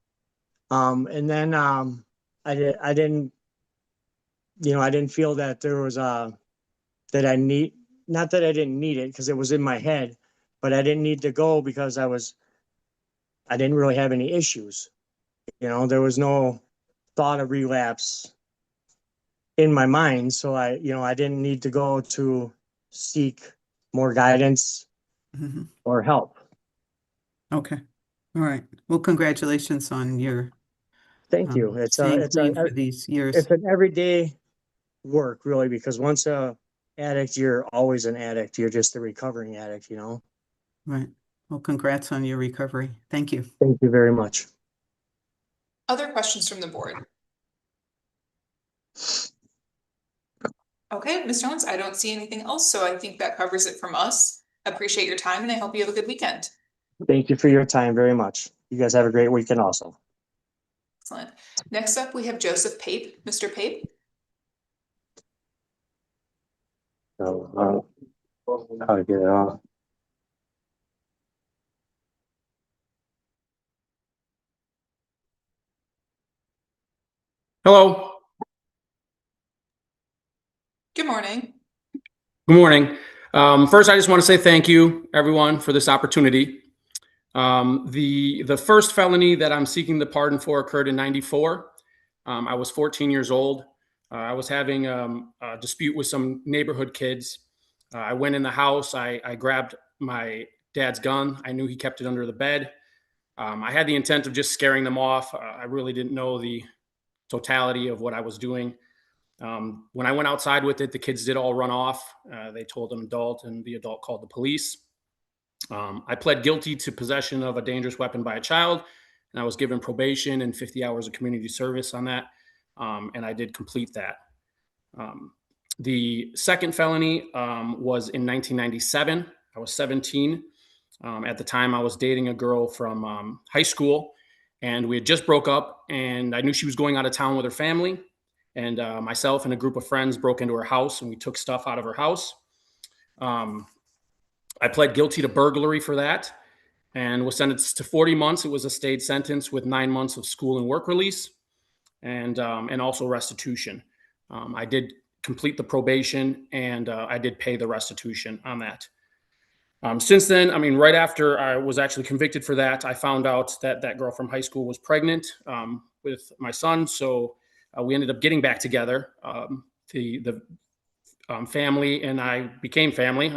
And then I didn't feel that there was that I need, not that I didn't need it because it was in my head, but I didn't need to go because I didn't really have any issues. There was no thought of relapse in my mind. So I didn't need to go to seek more guidance or help. Okay. All right. Well, congratulations on your Thank you. It's staying clean for these years. It's an everyday work, really, because once a addict, you're always an addict. You're just a recovering addict, Right. Well, congrats on your recovery. Thank you. Thank you very much. Other questions from the board? Okay, Ms. Jones, I don't see anything else, so I think that covers it from us. Appreciate your time and I hope you have a good weekend. Thank you for your time very much. You guys have a great weekend also. Excellent. Next up, we have Joseph Pape. Mr. Pape? How to get it off. Hello. Good morning. Good morning. First, I just want to say thank you, everyone, for this opportunity. The first felony that I'm seeking the pardon for occurred in '94. I was 14 years old. I was having a dispute with some neighborhood kids. I went in the house. I grabbed my dad's gun. I knew he kept it under the bed. I had the intent of just scaring them off. I really didn't know the totality of what I was doing. When I went outside with it, the kids did all run off. They told an adult, and the adult called the police. I pled guilty to possession of a dangerous weapon by a child, and I was given probation and 50 hours of community service on that, and I did complete that. The second felony was in 1997. I was 17. At the time, I was dating a girl from high school, and we had just broke up, and I knew she was going out of town with her family. And myself and a group of friends broke into her house and we took stuff out of her house. I pled guilty to burglary for that and was sentenced to 40 months. It was a state sentence with 9 months of school and work release and also restitution. I did complete the probation and I did pay the restitution on that. Since then, right after I was actually convicted for that, I found out that that girl from high school was pregnant with my son. So we ended up getting back together. The family and I became family.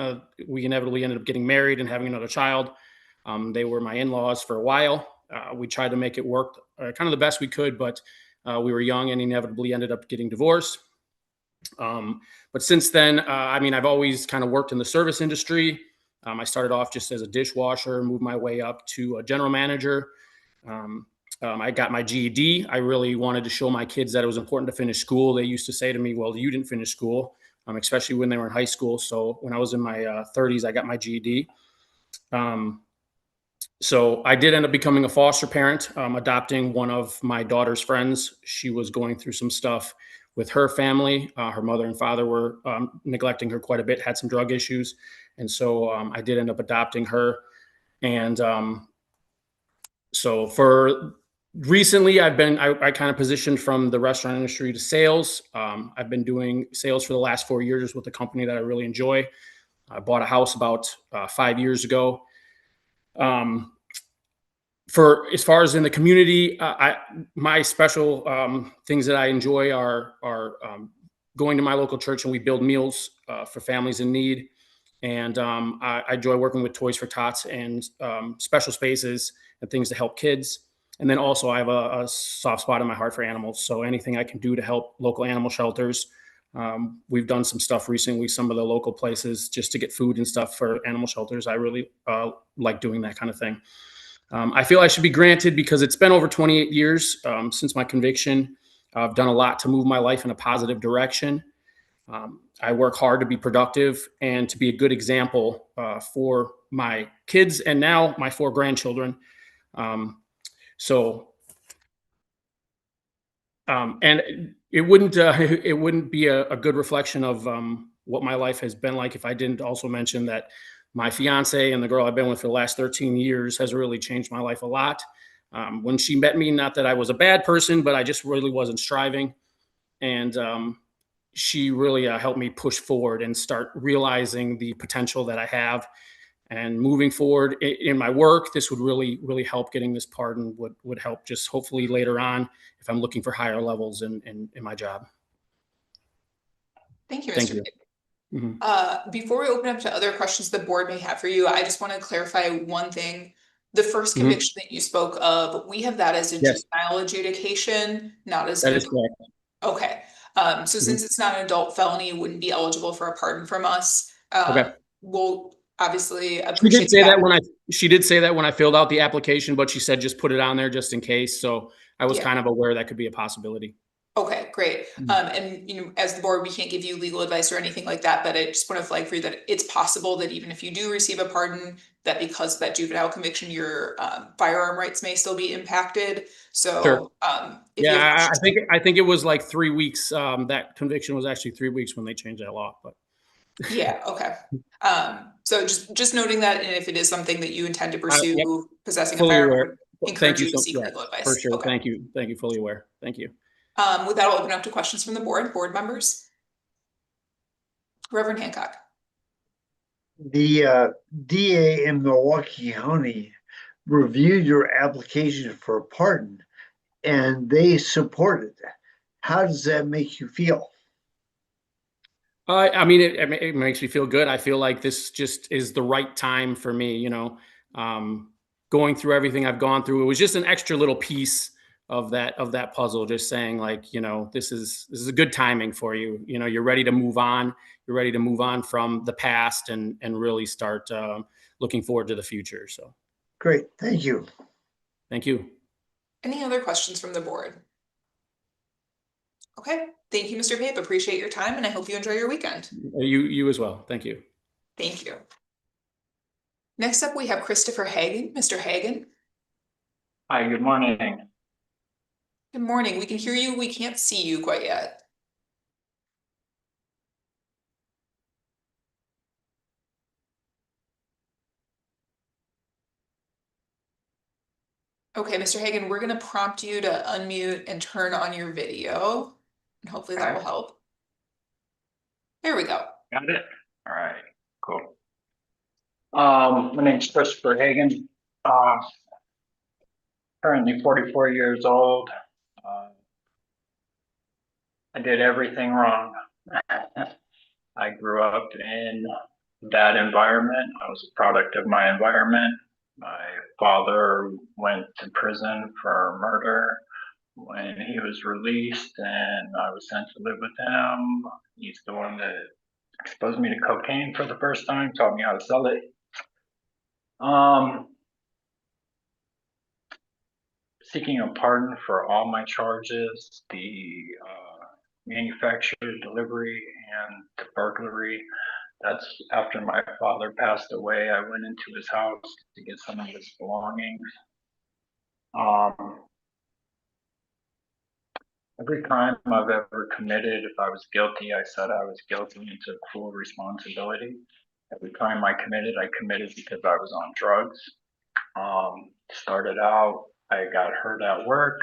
We inevitably ended up getting married and having another child. They were my in-laws for a while. We tried to make it work kind of the best we could, but we were young and inevitably ended up getting divorced. But since then, I've always kind of worked in the service industry. I started off just as a dishwasher, moved my way up to a general manager. I got my GED. I really wanted to show my kids that it was important to finish school. They used to say to me, well, you didn't finish school, especially when they were in high school. So when I was in my 30s, I got my GED. So I did end up becoming a foster parent, adopting one of my daughter's friends. She was going through some stuff with her family. Her mother and father were neglecting her quite a bit, had some drug issues. And so I did end up adopting her. And so for Recently, I kind of positioned from the restaurant industry to sales. I've been doing sales for the last 4 years with a company that I really enjoy. I bought a house about 5 years ago. For as far as in the community, my special things that I enjoy are going to my local church, and we build meals for families in need. And I enjoy working with Toys for Tots and special spaces and things to help kids. And then also I have a soft spot in my heart for animals. So anything I can do to help local animal shelters. We've done some stuff recently, some of the local places, just to get food and stuff for animal shelters. I really like doing that kind of thing. I feel I should be granted because it's been over 28 years since my conviction. I've done a lot to move my life in a positive direction. I work hard to be productive and to be a good example for my kids and now my 4 grandchildren. And it wouldn't be a good reflection of what my life has been like if I didn't also mention that my fiance and the girl I've been with for the last 13 years has really changed my life a lot. When she met me, not that I was a bad person, but I just really wasn't striving. And she really helped me push forward and start realizing the potential that I have. And moving forward in my work, this would really, really help. Getting this pardon would help just hopefully later on if I'm looking for higher levels in my job. Thank you, Mr. Thank you. Before we open up to other questions the board may have for you, I just want to clarify one thing. The first conviction that you spoke of, we have that as a juvenile adjudication, not as That an is correct. Okay. So since it's not an adult felony, it wouldn't be eligible for a pardon from us. Okay. We'll obviously She appreciate did say that when I filled out the application, but she said just put it on there just in case. So I was kind of aware that could be a possibility. Okay, great. And as the board, we can't give you legal advice or anything like that, but I just want to flag for you that it's possible that even if you do receive a pardon, that because of that juvenile conviction, your firearm rights may still be impacted. So, Sure. I I think it was like 3 weeks. That conviction was actually 3 weeks when they changed that law, but. Yeah. Okay. So just noting that, and if it is something that you intend to pursue, possessing a Fully firearm, aware. encourage you to so seek legal advice. For sure. Okay. Thank you. Thank you. Fully aware. Thank you. With that, I'll open up to questions from the board members. Reverend Hancock. The DA in Milwaukee County reviewed your application for a pardon and they supported it. How does that make you feel? I mean, it makes me feel good. I feel like this just is the right time for me, going through everything I've gone through. It was just an extra little piece of that puzzle, just saying like, this is a good timing for you. You're ready to move on. You're ready to move on from the past and really start looking forward to the future. So. Great. Thank you. Thank you. Any other questions from the board? Okay. Thank you, Mr. Pape. Appreciate your time, and I hope you enjoy your weekend. You as well. Thank you. Thank you. Next up, we have Christopher Hagan. Mr. Hagan. Hi, good morning. Good morning. We can hear you. We can't see you quite yet. Okay, Mr. Hagan, we're going to prompt you to unmute and turn on your video, and hopefully that will help. There we go. Got it? All right, cool. My name's Christopher Hagan. Currently 44 years old. I did everything wrong. I grew up in that environment. I was a product of my environment. My father went to prison for murder. When he was released and I was sent to live with him, he's the one that exposed me to cocaine for the first time, taught me how to sell it. Seeking a pardon for all my charges, the manufacture, delivery, and the burglary. That's after my father passed away. I went into his house to get some of his belongings. Every crime I've ever committed, if I was guilty, I said I was guilty and took full responsibility. Every crime I committed because I was on drugs. Started out I got hurt at work.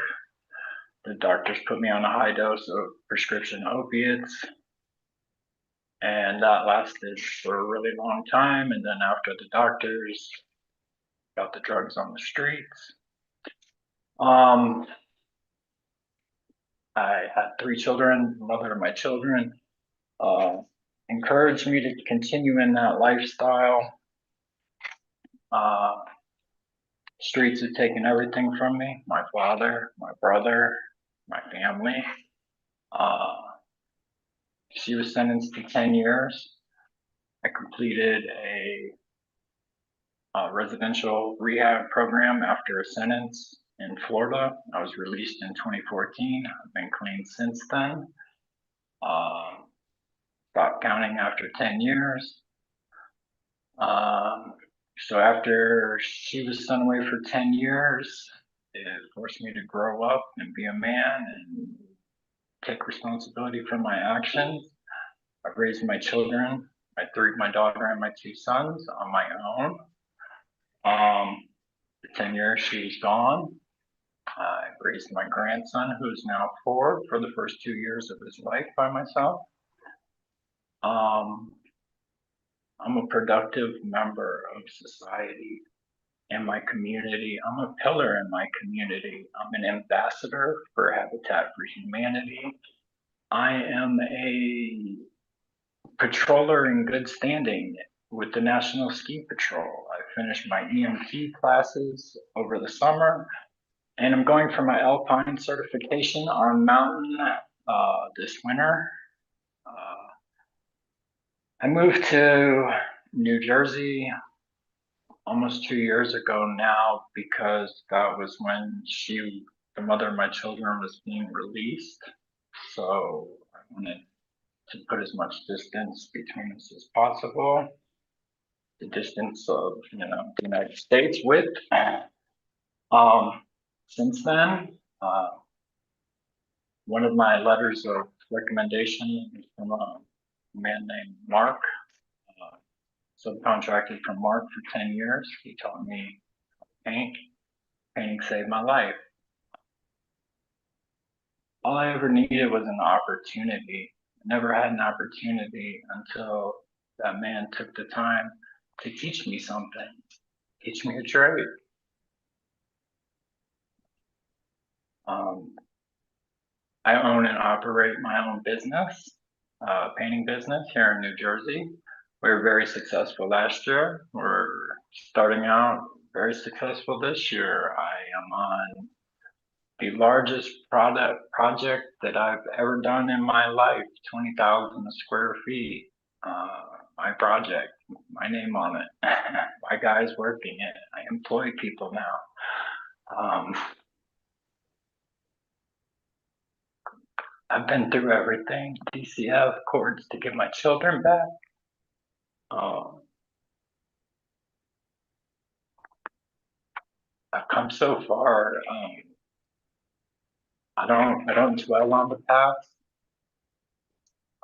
The doctors put me on a high dose of prescription opiates. And that lasted for a really long time. And then after the doctors got the drugs on the streets, I had 3 children. Mother of my children encouraged me to continue in that lifestyle. Streets have taken everything from me, my father, my brother, my family. She was sentenced to 10 years. I completed a residential rehab program after a sentence in Florida. I was released in 2014. I've been clean since then. Stopped counting after 10 years. So after she was sent away for 10 years, it forced me to grow up and be a man and take responsibility for my actions. I've raised my children, my daughter and my 2 sons on my own. The 10 years she was gone, I raised my grandson, who is now 4, for the first 2 years of his life by myself. I'm a productive member of society and my community. I'm a pillar in my community. I'm an ambassador for Habitat for Humanity. I am a patroller in good standing with the National Ski Patrol. I finished my EMT classes over the summer, and I'm going for my Alpine certification on mountain this winter. I moved to New Jersey almost 2 years ago now, because that was when the mother of my children, was being released. So I wanted to put as much distance between us as possible. The distance of, the United States with. Since then, one of my letters of recommendation is from a man named Mark. Subcontracted from Mark for 10 years. He taught me how to paint. Painting saved my life. All I ever needed was an opportunity. I never had an opportunity until that man took the time to teach me something, teach me a trade. I own and operate my own business, painting business here in New Jersey. We were very successful last year. We're starting out very successful this year. I am on the largest project that I've ever done in my life, 20,000 square feet. My project, my name on it, my guys working it. I employ people now. I've been through everything. DCF, courts to get my children back. I've come so far. I don't dwell on the past.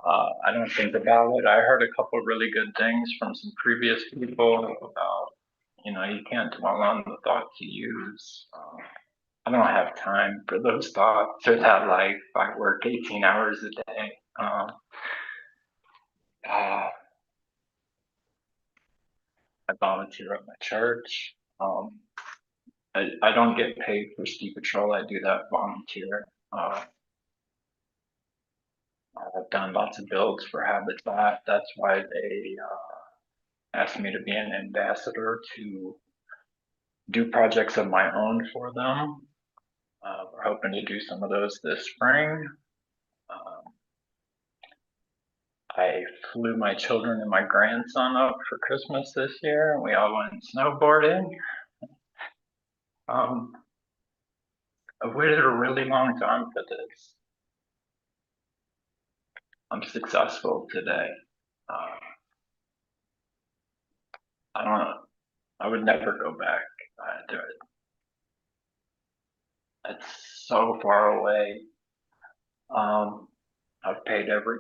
I don't think about it. I heard a couple really good things from some previous people about, you can't dwell on the thoughts you use. I don't have time for those thoughts or that life. I work 18 hours a day. I volunteer at my church. I don't get paid for ski patrol. I do that volunteer. I've done lots of builds for Habitat. That's why they asked me to be an ambassador to do projects of my own for them. We're hoping to do some of those this spring. I flew my children and my grandson up for Christmas this year, and we all went snowboarding. I've waited a really long time for this. I'm successful today. I would never go back to it. It's so far away. I've paid every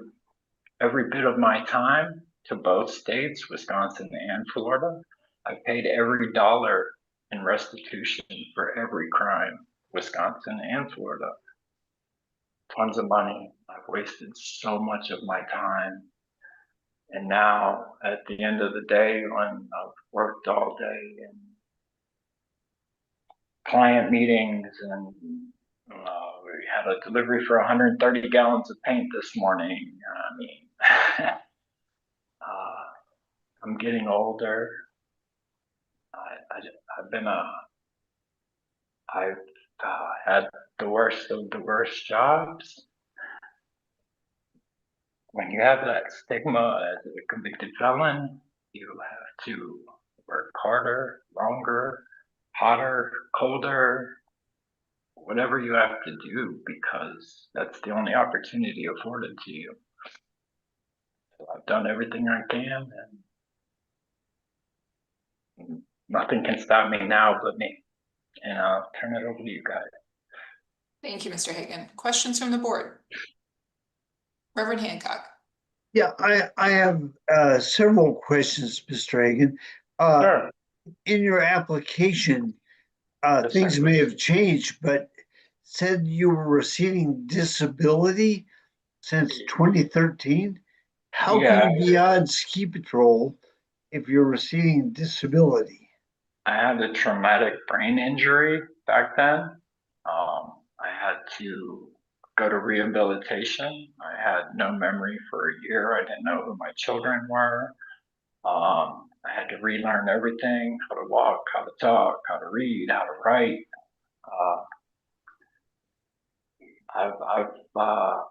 bit of my time to both states, Wisconsin and Florida. I've paid every dollar in restitution for every crime, Wisconsin and Florida. Tons of money. I've wasted so much of my time. And now at the end of the day, when I've worked all day in client meetings and we had a delivery for 130 gallons of paint this morning. I mean, I'm getting older. I've had the worst of the worst jobs. When you have that stigma as a convicted felon, you have to work harder, longer, hotter, colder, whatever you have to do, because that's the only opportunity afforded to you. So I've done everything I can, and nothing can stop me now but me. And I'll turn it over to you guys. Thank you, Mr. Hagan. Questions from the board? Reverend Hancock. Yeah, I have several questions, Mr. Hagan. Sure. In your application, Yes, things sir. may have changed, but said you were receiving disability since 2013. How Yeah. can you be on ski patrol if you're receiving disability? I had a traumatic brain injury back then. I had to go to rehabilitation. I had no memory for a year. I didn't know who my children were. I had to relearn everything: how to walk, how to talk, how to read, how to write. I've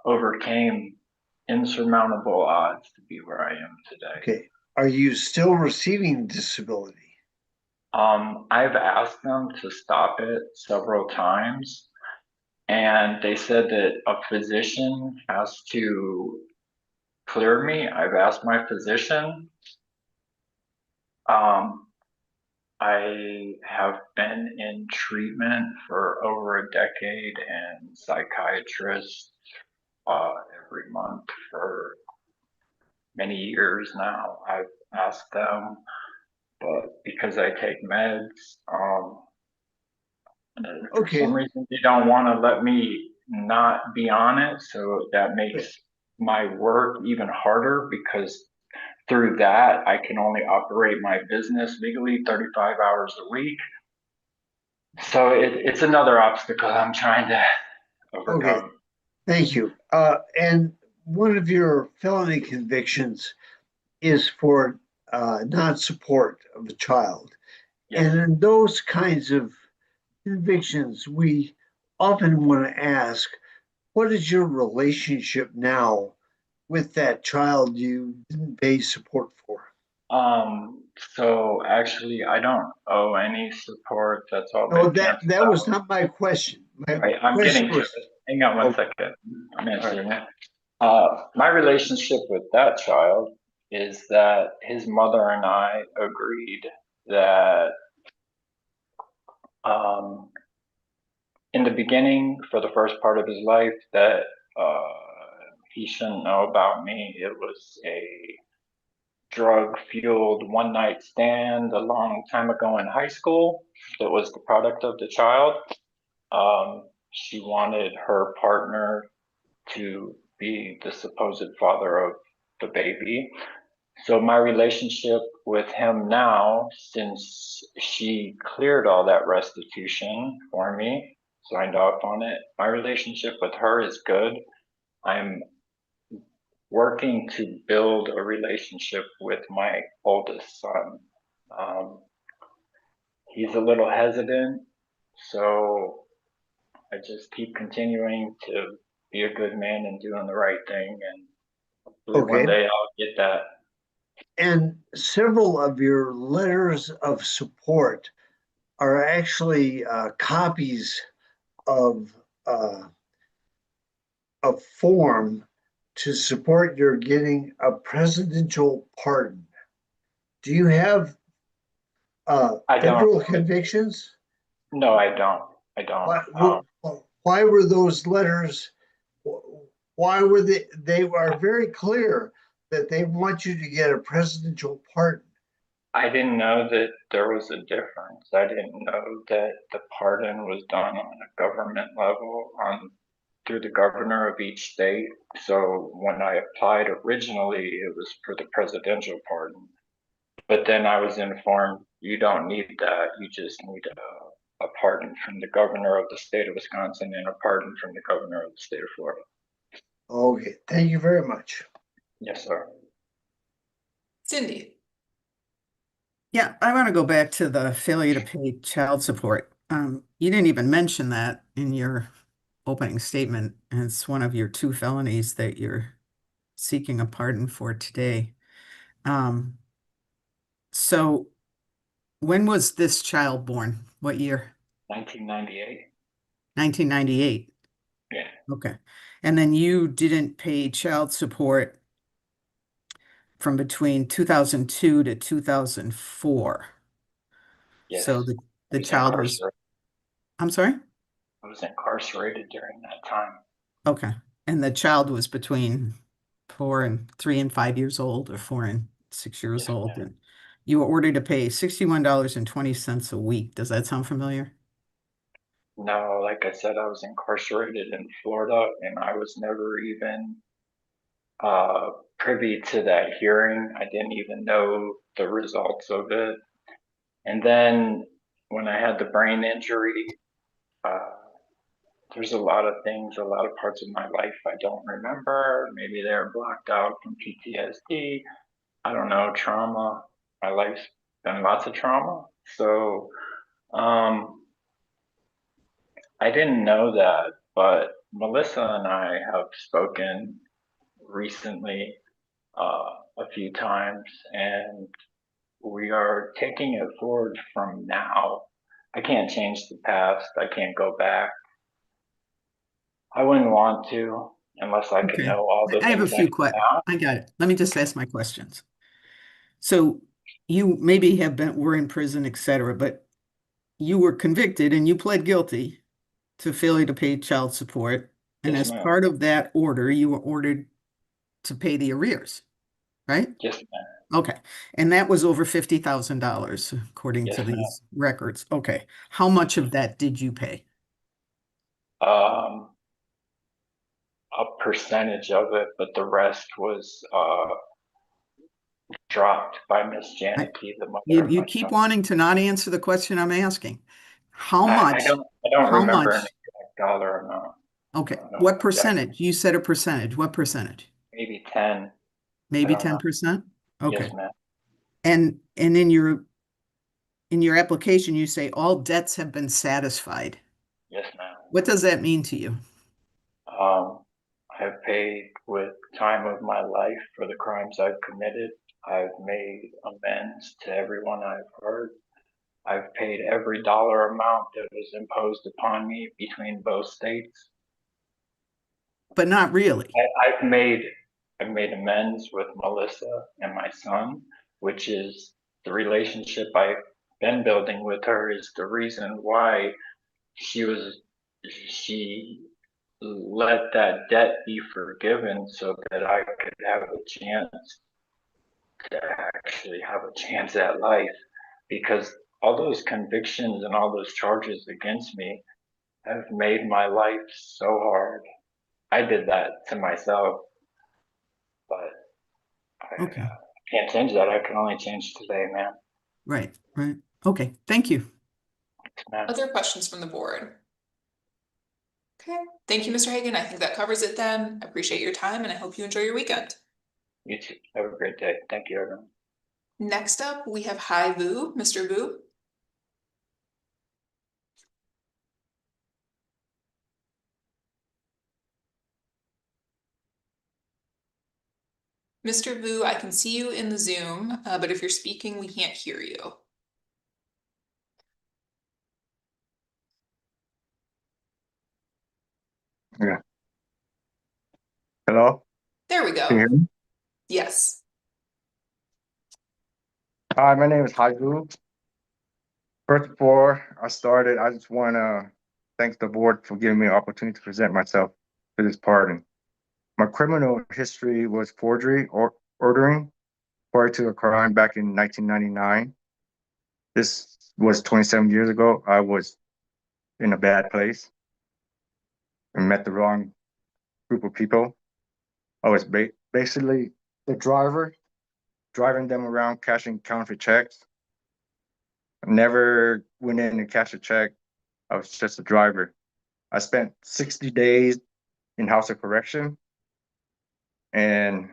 overcame insurmountable odds to be where I am today. Okay. Are you still receiving disability? I've asked them to stop it several times, and they said that a physician has to clear me. I've asked my physician. I have been in treatment for over a decade and psychiatrist every month for many years now. I've asked them, but because I take meds, for some reason they don't want to let me not be on it. So that makes my work even harder, because through that, I can only operate my business legally 35 hours a week. So it's another obstacle I'm trying to overcome. Okay, thank you. And one of your felony convictions is for non-support of a child. Yes. And in those kinds of convictions, we often want to ask, what is your relationship now with that child you didn't pay support for? So actually, I don't owe any support. That's all No, been that canceled was out. not my question. My Right, I'm question getting to was, it. Hang on one second. I'm answering it. My relationship with that child is that his mother and I agreed that in the beginning, for the first part of his life, that he shouldn't know about me. It was a drug-fueled one-night stand a long time ago in high school that was the product of the child. She wanted her partner to be the supposed father of the baby. So my relationship with him now, since she cleared all that restitution for me, signed off on it, my relationship with her is good. I'm working to build a relationship with my oldest son. He's a little hesitant, so I just keep continuing to be a good man and doing the right thing, and hopefully one day I'll get that. and several of your letters of support are actually copies of a form to support your getting a presidential pardon. Do you have federal convictions? No, I don't. I don't. Why were those letters? Why were they? They are very clear that they want you to get a presidential pardon. I didn't know that there was a difference. I didn't know that the pardon was done on a government level through the governor of each state. So when I applied originally, it was for the presidential pardon. But then I was informed you don't need that. You just need a pardon from the governor of the state of Wisconsin and a pardon from the governor of the state of Florida. Okay, thank you very much. Yes, sir. Cindy. Yeah, I want to go back to the failure to pay child support. You didn't even mention that in your opening statement, and it's one of your 2 felonies that you're seeking a pardon for today. So when was this child born? What year? 1998. 1998. Yeah. Okay. And then you didn't pay child support from between 2002 to 2004. Yes. So the child was, I'm sorry? I was incarcerated during that time. Okay. And the child was between 3 and 5 years old, or 4 and 6 years old. And you were ordered to pay $61.20 a week. Does that sound familiar? No, like I said, I was incarcerated in Florida and I was never even privy to that hearing. I didn't even know the results of it. And then when I had the brain injury, there's a lot of things, a lot of parts of my life I don't remember. Maybe they're blocked out from PTSD. I don't know, trauma. My life's been lots of trauma. So I didn't know that, but Melissa and I have spoken recently a few times, and we are taking it forward from now. I can't change the past. I can't go back. I wouldn't want to unless I could Okay. know all the I have a things few I questions. know. I got it. Let me just ask my questions. So you maybe were in prison, etc., but you were convicted and you pled guilty to failure to pay child support. And Yes, as ma'am. part of that order, you were ordered to pay the arrears, right? Yes, ma'am. Okay. And that was over $50,000 according Yes, to ma'am. these records. Okay. How much of that did you pay? A percentage of it, but the rest was dropped by Miss Janicki, the mother of You my keep son. wanting to not answer the question I'm asking. How I much? don't How remember much? an exact dollar amount. Okay. I don't know What exactly. percentage? You said a percentage. What percentage? Maybe 10. I Maybe don't know. 10%? Okay. Yes, ma'am. And in your application, you say all debts have been satisfied. Yes, ma'am. What does that mean to you? I've paid with time of my life for the crimes I've committed. I've made amends to everyone I've hurt. I've paid every dollar amount that was imposed upon me between both states. But not really. I've made amends with Melissa and my son, which is the relationship I've been building with her is the reason why she let that debt be forgiven so that I could have a chance to actually have a chance at life, because all those convictions and all those charges against me have made my life so hard. I did that to myself, but I can't change that. I can only change today, man. Right. Okay. Thank you. Other questions from the board? Okay, thank you, Mr. Hagan. I think that covers it then. I appreciate your time and I hope you enjoy your weekend. You too. Have a great day. Thank you, everyone. Next up, we have Hai Vu. Mr. Vu. Mr. Vu, I can see you in the Zoom, but if you're speaking, we can't hear you. Yeah. Hello? There we Can you hear go. me? Yes. Hi, my name is Haigu. First before I started, I just want to thank the board for giving me an opportunity to present myself to this pardon. My criminal history was forgery or ordering prior to a crime back in 1999. This was 27 years ago. I was in a bad place and met the wrong group of people. I was basically the driver, driving them around cashing counterfeit checks. I never went in and cashed a check. I was just a driver. I spent 60 days in house of correction and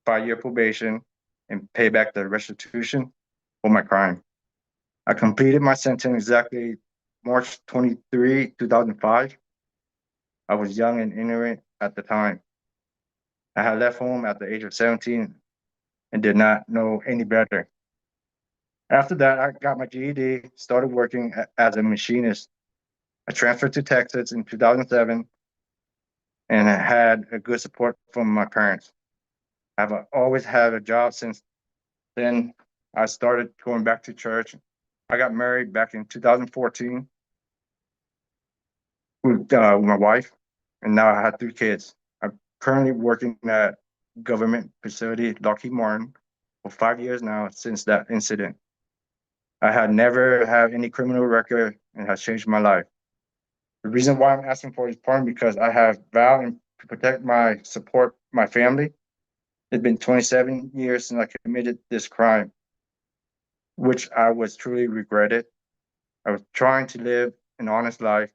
5-year probation and pay back the restitution for my crime. I completed my sentence exactly March 23, 2005. I was young and ignorant at the time. I had left home at the age of 17 and did not know any better. After that, I got my GED, started working as a machinist. I transferred to Texas in 2007 and I had a good support from my parents. I've always had a job since then. I started going back to church. I got married back in 2014 with my wife, and now I have 3 kids. I'm currently working at government facility, Lockheed Martin, for 5 years now since that incident. I had never had any criminal record and has changed my life. The reason why I'm asking for this pardon because I have vowed to protect support my family. It's been 27 years since I committed this crime, which I was truly regretted. I was trying to live an honest life,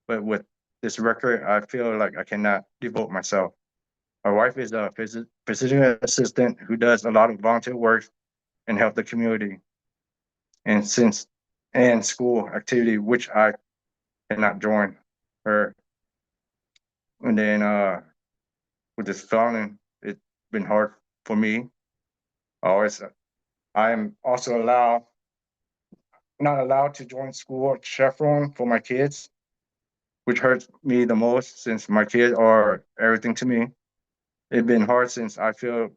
but with this record, I feel like I cannot devote myself. My wife is a physician assistant who does a lot of volunteer work and help the community, and school activity, which I cannot join her. And then with this felony, it's been hard for me. I am also not allowed to join school or chaperone for my kids, which hurts me the most since my kids are everything to me. It's been hard since I feel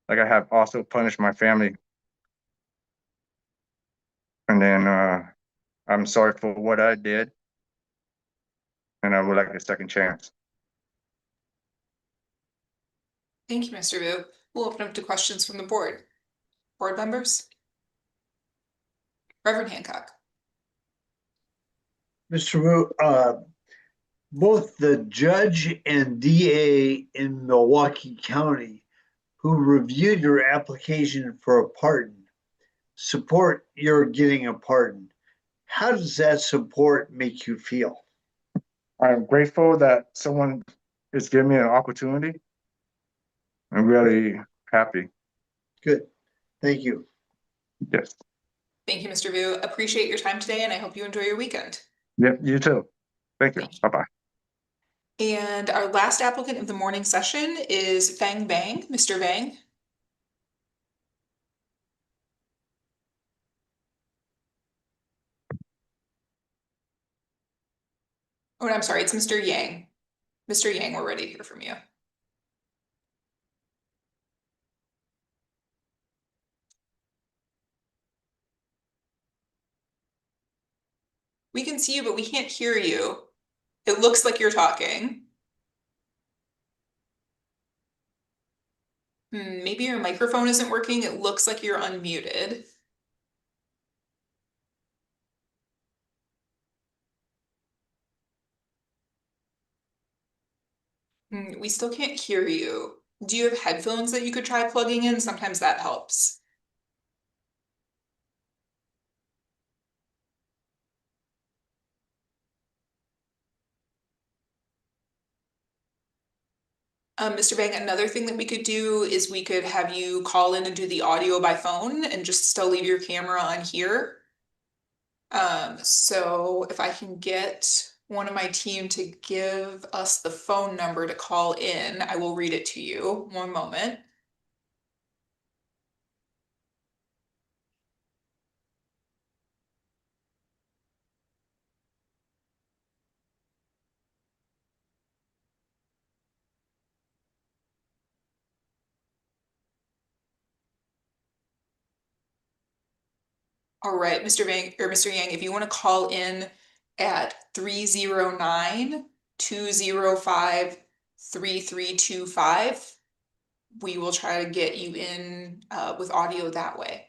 like I have also punished my family. And then I'm sorry for what I did, and I would like a second chance. Thank you, Mr. Vu. We'll open up to questions from the board. Board members? Reverend Hancock. Mr. Wu, both the judge and DA in Milwaukee County who reviewed your application for a pardon support your getting a pardon. How does that support make you feel? I'm grateful that someone is giving me an opportunity. I'm really happy. Good. Thank you. Yes. Thank you, Mr. Vu. Appreciate your time today, and I hope you enjoy your weekend. Yep, you too. Thank you. Bye-bye. And our last applicant of the morning session is Fang Bang. Mr. Bang. Oh, I'm sorry, it's Mr. Yang. Mr. Yang, we're ready to hear from you. We can see you, but we can't hear you. It looks like you're talking. Maybe your microphone isn't working. It looks like you're unmuted. We still can't hear you. Do you have headphones that you could try plugging in? Sometimes that helps. Mr. Bang, another thing that we could do is we could have you call in and do the audio by phone and just still leave your camera on here. So if I can get one of my team to give us the phone number to call in, I will read it to you. One moment. All right, Mr. Bang or Mr. Yang, if you want to call in at 309-205-3325, we will try to get you in with audio that way.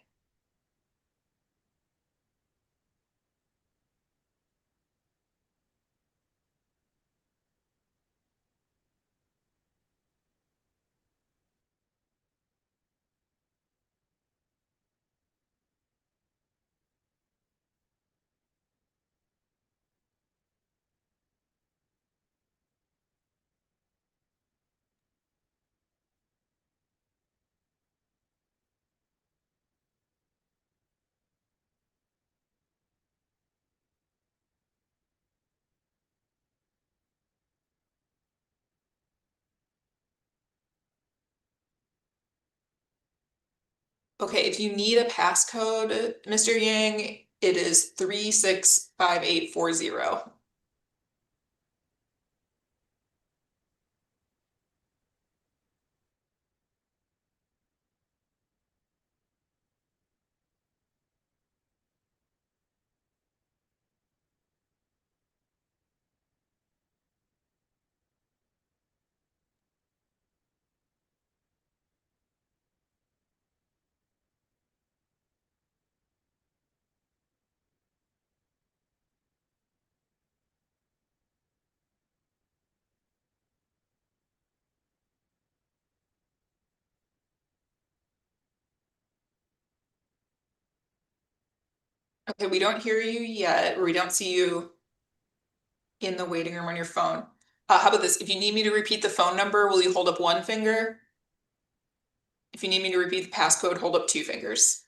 Okay, if you need a passcode, Mr. Yang, it is 365840. Okay, we don't hear you yet, or we don't see you in the waiting room on your phone. How about this? If you need me to repeat the phone number, will you hold up one finger? If you need me to repeat the passcode, hold up two fingers.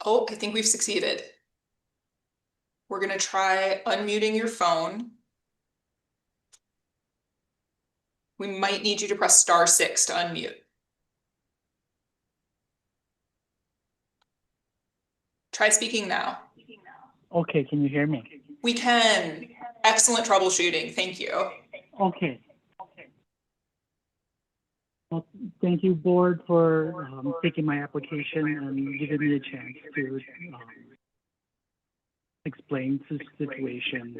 Oh, I think we've succeeded. We're gonna try unmuting your phone. We might need you to press *6 to unmute. Try speaking now. Okay, can you hear me? We can. Excellent troubleshooting. Thank you. Okay. Well, thank you, board, for taking my application and giving me a chance to explain the situation.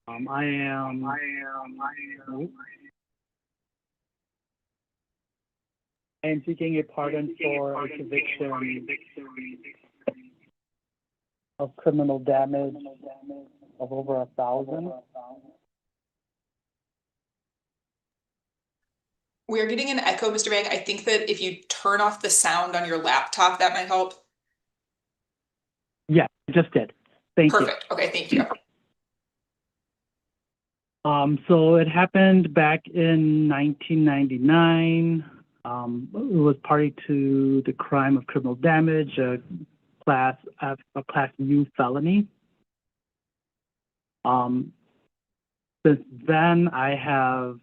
I am seeking a pardon for a conviction of criminal damage of over 1,000. We are getting an echo, Mr. Bang. I think that if you turn off the sound on your laptop, that might help. Yeah, I just did. Thank you. Perfect. Okay, thank you. So it happened back in 1999. It was party to the crime of criminal damage, a class U felony. Since then, I have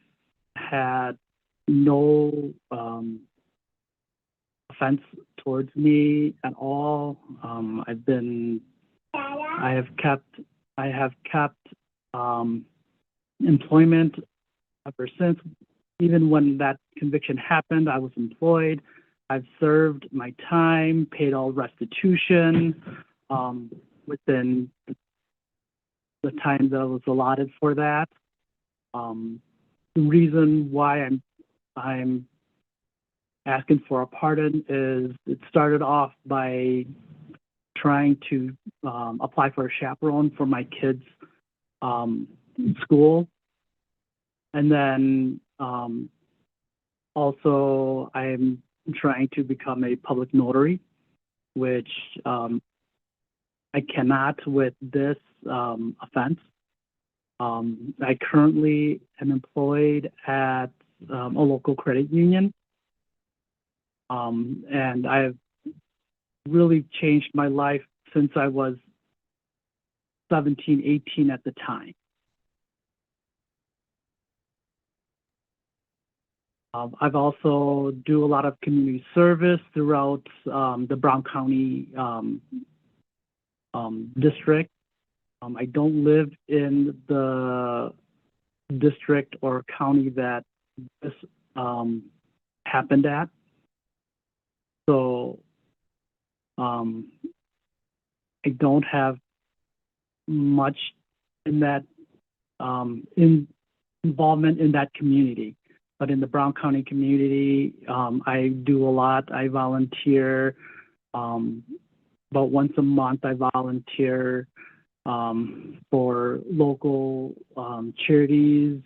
had no offense towards me at all. I have kept employment ever since. Even when that conviction happened, I was employed. I've served my time, paid all restitution within the time that was allotted for that. The reason why I'm asking for a pardon is it started off by trying to apply for a chaperone for my kids' school. And then also I'm trying to become a public notary, which I cannot with this offense. I currently am employed at a local credit union. And I've really changed my life since I was 17, 18 at the time. I've also do a lot of community service throughout the Brown County district. I don't live in the district or county that this happened at. So I don't have much in that involvement in that community. But in the Brown County community, I do a lot. I volunteer about once a month. I volunteer for local charities.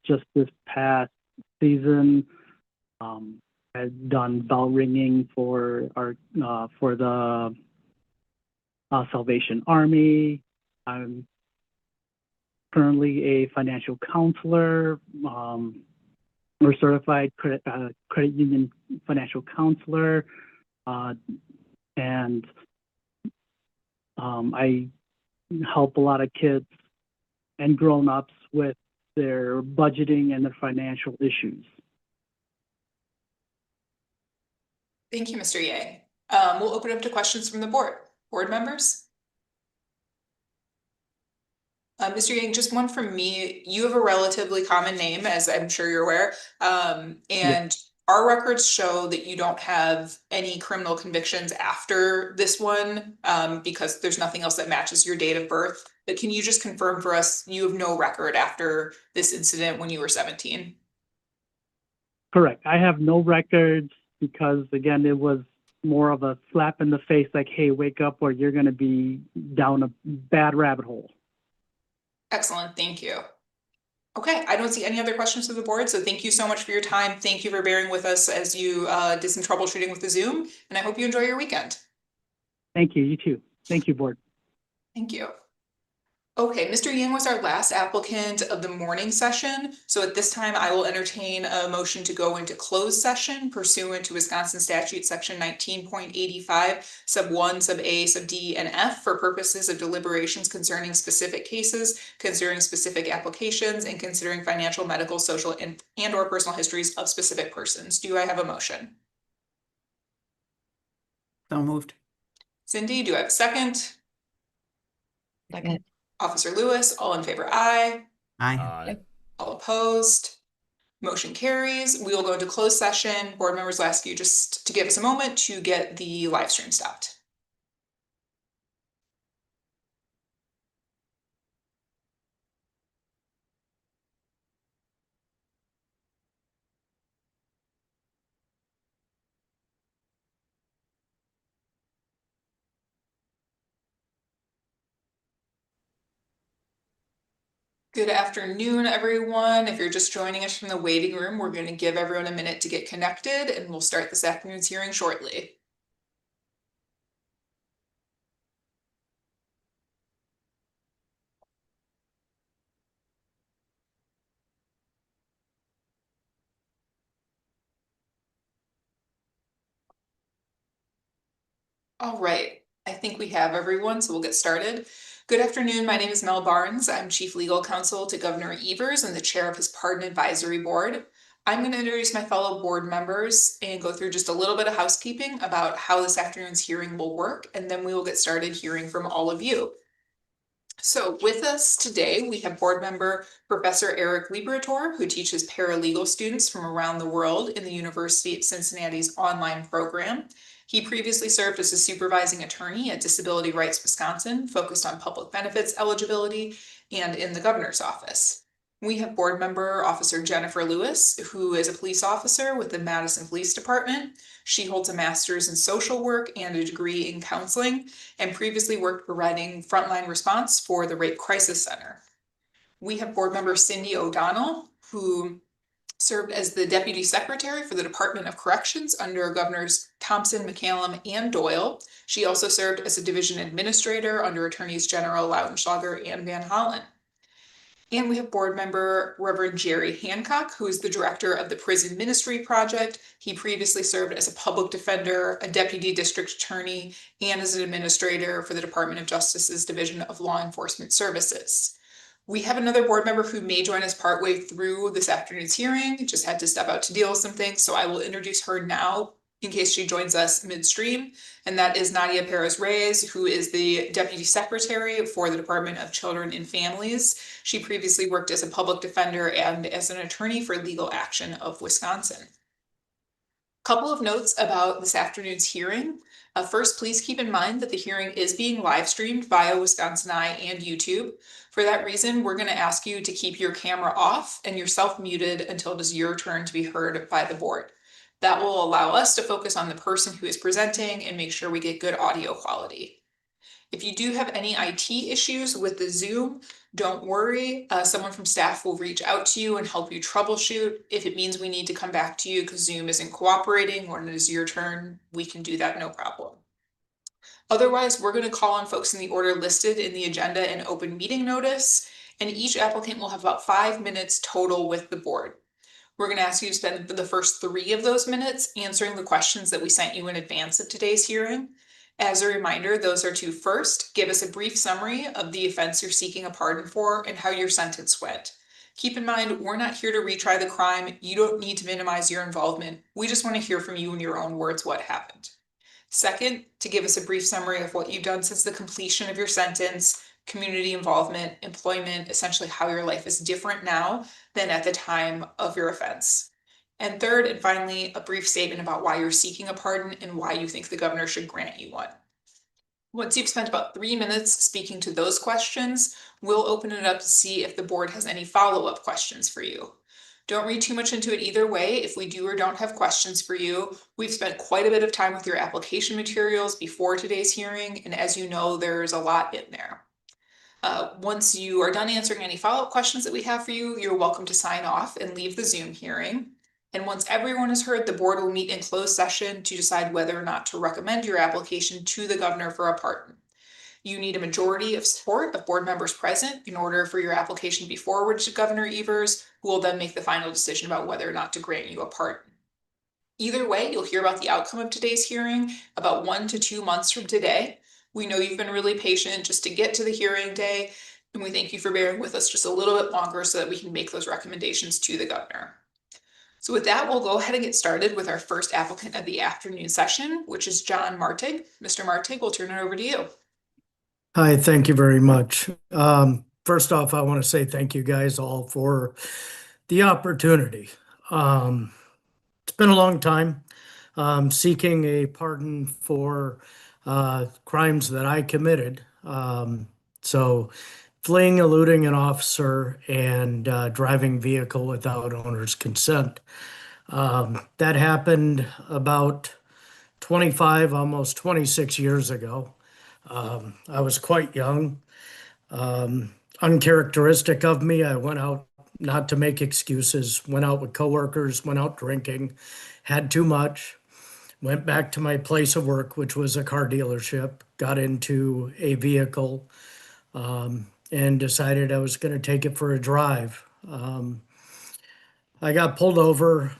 Just this past season, I've done bell ringing for the Salvation Army. I'm currently a financial counselor, or certified credit union financial counselor, and I help a lot of kids and grown-ups with their budgeting and their financial issues. Thank you, Mr. Yang. We'll open up to questions from the board members. Mr. Yang, just one from me. You have a relatively common name, as I'm sure you're aware. And our records show that you don't have any criminal convictions after this one, because there's nothing else that matches your date of birth. But can you just confirm for us, you have no record after this incident when you were 17? Correct. I have no records because, again, it was more of a slap in the face, like, hey, wake up or you're going to be down a bad rabbit hole. Excellent, thank you. Okay, I don't see any other questions to the board, so thank you so much for your time. Thank you for bearing with us as you did some troubleshooting with the Zoom, and I hope you enjoy your weekend. Thank you, you too. Thank you, board. Thank you. Okay, Mr. Yang was our last applicant of the morning session. So at this time, I will entertain a motion to go into closed session pursuant to Wisconsin statute section 19.85, sub 1, sub A, sub D, and F for purposes of deliberations concerning specific cases, considering specific applications, and considering financial, medical, social, and or personal histories of specific persons. Do I have a motion? So moved. Cindy, do I have a second? Second. Officer Lewis, all in favor, aye. Aye. All opposed? Motion carries. We will go into closed session. Board members, will ask you just to give us a moment to get the live stream stopped. Good afternoon, everyone. If you're just joining us from the waiting room, we're going to give everyone a minute to get connected, and we'll start this afternoon's hearing shortly. All right, I think we have everyone, so we'll get started. Good afternoon, my name is Mel Barnes. I'm Chief Legal Counsel to Governor Evers and the Chair of his Pardon Advisory Board. I'm going to introduce my fellow board members and go through just a little bit of housekeeping about how this afternoon's hearing will work, and then we will get started hearing from all of you. So with us today, we have board member Professor Eric Liberator, who teaches paralegal students from around the world in the University of Cincinnati's online program. He previously served as a supervising attorney at Disability Rights Wisconsin, focused on public benefits eligibility, and in the governor's office. We have board member Officer Jennifer Lewis, who is a police officer with the Madison Police Department. She holds a master's in social work and a degree in counseling, and previously worked providing frontline response for the Rape Crisis Center. We have board member Cindy O'Donnell, who served as the Deputy Secretary for the Department of Corrections under Governors Thompson, McCallum, and Doyle. She also served as a Division Administrator under Attorneys General Lautenschlager and Van Hollen. And we have board member Reverend Jerry Hancock, who is the director of the Prison Ministry Project. He previously served as a public defender, a deputy district attorney, and as an administrator for the Department of Justice's Division of Law Enforcement Services. We have another board member who may join us partway through this afternoon's hearing, just had to step out to deal with some things, so I will introduce her now in case she joins us midstream, and that is Nadia Perez-Reyes, who is the Deputy Secretary for the Department of Children and Families. She previously worked as a public defender and as an attorney for Legal Action of Wisconsin. Couple of notes about this afternoon's hearing. First, please keep in mind that the hearing is being live streamed via Wisconsin Eye and YouTube. For that reason, we're going to ask you to keep your camera off and yourself muted until it is your turn to be heard by the board. That will allow us to focus on the person who is presenting and make sure we get good audio quality. If you do have any IT issues with the Zoom, don't worry. Someone from staff will reach out to you and help you troubleshoot. If it means we need to come back to you because Zoom isn't cooperating when it is your turn, we can do that, no problem. Otherwise, we're going to call on folks in the order listed in the agenda and open meeting notice, and each applicant will have about 5 minutes total with the board. We're going to ask you to spend the first 3 of those minutes answering the questions that we sent you in advance of today's hearing. As a reminder, those are to first give us a brief summary of the offense you're seeking a pardon for and how your sentence went. Keep in mind, we're not here to retry the crime. You don't need to minimize your involvement. We just want to hear from you in your own words what happened. Second, to give us a brief summary of what you've done since the completion of your sentence, community involvement, employment, essentially how your life is different now than at the time of your offense. And third, and finally, a brief statement about why you're seeking a pardon and why you think the governor should grant you one. Once you've spent about 3 minutes speaking to those questions, we'll open it up to see if the board has any follow-up questions for you. Don't read too much into it either way. If we do or don't have questions for you, we've spent quite a bit of time with your application materials before today's hearing, and as you know, there's a lot in there. Once you are done answering any follow-up questions that we have for you, you're welcome to sign off and leave the Zoom hearing. And once everyone is heard, the board will meet in closed session to decide whether or not to recommend your application to the governor for a pardon. You need a majority of support of board members present in order for your application to be forwarded to Governor Evers, who will then make the final decision about whether or not to grant you a pardon. Either way, you'll hear about the outcome of today's hearing about 1 to 2 months from today. We know you've been really patient just to get to the hearing day, and we thank you for bearing with us just a little bit longer so that we can make those recommendations to the governor. So with that, we'll go ahead and get started with our first applicant of the afternoon session, which is John Martig. Mr. Martig, we'll turn it over to you. Hi, thank you very much. First off, I want to say thank you guys all for the opportunity. It's been a long time seeking a pardon for crimes that I committed. So fleeing, eluding an officer, and driving vehicle without owner's consent. That happened about 25, almost 26 years ago. I was quite young. Uncharacteristic of me, I went out, not to make excuses, went out with coworkers, went out drinking, had too much, went back to my place of work, which was a car dealership, got into a vehicle, and decided I was going to take it for a drive. I got pulled over.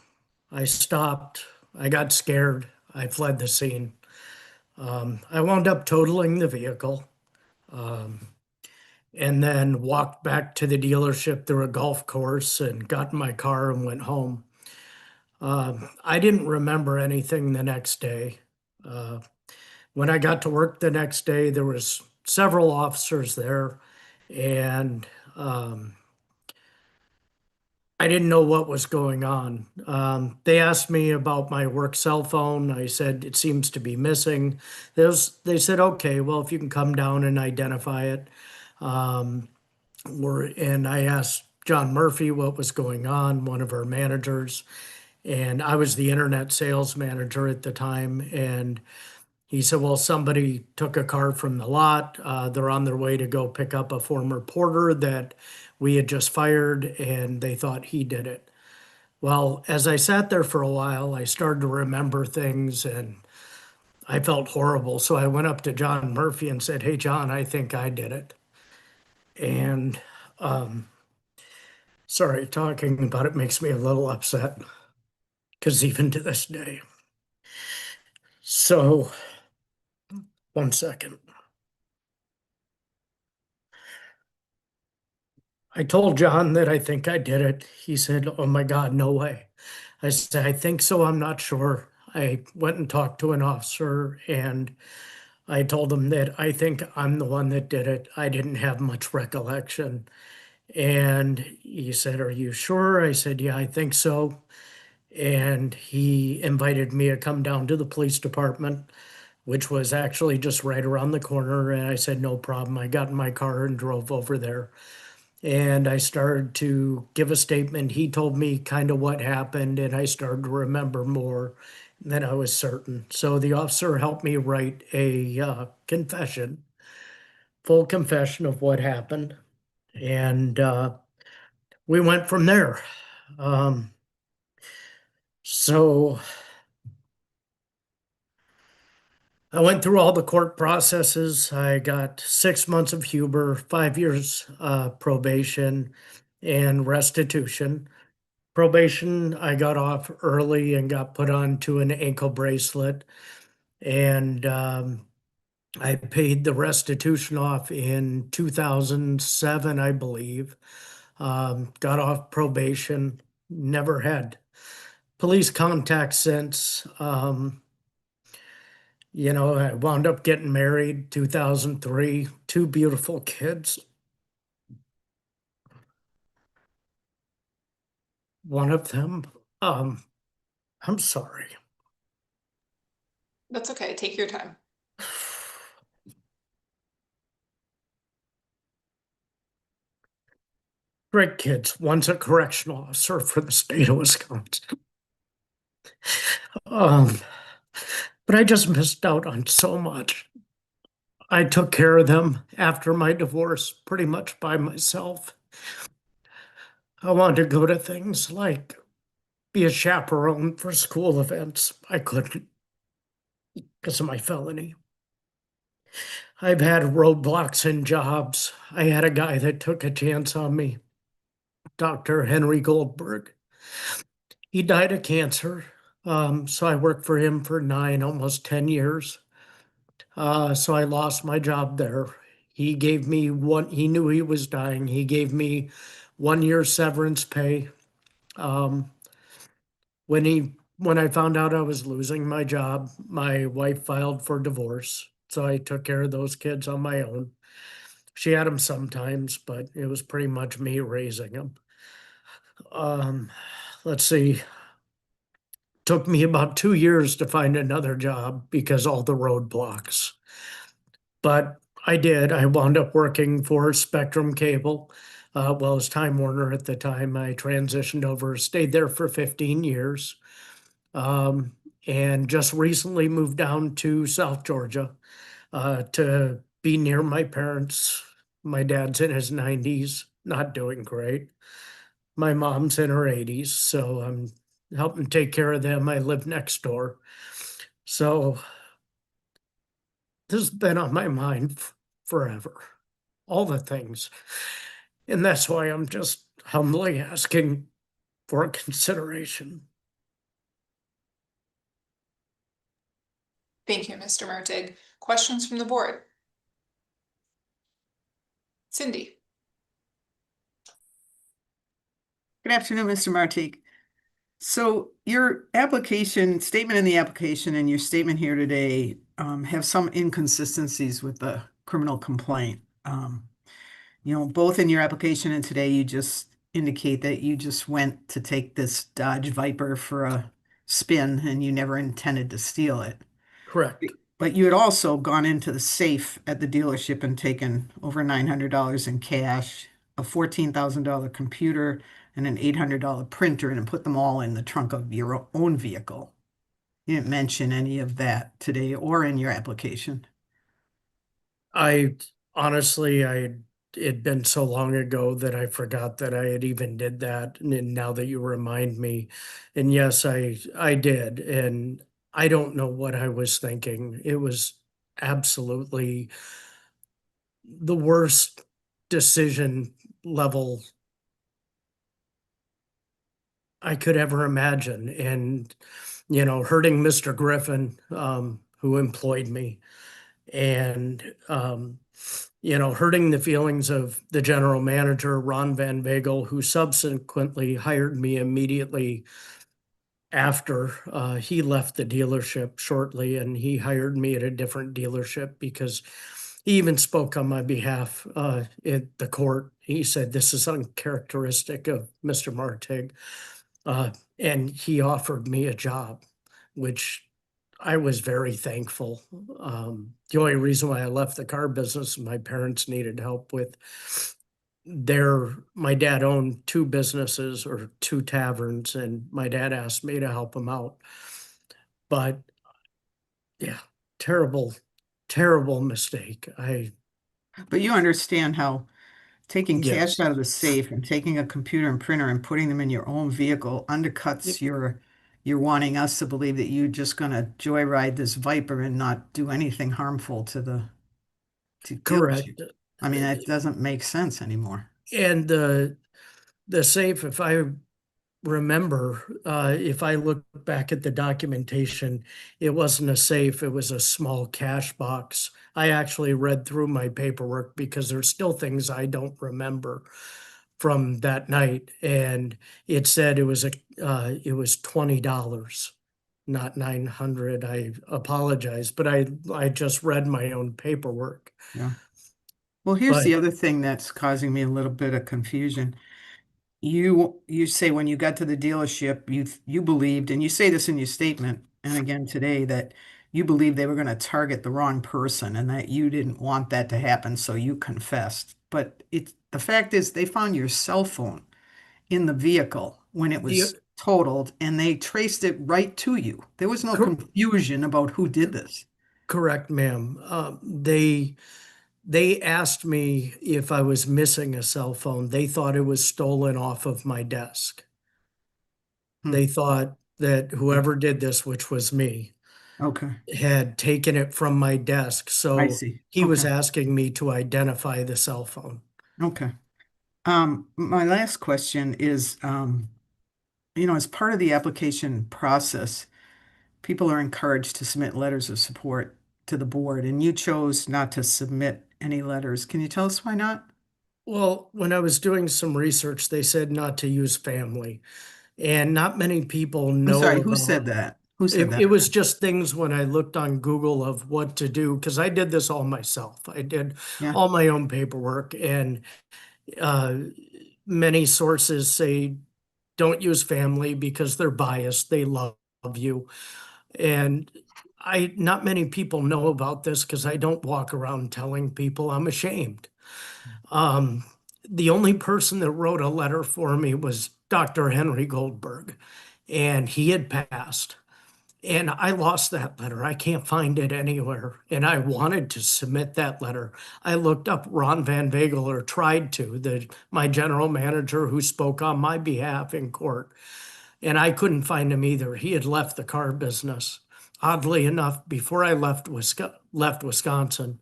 I stopped. I got scared. I fled the scene. I wound up totaling the vehicle, and then walked back to the dealership through a golf course and got in my car and went home. I didn't remember anything the next day. When I got to work the next day, there was several officers there, and I didn't know what was going on. They asked me about my work cell phone. I said, it seems to be missing. They said, okay, well, if you can come down and identify it. And I asked John Murphy what was going on, one of our managers. And I was the internet sales manager at the time. And he said, well, somebody took a car from the lot. They're on their way to go pick up a former porter that we had just fired, and they thought he did it. Well, as I sat there for a while, I started to remember things, and I felt horrible. So I went up to John Murphy and said, hey, John, I think I did it. And sorry, talking about it makes me a little upset, because even to this day. So, 1 second. I told John that I think I did it. He said, oh my God, no way. I said, I think so, I'm not sure. I went and talked to an officer, and I told him that I think I'm the one that did it. I didn't have much recollection. And he said, are you sure? I said, yeah, I think so. and he invited me to come down to the police department, which was actually just right around the corner. And I said, no problem. I got in my car and drove over there. And I started to give a statement. He told me kind of what happened, and I started to remember more than I was certain. So the officer helped me write a confession, full confession of what happened. And we went from there. So I went through all the court processes. I got 6 months of Huber, 5 years probation, and restitution. Probation, I got off early and got put onto an ankle bracelet. And I paid the restitution off in 2007, I believe. Got off probation, never had police contact since. I wound up getting married 2003, 2 beautiful kids. One of them, I'm sorry. That's okay. Take your time. Great kids. One's a correctional officer for the state of Wisconsin. But I just missed out on so much. I took care of them after my divorce pretty much by myself. I wanted to go to things like be a chaperone for school events. I couldn't because of my felony. I've had roadblocks in jobs. I had a guy that took a chance on me, Dr. Henry Goldberg. He died of cancer. So I worked for him for 9, almost 10 years. So I lost my job there. He gave me he knew he was dying. He gave me 1 year severance pay. When I found out I was losing my job, my wife filed for divorce. So I took care of those kids on my own. She had them sometimes, but it was pretty much me raising them. Let's see. Took me about 2 years to find another job because all the roadblocks. But I did. I wound up working for Spectrum Cable. Well, it was Time Warner at the time. I transitioned over, stayed there for 15 years. And just recently moved down to South Georgia to be near my parents. My dad's in his 90s, not doing great. My mom's in her 80s, so I'm helping take care of them. I live next door. So this has been on my mind forever, all the things. And that's why I'm just humbly asking for a consideration. Thank you, Mr. Martig. Questions from the board? Cindy. Good afternoon, Mr. Martig. So your statement in the application and your statement here today have some inconsistencies with the criminal complaint. Both in your application and today, you just indicate that you just went to take this Dodge Viper for a spin and you never intended to steal it. Correct. But you had also gone into the safe at the dealership and taken over $900 in cash, a $14,000 computer, and an $800 printer, and put them all in the trunk of your own vehicle. You didn't mention any of that today or in your application. It'd been so long ago that I forgot that I had even did that. And now that you remind me, and yes, I did. And I don't know what I was thinking. It was absolutely the worst decision level I could ever imagine. And, hurting Mr. Griffin, who employed me, and, hurting the feelings of the general manager, Ron Van Vagel, who subsequently hired me immediately after he left the dealership shortly, and he hired me at a different dealership because he even spoke on my behalf at the court. He said, "This is uncharacteristic of Mr. Martig." And he offered me a job, which I was very thankful. The only reason why I left the car business, my parents needed help with my dad owned 2 businesses or 2 taverns, and my dad asked me to help him out. But yeah, terrible, terrible mistake. But you understand how taking cash Yes. out of the safe and taking a computer and printer and putting them in your own vehicle undercuts you're wanting us to believe that you're just gonna joyride this Viper and not do anything harmful to the Correct. dealership. I mean, that doesn't make sense anymore. And the safe, if I remember, if I look back at the documentation, it wasn't a safe, it was a small cash box. I actually read through my paperwork because there's still things I don't remember from that night. And it said it was $20, not 900. I apologize, but I just read my own paperwork. Yeah. Well, here's But the other thing that's causing me a little bit of confusion. You say when you got to the dealership, you believed, and you say this in your statement, and again today, that you believed they were going to target the wrong person and that you didn't want that to happen, so you confessed. But the fact is they found your cell phone in the vehicle when it was totaled, and they traced it right to you. There was no confusion about who did this. Correct, ma'am. They asked me if I was missing a cell phone. They thought it was stolen off of my desk. They thought that whoever did this, which was me, Okay. had taken it from my desk. I So see. he was Okay. asking me to identify the cell phone. Okay. My last question is, as part of the application process, people are encouraged to submit letters of support to the board, and you chose not to submit any letters. Can you tell us why not? Well, when I was doing some research, they said not to use family. And not many people know I'm sorry, about who said that? Who said that? It was just things when I looked on Google of what to do, because I did this all myself. I did Yeah. all my own paperwork, and many sources say don't use family because they're biased. They love you. And not many people know about this because I don't walk around telling people I'm ashamed. The only person that wrote a letter for me was Dr. Henry Goldberg, and he had passed. And I lost that letter. I can't find it anywhere. And I wanted to submit that letter. I looked up Ron Van Vagel, or tried to, my general manager who spoke on my behalf in court. And I couldn't find him either. He had left the car business. Oddly enough, before I left Wisconsin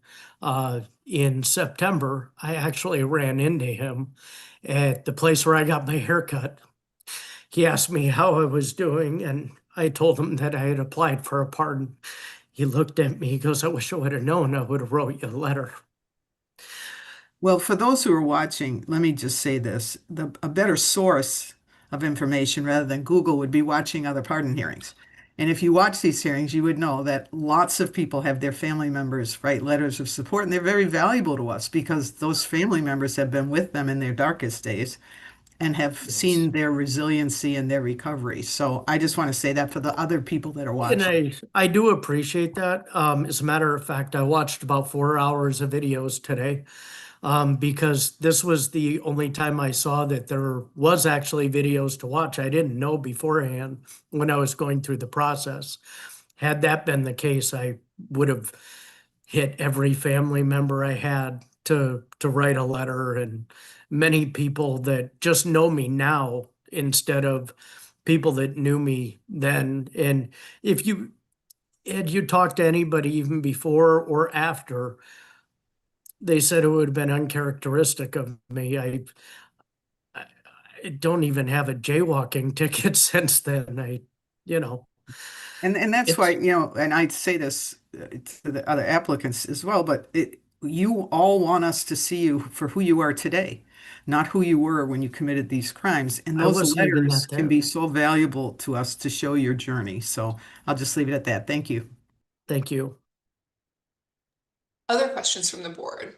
in September, I actually ran into him at the place where I got my haircut. He asked me how I was doing, and I told him that I had applied for a pardon. He looked at me, he goes, "I wish I would have known, I would have wrote you a letter." Well, for those who are watching, let me just say this. A better source of information rather than Google would be watching other pardon hearings. And if you watch these hearings, you would know that lots of people have their family members write letters of support, and they're very valuable to us because those family members have been with them in their darkest days and have seen their resiliency and their recovery. So I just want to say that for the other people that are watching. And I do appreciate that. As a matter of fact, I watched about 4 hours of videos today. Because this was the only time I saw that there was actually videos to watch. I didn't know beforehand when I was going through the process. Had that been the case, I would have hit every family member I had to write a letter, and many people that just know me now instead of people that knew me then. And if you talked to anybody even before or after, they said it would have been uncharacteristic of me. I don't even have a jaywalking ticket since then. And that's why, and I'd say this to the other applicants as well, but you all want us to see you for who you are today, not who you were when you committed these crimes. And I those wasn't even letters that can there. be so valuable to us to show your journey. So I'll just leave it at that. Thank you. Thank you. Other questions from the board?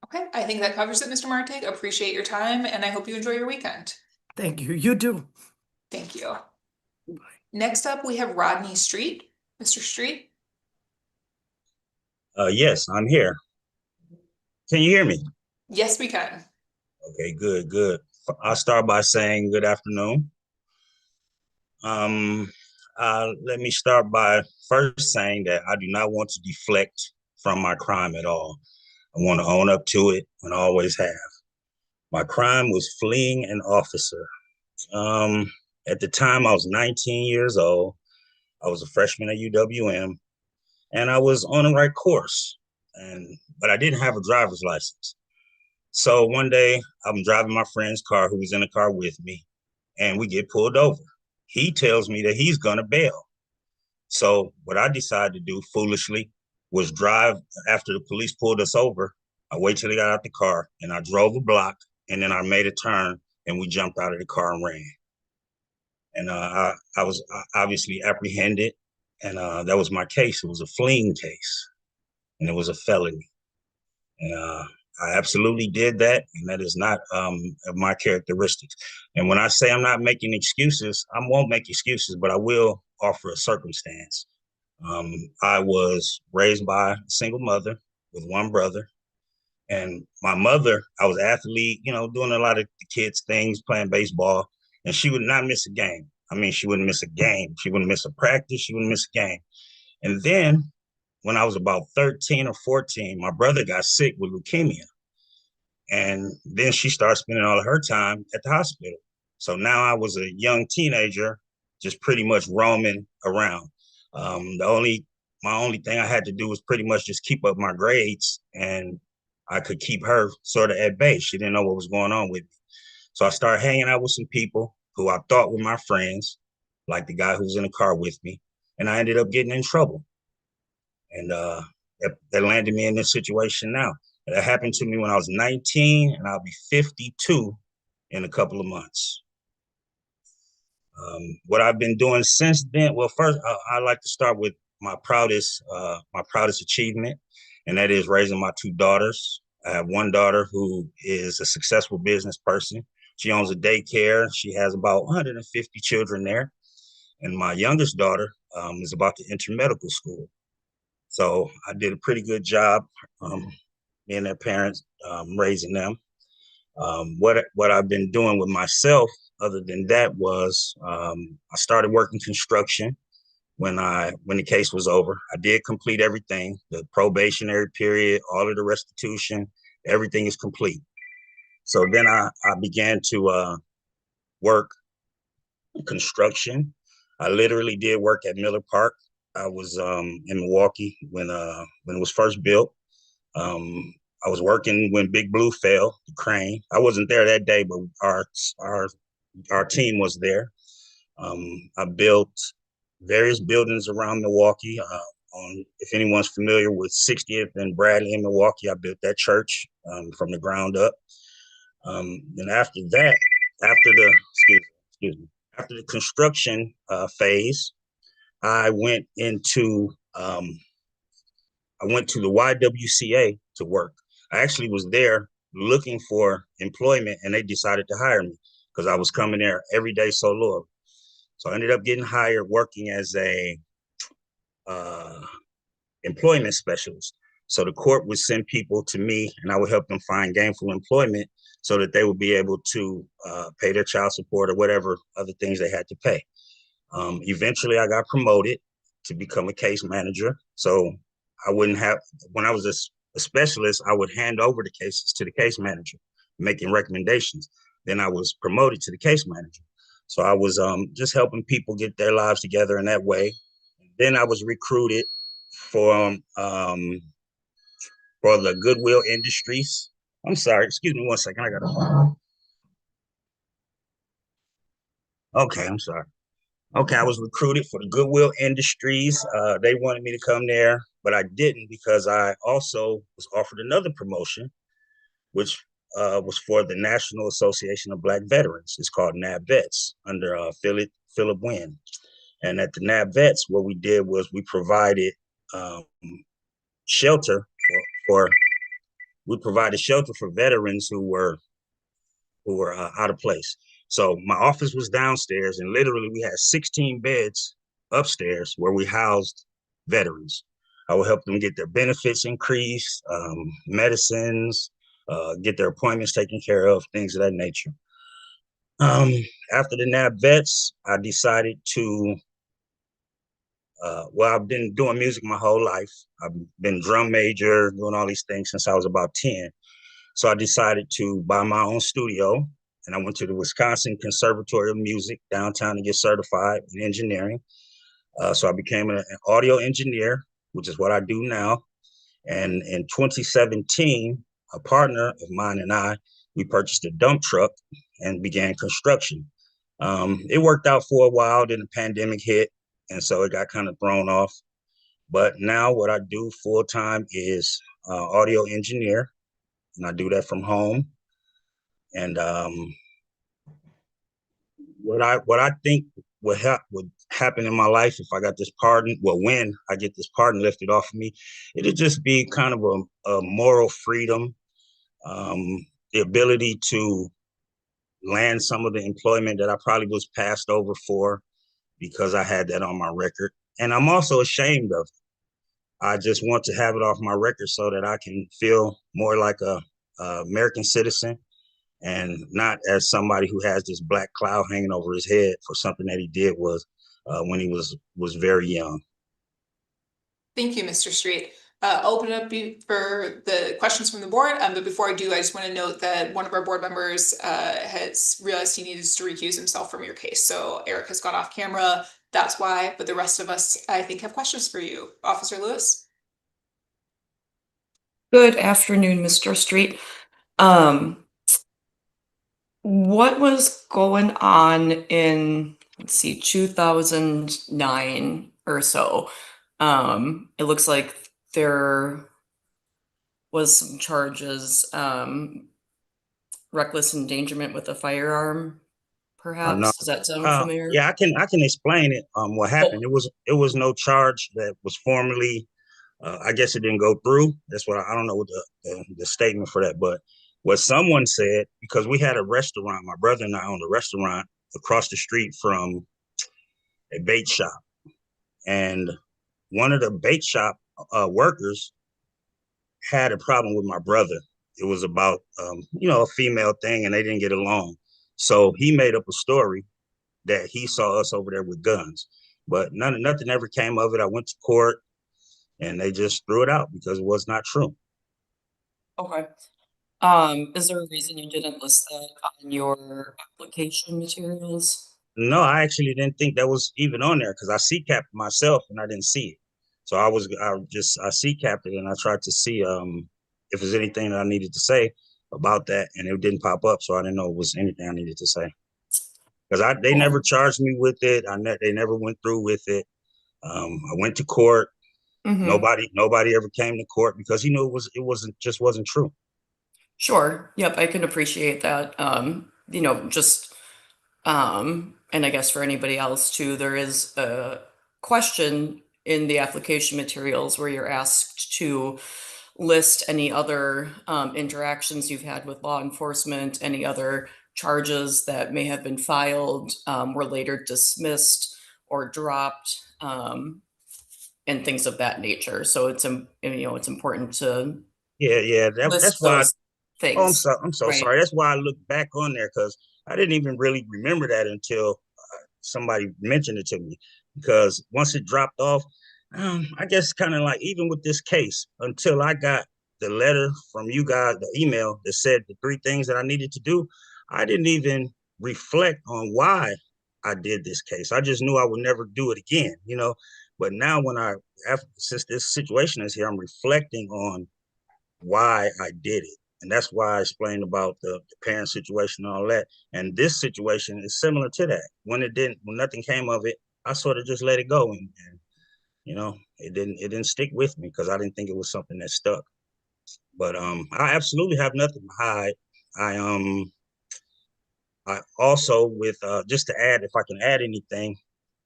Okay, I think that covers it, Mr. Martig. Appreciate your time, and I hope you enjoy your weekend. Thank you. You too. Thank you. Next up, we have Rodney Street. Mr. Street? Yes, I'm here. Can you hear me? Yes, we can. Okay, good, good. I'll start by saying good afternoon. Let me start by first saying that I do not want to deflect from my crime at all. I want to own up to it and always have. My crime was fleeing an officer. At the time, I was 19 years old. I was a freshman at UWM, and I was on the right course, but I didn't have a driver's license. So one day, I'm driving my friend's car, who was in the car with me, and we get pulled over. He tells me that he's gonna bail. So what I decided to do foolishly was drive after the police pulled us over. I waited till they got out the car, and I drove a block, and then I made a turn, and we jumped out of the car and ran. And I was obviously apprehended, and that was my case. It was a fleeing case, and it was a felony. And I absolutely did that, and that is not my characteristics. And when I say I'm not making excuses, I won't make excuses, but I will offer a circumstance. I was raised by a single mother with one brother. And my mother, I was an athlete, doing a lot of the kids' things, playing baseball, and she would not miss a game. I mean, she wouldn't miss a game. She wouldn't miss a practice. She wouldn't miss a game. And then when I was about 13 or 14, my brother got sick with leukemia. And then she started spending all of her time at the hospital. So now I was a young teenager, just pretty much roaming around. My only thing I had to do was pretty much just keep up my grades, and I could keep her sort of at bay. She didn't know what was going on with me. So I started hanging out with some people who I thought were my friends, like the guy who was in the car with me. And I ended up getting in trouble. And that landed me in this situation now. That happened to me when I was 19, and I'll be 52 in a couple of months. What I've been doing since then, well, first, I like to start with my proudest achievement, and that is raising my two daughters. I have one daughter who is a successful business person. She owns a daycare. She has about 150 children there. And my youngest daughter is about to enter medical school. So I did a pretty good job, me and their parents, raising them. What I've been doing with myself, other than that, was I started working construction when the case was over. I did complete everything, the probationary period, all of the restitution, everything is complete. So then I began to work construction. I literally did work at Miller Park. I was in Milwaukee when it was first built. I was working when Big Blue fell, the crane. I wasn't there that day, but our team was there. I built various buildings around Milwaukee. If anyone's familiar with 60th and Bradley in Milwaukee, I built that church from the ground up. And after that, after the construction phase, I went to the YWCA to work. I actually was there looking for employment, and they decided to hire me because I was coming there every day so loyal. So I ended up getting hired working as a employment specialist. So the court would send people to me, and I would help them find gainful employment so that they would be able to pay their child support or whatever other things they had to pay. Eventually, I got promoted to become a case manager. So I wouldn't have, when I was a specialist, I would hand over the cases to the case manager, making recommendations. Then I was promoted to the case manager. So I was just helping people get their lives together in that way. Then I was recruited for the Goodwill Industries. I'm sorry, excuse me one second. I gotta. Okay, I'm sorry. Okay, I was recruited for the Goodwill Industries. They wanted me to come there, but I didn't because I also was offered another promotion, which was for the National Association of Black Veterans. It's called NABVETS under Philip Wynn. And at the NABVETS, what we did was we provided shelter for veterans who were out of place. So my office was downstairs, and literally we had 16 beds upstairs where we housed veterans. I would help them get their benefits increased, medicines, get their appointments taken care of, things of that nature. After the NAB vets, I decided to, well, I've been doing music my whole life. I've been drum major, doing all these things since I was about 10. So I decided to buy my own studio, and I went to the Wisconsin Conservatory of Music downtown to get certified in engineering. So I became an audio engineer, which is what I do now. And in 2017, a partner of mine and I, we purchased a dump truck and began construction. It worked out for a while, then the pandemic hit, and so it got kind of thrown off. But now what I do full time is audio engineer, and I do that from home. And what I think would happen in my life if I got this pardon, well, when I get this pardon lifted off of me, it'd just be kind of a moral freedom, the ability to land some of the employment that I probably was passed over for because I had that on my record. And I'm also ashamed of it. I just want to have it off my record so that I can feel more like a American citizen and not as somebody who has this black cloud hanging over his head for something that he did when he was very young. Thank you, Mr. Street. Open it up for the questions from the board. But before I do, I just want to note that one of our board members has realized he needs to recuse himself from your case. So Eric has gone off camera. That's why. But the rest of us, I think, have questions for you. Officer Lewis. Good afternoon, Mr. Street. What was going on in, let's see, 2009 or so? It looks like there was some charges, reckless endangerment with a firearm, perhaps. No. Does that sound familiar? Yeah, I can explain it. What happened? It was no charge that was formally. I guess it didn't go through. That's what I don't know what the statement for that, but what someone said, because we had a restaurant, my brother and I owned a restaurant across the street from a bait shop, and one of the bait shop workers had a problem with my brother. It was about a female thing, and they didn't get along. So he made up a story that he saw us over there with guns, but nothing ever came of it. I went to court, and they just threw it out because it was not true. Okay. Is there a reason you didn't list that on your application materials? No, I actually didn't think that was even on there because I CCAP'd myself and I didn't see it. So I CCAP'd it and I tried to see if there's anything that I needed to say about that, and it didn't pop up. So I didn't know it was anything I needed to say because they never charged me with it. They never went through with it. I went to court. Mhm. Nobody ever came to court because he knew it wasn't true. Sure. Yep, I can appreciate that. And I guess for anybody else too, there is a question in the application materials where you're asked to list any other interactions you've had with law enforcement, any other charges that may have been filed, were later dismissed or dropped, and things of that nature. So it's important to Yeah. list That's why. those things. I'm so right? sorry. That's why I looked back on there because I didn't even really remember that until somebody mentioned it to me. Because once it dropped off, I guess kind of like even with this case, until I got the letter from you guys, the email that said the 3 things that I needed to do, I didn't even reflect on why I did this case. I just knew I would never do it again, But now since this situation is here, I'm reflecting on why I did it. And that's why I explained about the parent situation and all that. And this situation is similar to that. When nothing came of it, I sort of just let it go. And it didn't stick with me because I didn't think it was something that stuck. But I absolutely have nothing to hide. I also with just to add, if I can add anything,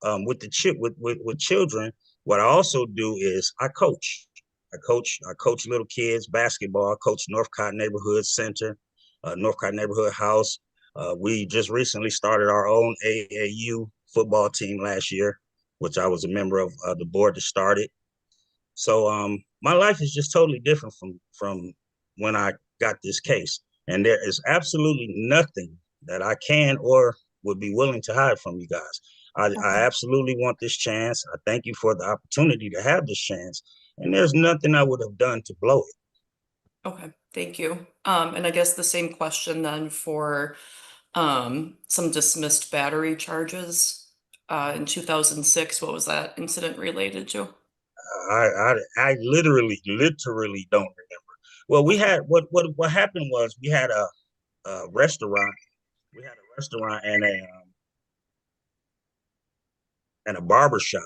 with children, what I also do is I coach. I coach little kids basketball. I coach Northcott Neighborhood Center, Northcott Neighborhood House. We just recently started our own AAU football team last year, which I was a member of the board that started. So my life is just totally different from when I got this case. And there is absolutely nothing that I can or would be willing to hide from you guys. I absolutely want this chance. I thank you for the opportunity to have this chance. And there's nothing I would have done to blow it. Okay, thank you. And I guess the same question then for some dismissed battery charges in 2006. What was that incident related to? I literally don't remember. Well, we had what happened was we had a restaurant. We had a restaurant and a barber shop,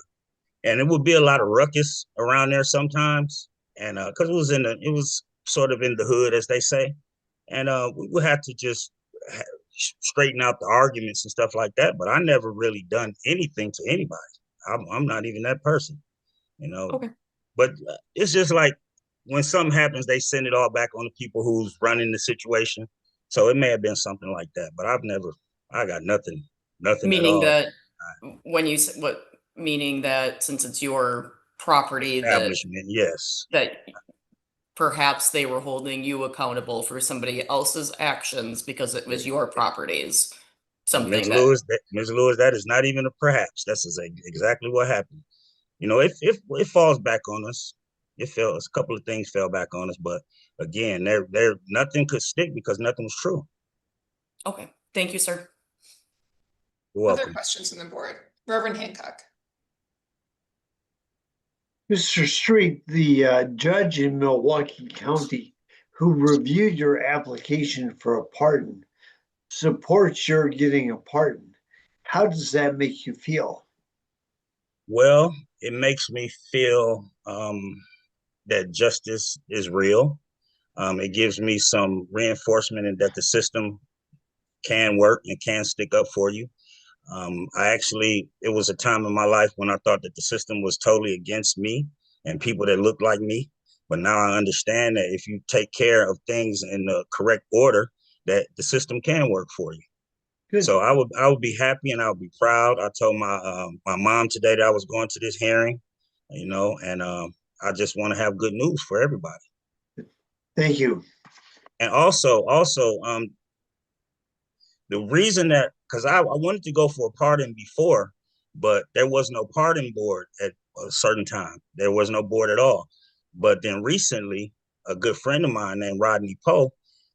and it would be a lot of ruckus around there sometimes, and because it was sort of in the hood, as they say, and we would have to just straighten out the arguments and stuff like that. But I never really done anything to anybody. I'm not even that person, you know. Okay. But it's just like when something happens, they send it all back on the people who's running the situation. So it may have been something like that, but I got nothing Meaning at that all. when you meaning that since it's your property, Establishment, yes. that perhaps they were holding you accountable for somebody else's actions because it was your properties. Ms. Lewis, that is not even a perhaps. That's exactly what happened. You know, it falls back on us. A couple of things fell back on us, but again, there nothing could stick because nothing was true. Okay, thank you, sir. You're welcome. Other questions from the board? Reverend Hancock. Mr. Street, the judge in Milwaukee County who reviewed your application for a pardon supports your getting a pardon. How does that make you feel? Well, it makes me feel that justice is real. It gives me some reinforcement in that the system can work and can stick up for you. It was a time in my life when I thought that the system was totally against me and people that looked like me. But now I understand that if you take care of things in the correct order, that the system can work for you. Good. So I would be happy and I would be proud. I told my mom today that I was going to this hearing, you know, and I just want to have good news for everybody. Thank you. And also, the reason that, because I wanted to go for a pardon before, but there was no pardon board at a certain time. There was no board at all. But then recently, a good friend of mine named Rodney Poe,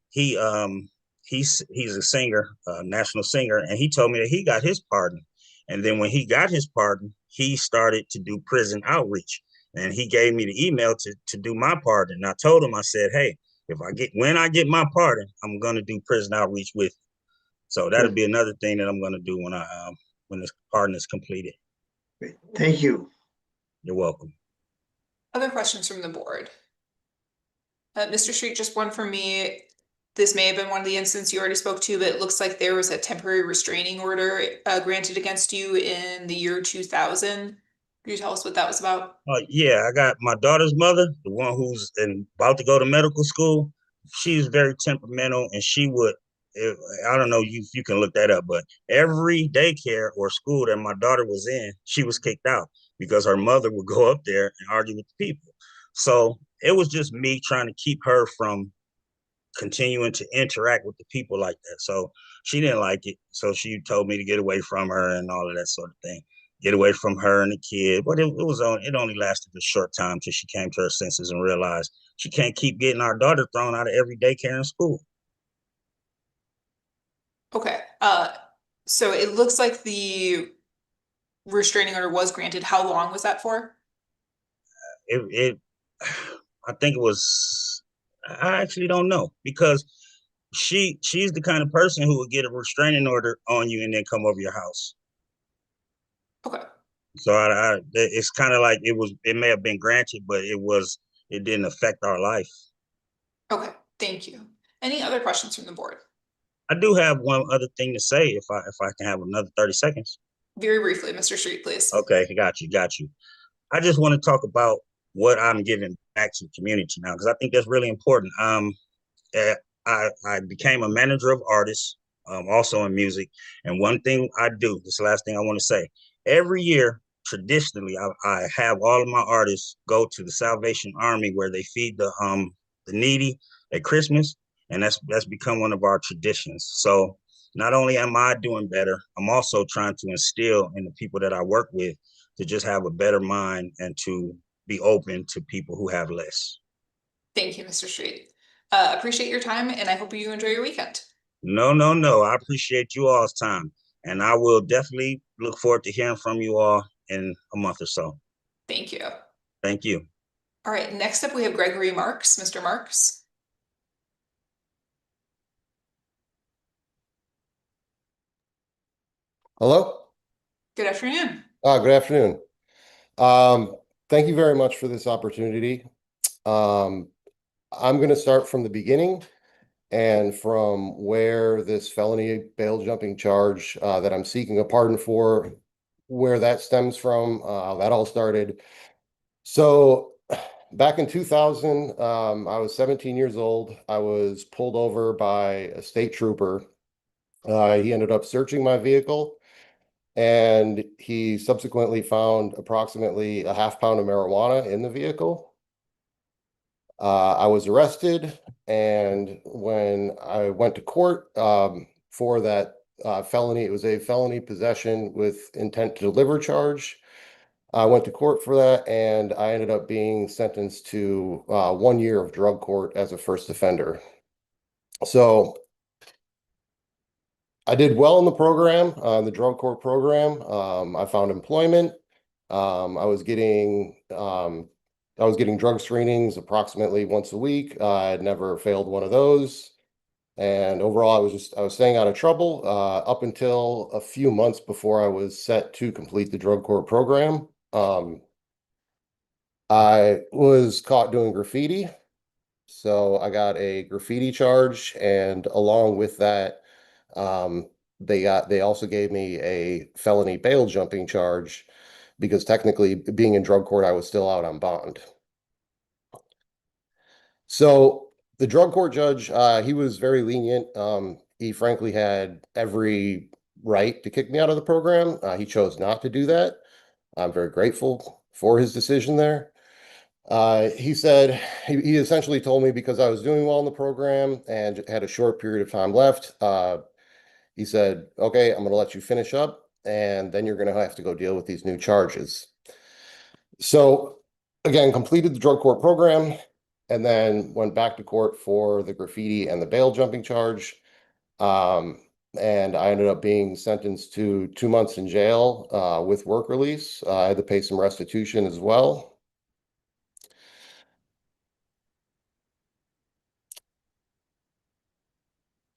he's a singer, a national singer, and he told me that he got his pardon. And then when he got his pardon, he started to do prison outreach. And he gave me the email to do my pardon. And I told him, I said, hey, when I get my pardon, I'm gonna do prison outreach with you. So that'll be another thing that I'm gonna do when this pardon is completed. Thank you. You're welcome. Other questions from the board? Mr. Street, just one for me. This may have been one of the incidents you already spoke to, but it looks like there was a temporary restraining order granted against you in the year 2000. Can you tell us what that was about? Yeah, I got my daughter's mother, the one who's about to go to medical school. She's very temperamental, and she would, I don't know, you can look that up, but every daycare or school that my daughter was in, she was kicked out because her mother would go up there and argue with the people. So it was just me trying to keep her from continuing to interact with the people like that. So she didn't like it. So she told me to get away from her and all of that sort of thing. Get away from her and the kid. But it only lasted a short time till she came to her senses and realized she can't keep getting our daughter thrown out of every daycare and school. Okay. So it looks like the restraining order was granted. How long was that for? I think it was, I actually don't know, because she's the kind of person who would get a restraining order on you and then come over your house. Okay. So it's kind of like it may have been granted, but it didn't affect our life. Okay, thank you. Any other questions from the board? I do have one other thing to say if I can have another 30 seconds. Very briefly, Mr. Street, please. Okay, got you. I just want to talk about what I'm giving back to the community now, because I think that's really important. I became a manager of artists also in music. And one thing I do, this is the last thing I want to say, every year, traditionally, I have all of my artists go to the Salvation Army where they feed the needy at Christmas, and that's become one of our traditions. So not only am I doing better, I'm also trying to instill in the people that I work with to just have a better mind and to be open to people who have less. Thank you, Mr. Street. Appreciate your time, and I hope you enjoy your weekend. No. I appreciate you all's time, and I will definitely look forward to hearing from you all in a month or so. Thank you. Thank you. All right, next up we have Gregory Marks. Mr. Marks. Hello? Good afternoon. Good afternoon. Thank you very much for this opportunity. I'm going to start from the beginning and from where this felony bail jumping charge that I'm seeking a pardon for, where that stems from, how that all started. So back in 2000, I was 17 years old. I was pulled over by a state trooper. He ended up searching my vehicle, and he subsequently found approximately a half pound of marijuana in the vehicle. I was arrested, and when I went to court for that felony, it was a felony possession with intent to deliver charge. I went to court for that, and I ended up being sentenced to 1 year of drug court as a first offender. So I did well in the program, the drug court program. I found employment. I was getting drug screenings approximately once a week. I had never failed one of those. And overall, I was staying out of trouble up until a few months before I was set to complete the drug court program. I was caught doing graffiti. So I got a graffiti charge, and along with that, they also gave me a felony bail jumping charge, because technically, being in drug court, I was still out on bond. So the drug court judge, he was very lenient. He frankly had every right to kick me out of the program. He chose not to do that. I'm very grateful for his decision there. He said, he essentially told me, because I was doing well in the program and had a short period of time left, he said, okay, I'm going to let you finish up, and then you're going to have to go deal with these new charges. So again, completed the drug court program, and then went back to court for the graffiti and the bail jumping charge. And I ended up being sentenced to 2 months in jail with work release. I had to pay some restitution as well.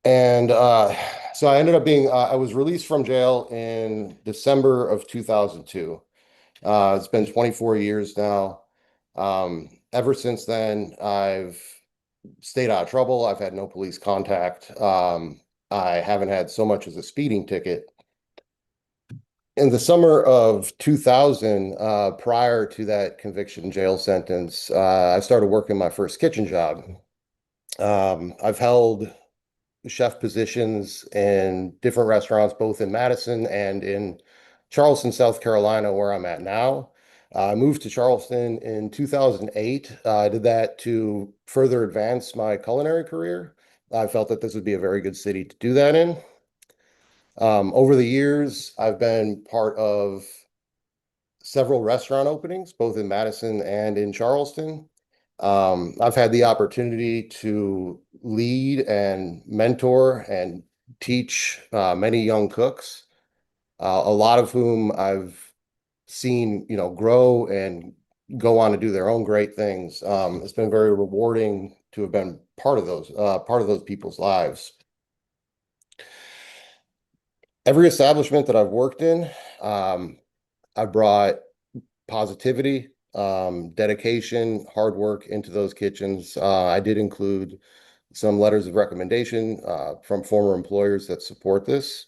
And so I ended up being, I was released from jail in December of 2002. It's been 24 years now. Ever since then, I've stayed out of trouble. I've had no police contact. I haven't had so much as a speeding ticket. In the summer of 2000, prior to that conviction jail sentence, I started working my first kitchen job. I've held chef positions in different restaurants, both in Madison and in Charleston, South Carolina, where I'm at now. I moved to Charleston in 2008. I did that to further advance my culinary career. I felt that this would be a very good city to do that in. Over the years, I've been part of several restaurant openings, both in Madison and in Charleston. I've had the opportunity to lead and mentor and teach many young cooks, a lot of whom I've seen, grow and go on to do their own great things. It's been very rewarding to have been part of those people's lives. Every establishment that I've worked in, I brought positivity, dedication, hard work into those kitchens. I did include some letters of recommendation from former employers that support this.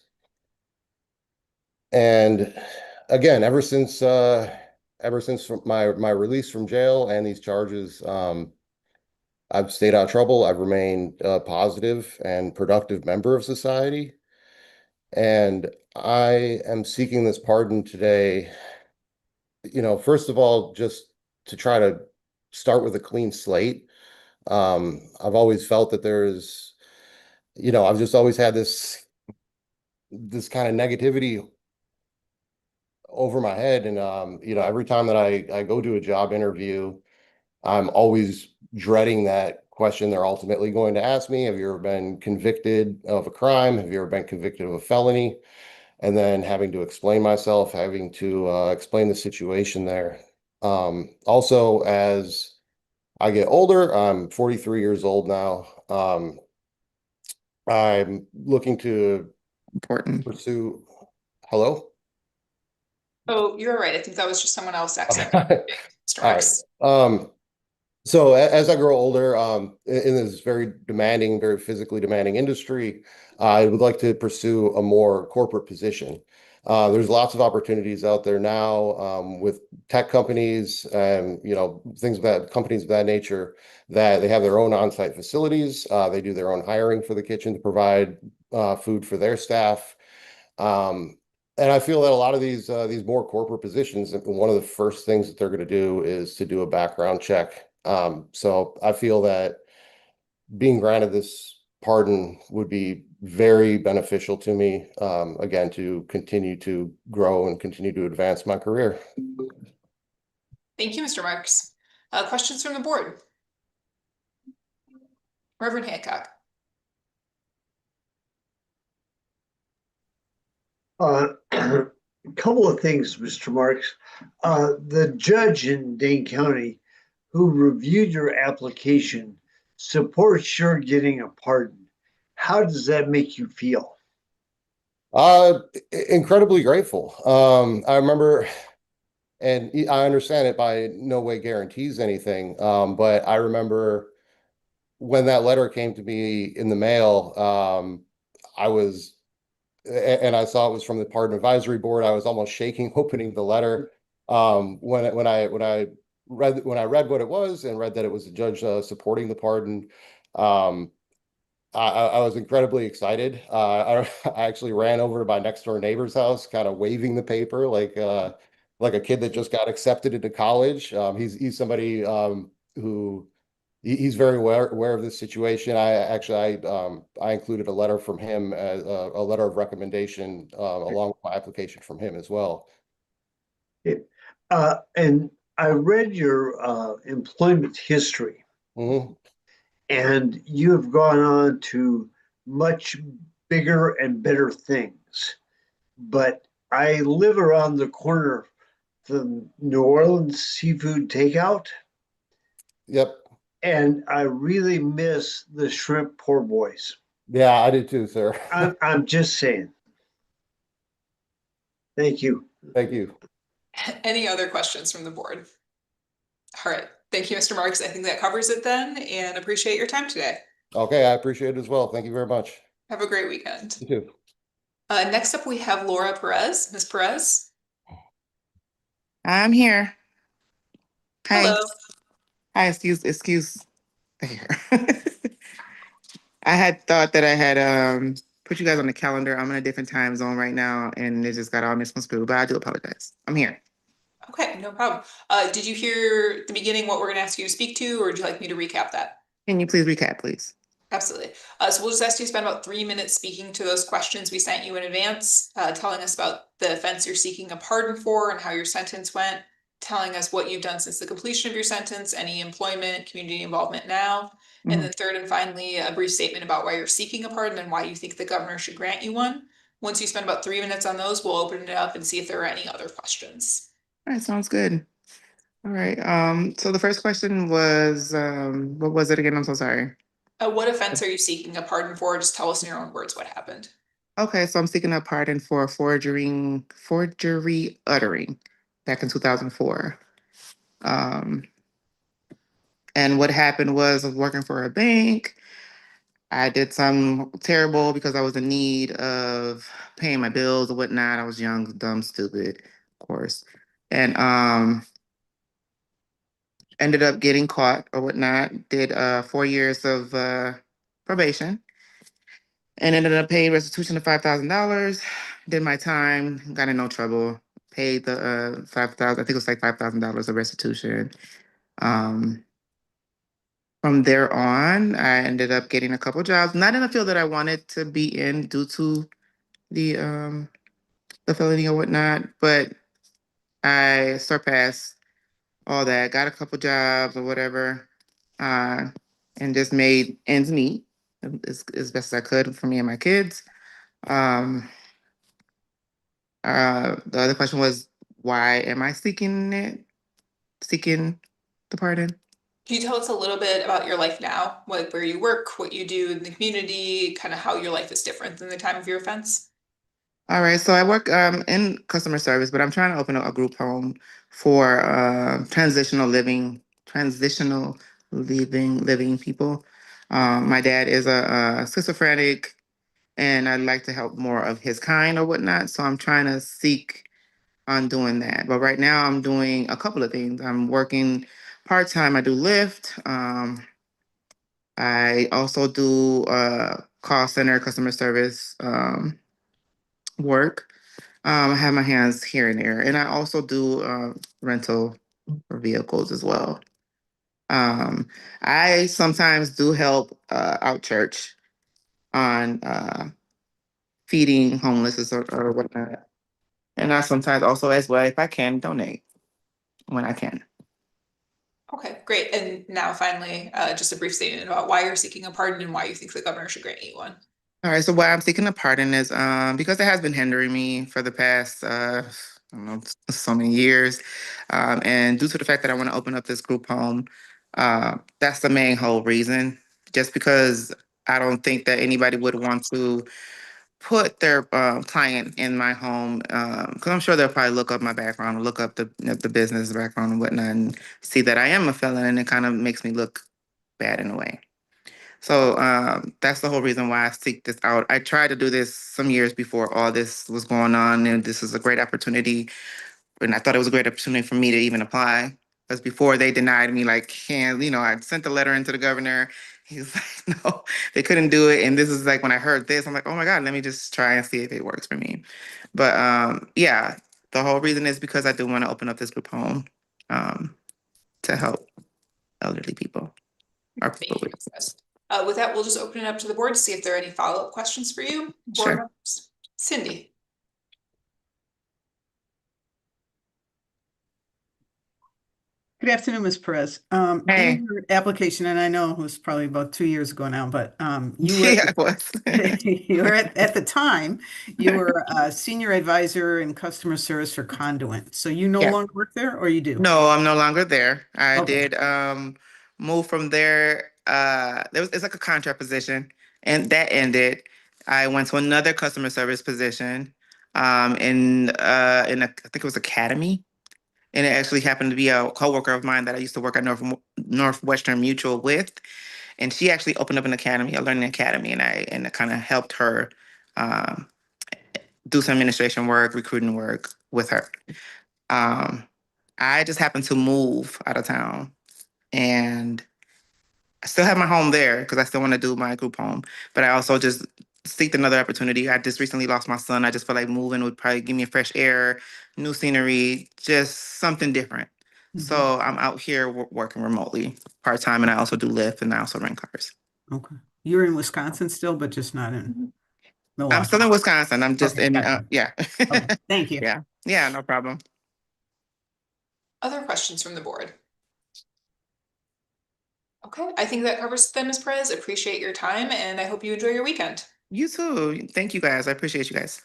And again, ever since my release from jail and these charges, I've stayed out of trouble. I've remained a positive and productive member of society. And I am seeking this pardon today, first of all, just to try to start with a clean slate. I've always felt that I've just always had this kind of negativity over my head. And, every time that I go to a job interview, I'm always dreading that question they're ultimately going to ask me. Have you ever been convicted of a crime? Have you ever been convicted of a felony? And then having to explain myself, having to explain the situation there. Also, as I get older, I'm 43 years old now. I'm looking to pursue. Hello? Oh, you're right. I think that was just someone else All accidentally. Mr. Marks. right. So as I grow older, in this very demanding, very physically demanding industry, I would like to pursue a more corporate position. There's lots of opportunities out there now with tech companies and companies of that nature, that they have their own on-site facilities. They do their own hiring for the kitchen to provide food for their staff. And I feel that a lot of these more corporate positions, one of the first things that they're going to do is to do a background check. So I feel that being granted this pardon would be very beneficial to me, again, to continue to grow and continue to advance my career. Thank you, Mr. Marks. Questions from the board? Reverend Hancock. A couple of things, Mr. Marks. The judge in Dane County who reviewed your application supports your getting a pardon. How does that make you feel? Incredibly grateful. I remember, and I understand it by no way guarantees anything, but I remember when that letter came to me in the mail, and I saw it was from the Pardon Advisory Board. I was almost shaking opening the letter. When I read what it was and read that it was a judge supporting the pardon, I was incredibly excited. I actually ran over to my next door neighbor's house, kind of waving the paper like a kid that just got accepted into college. He's somebody who he's very aware of this situation. I included a letter from him, as a letter of recommendation, along with my application from him as well. And I read your employment history. Mm-hmm. And you have gone on to much bigger and better things. But I live around the corner from New Orleans seafood takeout. Yep. And I really miss the shrimp poor boys. Yeah, I did too, sir. I'm just saying. Thank you. Thank you. Any other questions from the board? All right. Thank you, Mr. Marks. I think that covers it then, and appreciate your time today. Okay, I appreciate it as well. Thank you very much. Have a great weekend. You too. Next up, we have Laura Perez. Ms. Perez. I'm here. Hi. Hello. Hi, excuse. Here. I had thought that I had put you guys on the calendar. I'm in a different time zone right now, and it just got all misconstrued, but I do apologize. I'm here. Okay, no problem. Did you hear the beginning what we're going to ask you to speak to, or would you like me to recap that? Can you please recap, please? Absolutely. So we'll just ask you to spend about 3 minutes speaking to those questions we sent you in advance, telling us about the offense you're seeking a pardon for and how your sentence went, telling us what you've done since the completion of your sentence, any employment, community involvement now, and then third and finally, a brief statement about why you're seeking a pardon and why you think the governor should grant you one. Once you spend about 3 minutes on those, we'll open it up and see if there are any other questions. All right, sounds good. All right. So the first question was, what was it again? I'm so sorry. What offense are you seeking a pardon for? Just tell us in your own words what happened. Okay, so I'm seeking a pardon for forgery uttering back in 2004. And what happened was I was working for a bank. I did something terrible because I was in need of paying my bills or whatnot. I was young, dumb, stupid, of course. And ended up getting caught or whatnot. Did 4 years of probation. and ended up paying restitution of $5,000. Did my time, got in no trouble. Paid the 5,000. I think it was like $5,000 of restitution. From there on, I ended up getting a couple jobs, not in the field that I wanted to be in due to the felony or whatnot, but I surpassed all that, got a couple jobs or whatever, and just made ends meet as best as I could for me and my kids. The other question was, why am I seeking the pardon? Can you tell us a little bit about your life now? Like where you work, what you do in the community, kind of how your life is different than the time of your offense? All right, so I work in customer service, but I'm trying to open a group home for transitional living people. My dad is a schizophrenic, and I'd like to help more of his kind or whatnot. So I'm trying to seek on doing that. But right now I'm doing a couple of things. I'm working part-time. I do Lyft. I also do call center customer service work. I have my hands here and there, and I also do rental for vehicles as well. I sometimes do help out church on feeding homeless or whatnot, and I sometimes also, as well, if I can, donate when I can. Okay, great. And now finally, just a brief statement about why you're seeking a pardon and why you think the governor should grant you one. All right, so why I'm seeking a pardon is because it has been hindering me for the past I don't know, so many years. And due to the fact that I want to open up this group home, that's the main whole reason. Just because I don't think that anybody would want to put their client in my home, because I'm sure they'll probably look up my background, look up the business background and whatnot, and see that I am a felon, and it kind of makes me look bad in a way. So that's the whole reason why I seek this out. I tried to do this some years before all this was going on, and this is a great opportunity. And I thought it was a great opportunity for me to even apply. Because before they denied me, like, I sent a letter into the governor. He was like, no, they couldn't do it. And this is like when I heard this, I'm like, oh my God, let me just try and see if it works for me. But yeah, the whole reason is because I do want to open up this group home to help elderly people. Thank you. With that, we'll just open it up to the board to see if there are any follow-up questions for you. Board Sure. members. Cindy. Good afternoon, Ms. Perez. Hey. In your application, and I know it was probably about 2 years ago now, but you were, Yeah, it was. you were at the time, you were a senior advisor in customer service for Conduent. So you no Yeah. longer work there, or you do? No, I'm no longer there. I Okay. did move from there. It's like a contract position, and that ended. I went to another customer service position I think it was Academy. And it actually happened to be a coworker of mine that I used to work at Northwestern Mutual with. And she actually opened up an academy, a learning academy, and I kind of helped her do some administration work, recruiting work with her. I just happened to move out of town, and I still have my home there because I still want to do my group home, but I also just seeked another opportunity. I just recently lost my son. I just feel like moving would probably give me a fresh air, new scenery, just something different. So I'm out here working remotely part-time, and I also do Lyft, and I also rent cars. Okay. You're in Wisconsin still, but just not in Milwaukee. I'm still in Wisconsin. I'm just Okay, in, gotcha. yeah. Okay, thank you. Yeah, no problem. Other questions from the board? Okay, I think that covers them, Ms. Perez. Appreciate your time, and I hope you enjoy your weekend. You too. Thank you, guys. I appreciate you guys.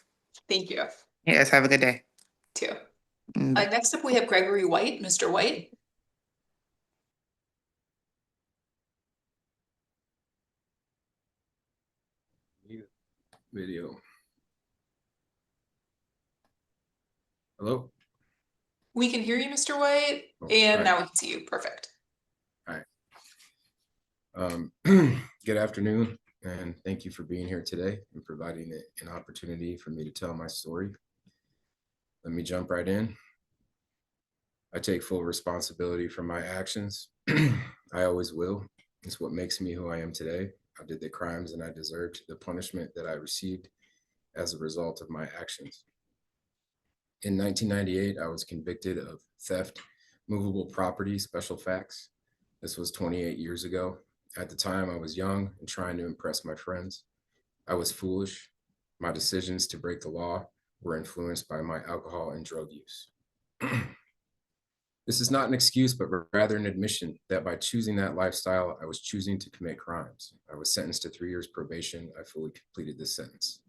Thank you. Yes, have a good day. Too. Next up, we have Gregory White. Mr. White. Video. Hello? We can hear you, Mr. White, and now we can see you. Perfect. All right. Good afternoon, and thank you for being here today and providing an opportunity for me to tell my story. Let me jump right in. I take full responsibility for my actions. I always will. It's what makes me who I am today. I did the crimes and I deserved the punishment that I received as a result of my actions. In 1998, I was convicted of theft, movable property, special facts. This was 28 years ago. At the time, I was young and trying to impress my friends. I was foolish. My decisions to break the law were influenced by my alcohol and drug use. This is not an excuse, but rather an admission that by choosing that lifestyle, I was choosing to commit crimes. I was sentenced to 3 years probation. I fully completed this sentence.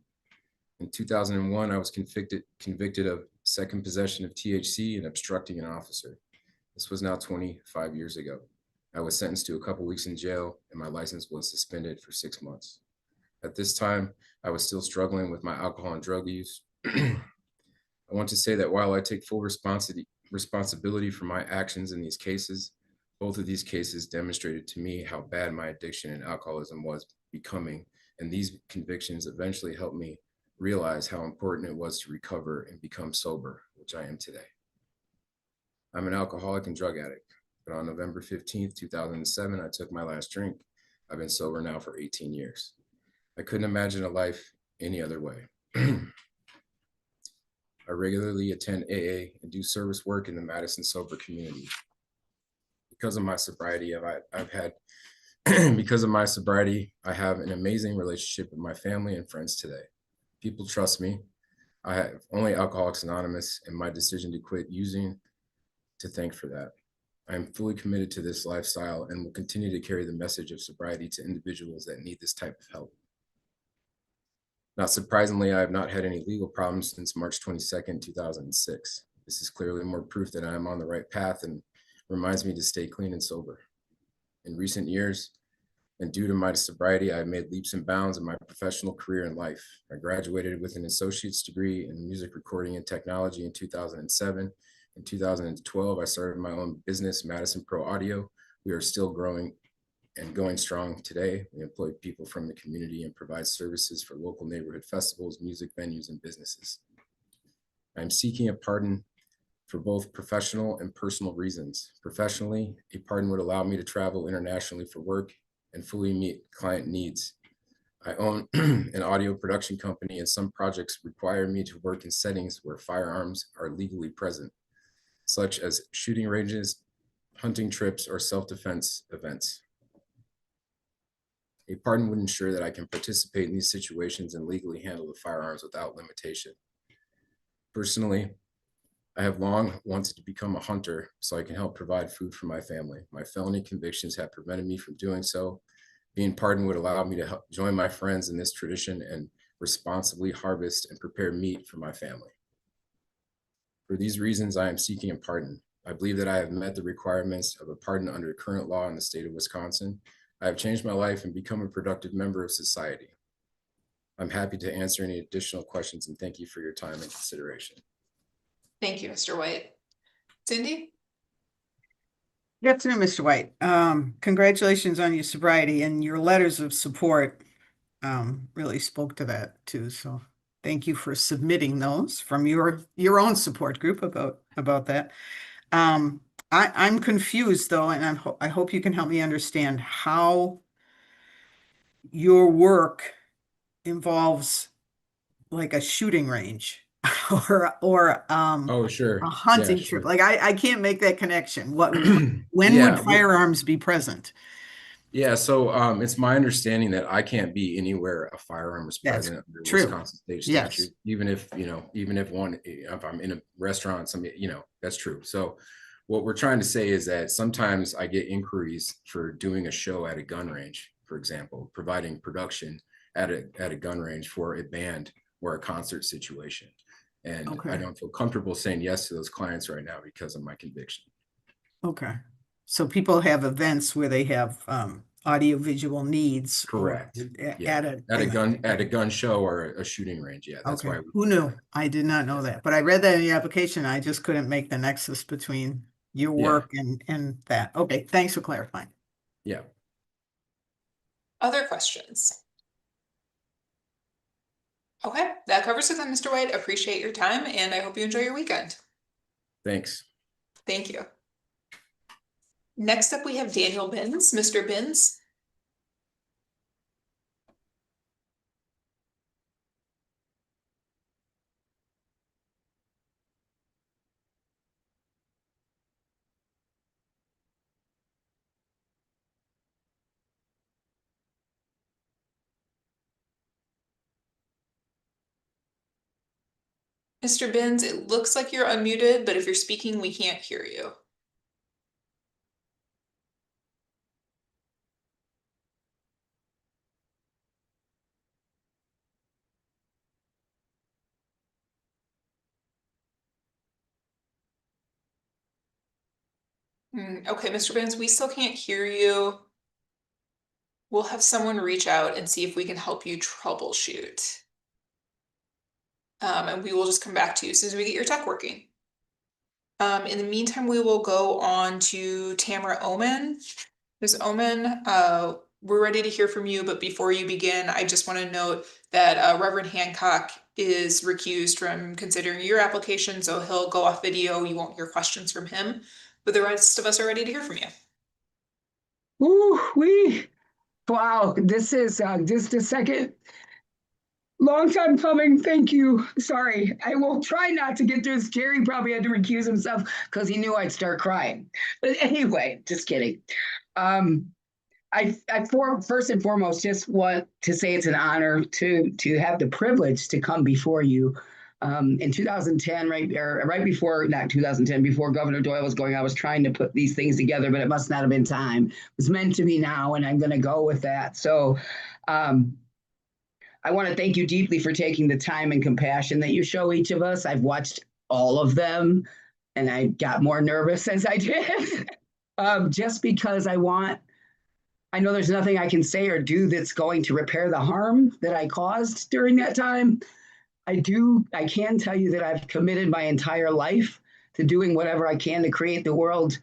In 2001, I was convicted of second possession of THC and obstructing an officer. This was now 25 years ago. I was sentenced to a couple weeks in jail and my license was suspended for 6 months. At this time, I was still struggling with my alcohol and drug use. I want to say that while I take full responsibility for my actions in these cases, both of these cases demonstrated to me how bad my addiction and alcoholism was becoming, and these convictions eventually helped me realize how important it was to recover and become sober, which I am today. I'm an alcoholic and drug addict, but on November 15th, 2007, I took my last drink. I've been sober now for 18 years. I couldn't imagine a life any other way. I regularly attend AA and do service work in the Madison sober community. Because of my sobriety, I have an amazing relationship with my family and friends today. People trust me. I have only Alcoholics Anonymous and my decision to quit using to thank for that. I am fully committed to this lifestyle and will continue to carry the message of sobriety to individuals that need this type of help. Not surprisingly, I have not had any legal problems since March 22nd, 2006. This is clearly more proof that I am on the right path and reminds me to stay clean and sober. In recent years, and due to my sobriety, I have made leaps and bounds in my professional career and life. I graduated with an associate's degree in music recording and technology in 2007. In 2012, I started my own business, Madison Pro Audio. We are still growing and going strong today. We employ people from the community and provide services for local neighborhood festivals, music venues, and businesses. I'm seeking a pardon for both professional and personal reasons. Professionally, a pardon would allow me to travel internationally for work and fully meet client needs. I own an audio production company and some projects require me to work in settings where firearms are legally present, such as shooting ranges, hunting trips, or self-defense events. A pardon would ensure that I can participate in these situations and legally handle the firearms without limitation. Personally, I have long wanted to become a hunter so I can help provide food for my family. My felony convictions have prevented me from doing so. Being pardoned would allow me to help join my friends in this tradition and responsibly harvest and prepare meat for my family. For these reasons, I am seeking a pardon. I believe that I have met the requirements of a pardon under current law in the state of Wisconsin. I have changed my life and become a productive member of society. I'm happy to answer any additional questions and thank you for your time and consideration. Thank you, Mr. White. Cindy? Good afternoon, Mr. White. Congratulations on your sobriety, and your letters of support really spoke to that too. So thank you for submitting those from your own support group about that. I'm confused though, and I hope you can help me understand how your work involves like a shooting range or Oh, sure. a hunting Yeah, trip. sure. Like I can't make that connection. When Yeah, would firearms be present? Yeah, so it's my understanding that I can't be anywhere a firearm is That's present under true. Wisconsin state Yes. statute, even if I'm in a restaurant, that's true. So what we're trying to say is that sometimes I get inquiries for doing a show at a gun range, for example, providing production at a gun range for a band or a concert situation. And Okay. I don't feel comfortable saying yes to those clients right now because of my conviction. Okay. So people have events where they have audiovisual needs. Correct. At a gun show or a shooting range. Yeah, that's okay. why. Who knew? I did not know that, but I read that in the application. I just couldn't make the nexus between your work and that. Okay, thanks for clarifying. Yeah. Other questions? Okay, that covers it then, Mr. White. Appreciate your time and I hope you enjoy your weekend. Thanks. Thank you. Next up, we have Daniel Binns. Mr. Binns. Mr. Binns, it looks like you're unmuted, but if you're speaking, we can't hear you. Okay, Mr. Binns, we still can't hear you. We'll have someone reach out and see if we can help you troubleshoot. And we will just come back to you as soon as we get your tech working. In the meantime, we will go on to Tamara Oman. Ms. Oman, we're ready to hear from you, but before you begin, I just want to note that Reverend Hancock is recused from considering your application, so he'll go off video. You won't hear questions from him, but the rest of us are ready to hear from you. Ooh, wow, this is just the second long time coming. Thank you. Sorry, I will try not to get this. Jerry probably had to recuse himself because he knew I'd start crying. But anyway, just kidding. First and foremost, just want to say it's an honor to have the privilege to come before you. In 2010, right before, not 2010, before Governor Doyle was going, I was trying to put these things together, but it must not have been time. It was meant to be now, and I'm going to go with that. So I want to thank you deeply for taking the time and compassion that you show each of us. I've watched all of them, and I got more nervous as I did, just because I know there's nothing I can say or do that's going to repair the harm that I caused during that time. I can tell you that I've committed my entire life to doing whatever I can to create the world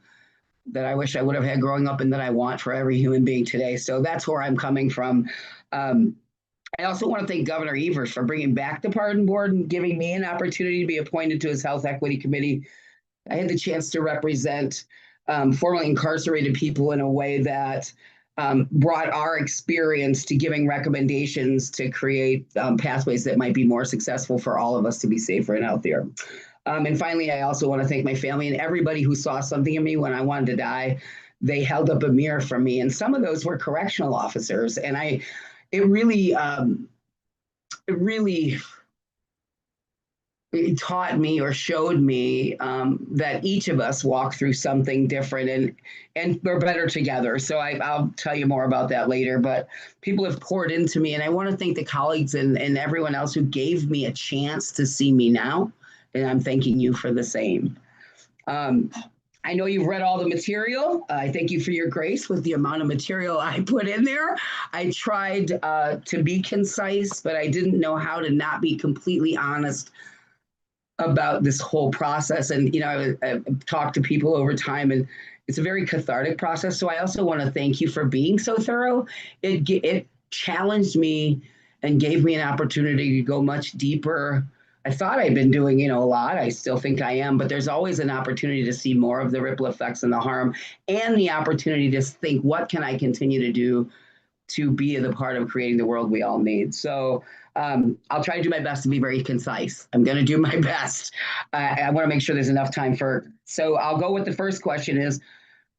that I wish I would have had growing up and that I want for every human being today. So that's where I'm coming from. I also want to thank Governor Evers for bringing back the Pardon Board and giving me an opportunity to be appointed to his Health Equity Committee. I had the chance to represent formerly incarcerated people in a way that brought our experience to giving recommendations to create pathways that might be more successful for all of us to be safer and healthier. And finally, I also want to thank my family and everybody who saw something in me when I wanted to die. They held up a mirror for me, and some of those were correctional officers. And it really taught me or showed me that each of us walk through something different, and we're better together. So I'll tell you more about that later, but people have poured into me, and I want to thank the colleagues and everyone else who gave me a chance to see me now, and I'm thanking you for the same. I know you've read all the material. I thank you for your grace with the amount of material I put in there. I tried to be concise, but I didn't know how to not be completely honest about this whole process. And, I've talked to people over time, and it's a very cathartic process. So I also want to thank you for being so thorough. It challenged me and gave me an opportunity to go much deeper. I thought I'd been doing, a lot. I still think I am, but there's always an opportunity to see more of the ripple effects and the harm, and the opportunity to think, what can I continue to do to be the part of creating the world we all need? So I'll try to do my best to be very concise. I'm going to do my best. I want to make sure there's enough time so I'll go with the first question is,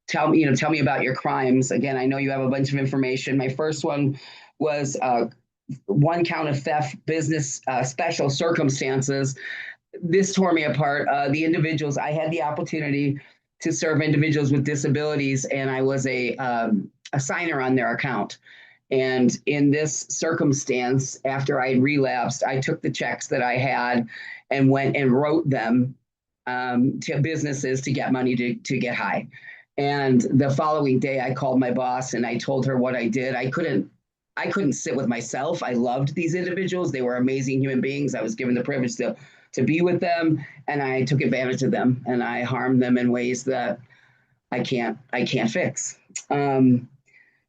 tell me about your crimes. Again, I know you have a bunch of information. My first one was one count of theft, business, special circumstances. This tore me apart. The individuals, I had the opportunity to serve individuals with disabilities, and I was a signer on their account. And in this circumstance, after I relapsed, I took the checks that I had and went and wrote them to businesses to get money to get high. And the following day, I called my boss and I told her what I did. I couldn't sit with myself. I loved these individuals. They were amazing human beings. I was given the privilege to be with them, and I took advantage of them, and I harmed them in ways that I can't fix.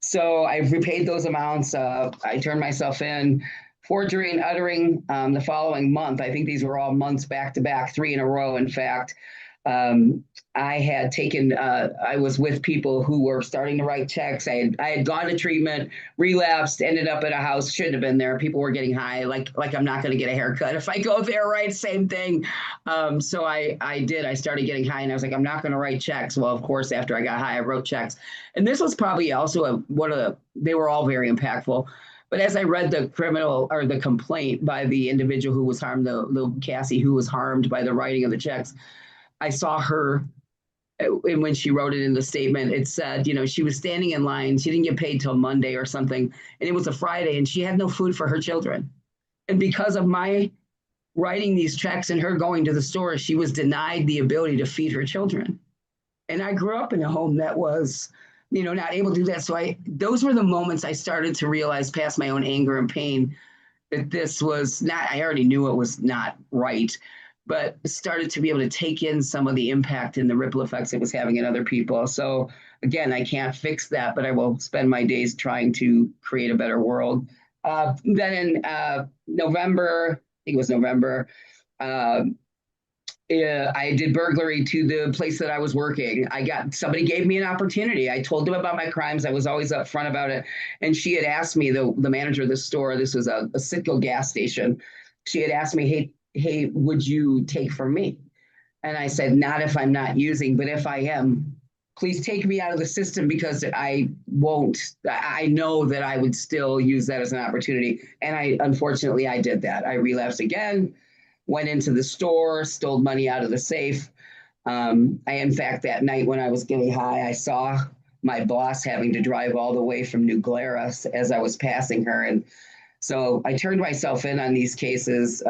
So I've repaid those amounts. I turned myself in. Forgery and uttering the following month. I think these were all months back to back, 3 in a row, in fact. I had taken, I was with people who were starting to write checks. I had gone to treatment, relapsed, ended up at a house, shouldn't have been there. People were getting high, like I'm not going to get a haircut if I go there, right? Same thing. So I did. I started getting high, and I was like, I'm not going to write checks. Well, of course, after I got high, I wrote checks. And this was probably also they were all very impactful. But as I read the criminal or the complaint by the individual who was harmed, the little Cassie who was harmed by the writing of the checks, I saw her. And when she wrote it in the statement, it said, you know, she was standing in line. She didn't get paid till Monday or something. And it was a Friday and she had no food for her children. And because of my writing these checks and her going to the store, she was denied the ability to feed her children. And I grew up in a home that was, you know, not able to do that. So those were the moments I started to realize past my own anger and pain that this was not, I already knew it was not right, but started to be able to take in some of the impact and the ripple effects it was having in other people. So again, I can't fix that, but I will spend my days trying to create a better world. Then in November, I think it was November, I did burglary to the place that I was working. Somebody gave me an opportunity. I told them about my crimes. I was always upfront about it. And she had asked me, the manager of the store, this was a Citgo gas station. She had asked me, hey, would you take from me? And I said, not if I'm not using, but if I am, please take me out of the system because I know that I would still use that as an opportunity. And unfortunately, I did that. I relapsed again, went into the store, stole money out of the safe. In fact, that night when I was getting high, I saw my boss having to drive all the way from New Glarus as I was passing her. And so I turned myself in on these cases.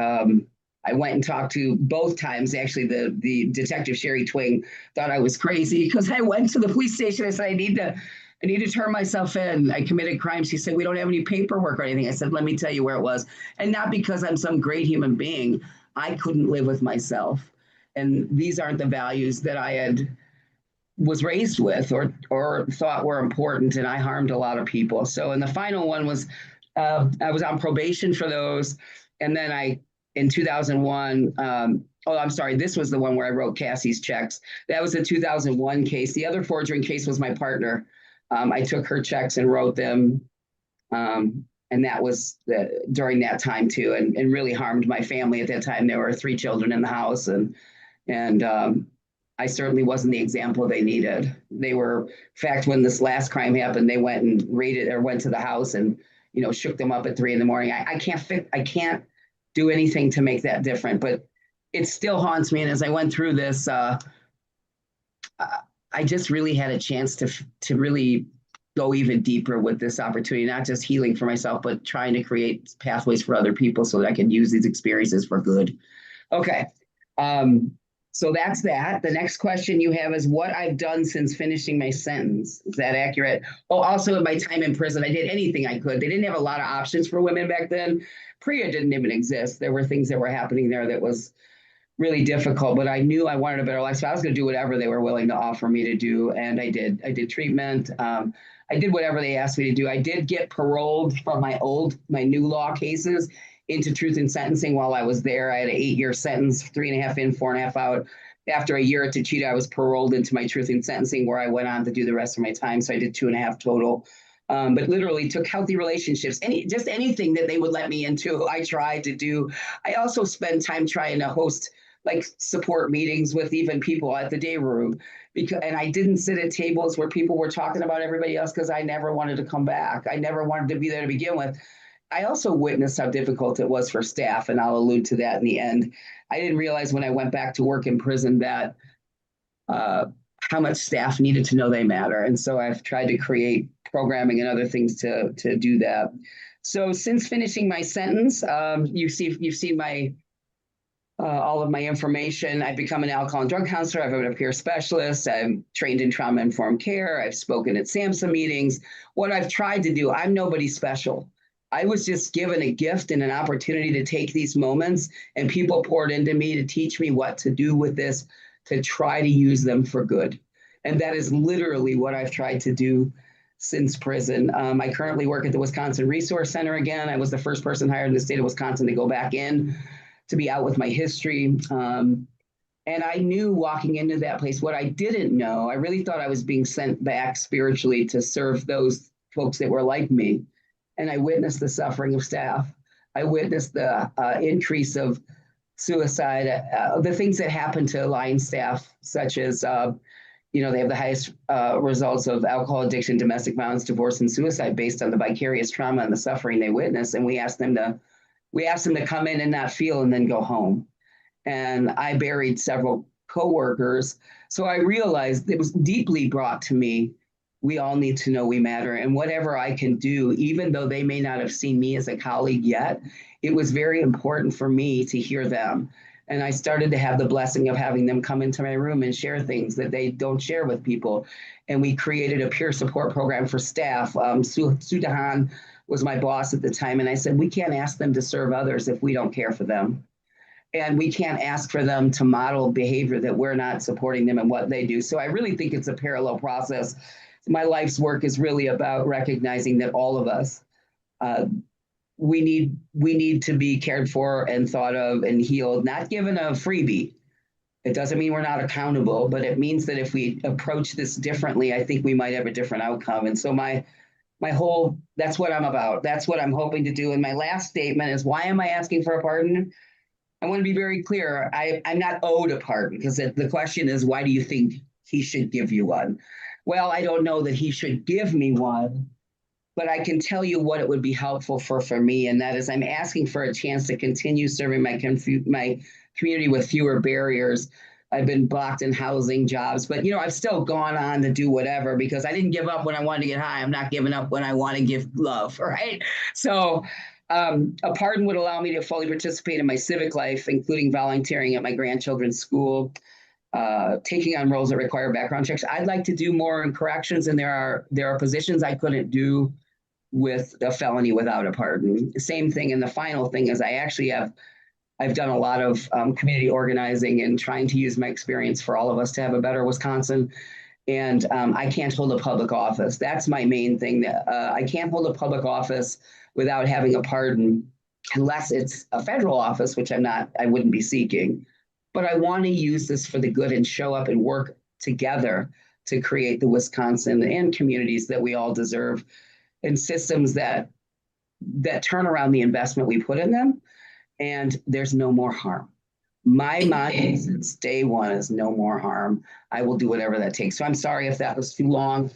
I went and talked to both times. Actually, the detective Sherry Twing thought I was crazy because I went to the police station. I said, I need to turn myself in. I committed crimes. She said, we don't have any paperwork or anything. I said, let me tell you where it was. And not because I'm some great human being. I couldn't live with myself. And these aren't the values that I was raised with or thought were important. And I harmed a lot of people. So, and the final one was, I was on probation for those. And then in 2001, I'm sorry, this was the one where I wrote Cassie's checks. That was a 2001 case. The other forging case was my partner. I took her checks and wrote them. And that was during that time too, and really harmed my family at that time. There were 3 children in the house, and I certainly wasn't the example they needed. They were, in fact, when this last crime happened, they went and went to the house and, you know, shook them up at 3 a.m. I can't do anything to make that different, but it still haunts me. And as I went through this, I just really had a chance to really go even deeper with this opportunity, not just healing for myself, but trying to create pathways for other people so that I can use these experiences for good. Okay. So that's that. The next question you have is what I've done since finishing my sentence. Is that accurate? Oh, also in my time in prison, I did anything I could. They didn't have a lot of options for women back then. PREA didn't even exist. There were things that were happening there that was really difficult, but I knew I wanted a better life. So I was going to do whatever they were willing to offer me to do. And I did. I did treatment. I did whatever they asked me to do. I did get paroled from my new law cases into truth in sentencing while I was there. I had an 8-year sentence, 3.5 in, 4.5 out. After a year at Techeetah, I was paroled into my truth in sentencing where I went on to do the rest of my time. So I did 2.5 total. But literally took healthy relationships, just anything that they would let me into, I tried to do. I also spent time trying to host like support meetings with even people at the day room. And I didn't sit at tables where people were talking about everybody else because I never wanted to come back. I never wanted to be there to begin with. I also witnessed how difficult it was for staff, and I'll allude to that in the end. I didn't realize when I went back to work in prison that how much staff needed to know they matter. And so I've tried to create programming and other things to do that. So since finishing my sentence, you've seen my all of my information. I've become an alcohol and drug counselor. I've been a peer specialist. I'm trained in trauma-informed care. I've spoken at SAMHSA meetings. What I've tried to do, I'm nobody special. I was just given a gift and an opportunity to take these moments, and people poured into me to teach me what to do with this, to try to use them for good. And that is literally what I've tried to do since prison. I currently work at the Wisconsin Resource Center again. I was the first person hired in the state of Wisconsin to go back in, to be out with my history. And I knew walking into that place, what I didn't know, I really thought I was being sent back spiritually to serve those folks that were like me. And I witnessed the suffering of staff. I witnessed the increase of suicide, the things that happen to line staff, such as you know, they have the highest results of alcohol addiction, domestic violence, divorce, and suicide based on the vicarious trauma and the suffering they witness. And we asked them to come in and not feel and then go home. And I buried several coworkers. So I realized it was deeply brought to me. We all need to know we matter. And whatever I can do, even though they may not have seen me as a colleague yet, it was very important for me to hear them. And I started to have the blessing of having them come into my room and share things that they don't share with people. And we created a peer support program for staff. Sue Dahan was my boss at the time. And I said, we can't ask them to serve others if we don't care for them. And we can't ask for them to model behavior that we're not supporting them in what they do. So I really think it's a parallel process. My life's work is really about recognizing that all of us, we need to be cared for and thought of and healed, not given a freebie. It doesn't mean we're not accountable, but it means that if we approach this differently, I think we might have a different outcome. And so that's what I'm about. That's what I'm hoping to do. And my last statement is, why am I asking for a pardon? I want to be very clear. I'm not owed a pardon, because the question is, why do you think he should give you one? Well, I don't know that he should give me one, but I can tell you what it would be helpful for me. And that is, I'm asking for a chance to continue serving my community with fewer barriers. I've been blocked in housing, jobs, but I've still gone on to do whatever, because I didn't give up when I wanted to get high. I'm not giving up when I want to give love, right? So a pardon would allow me to fully participate in my civic life, including volunteering at my grandchildren's school, taking on roles that require background checks. I'd like to do more in corrections, and there are positions I couldn't do with a felony without a pardon. Same thing. And the final thing is, I've done a lot of community organizing and trying to use my experience for all of us to have a better Wisconsin. And I can't hold a public office. That's my main thing. I can't hold a public office without having a pardon, unless it's a federal office, which I wouldn't be seeking. But I want to use this for the good and show up and work together to create the Wisconsin and communities that we all deserve, and systems that turn around the investment we put in them, and there's no more harm. My mantra since day one is no more harm. I will do whatever that takes. So I'm sorry if that was too long.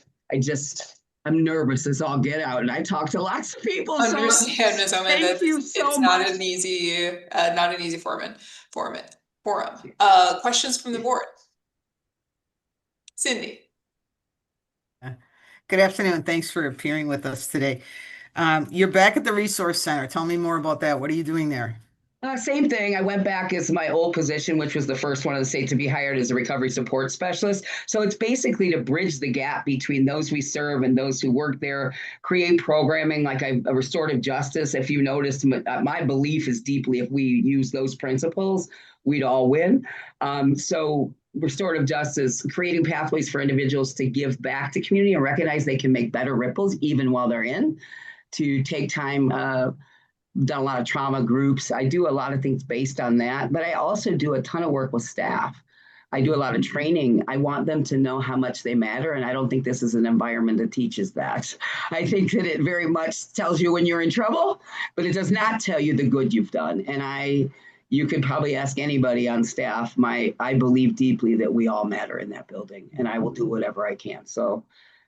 I'm nervous as all get out, and I talk to lots of people. Understand, Ms. Oman, thank you so it's much. not an easy forum. Questions from the board? Cindy. Good afternoon. Thanks for appearing with us today. You're back at the Resource Center. Tell me more about that. What are you doing there? Same thing. I went back as my old position, which was the first one in the state to be hired as a recovery support specialist. So it's basically to bridge the gap between those we serve and those who work there, create programming like a restorative justice. If you noticed, my belief is deeply, if we use those principles, we'd all win. So restorative justice, creating pathways for individuals to give back to community and recognize they can make better ripples even while they're in, to take time. Done a lot of trauma groups. I do a lot of things based on that, but I also do a ton of work with staff. I do a lot of training. I want them to know how much they matter, and I don't think this is an environment that teaches that. I think that it very much tells you when you're in trouble, but it does not tell you the good you've done. And you could probably ask anybody on staff. I believe deeply that we all matter in that building, and I will do whatever I can. So,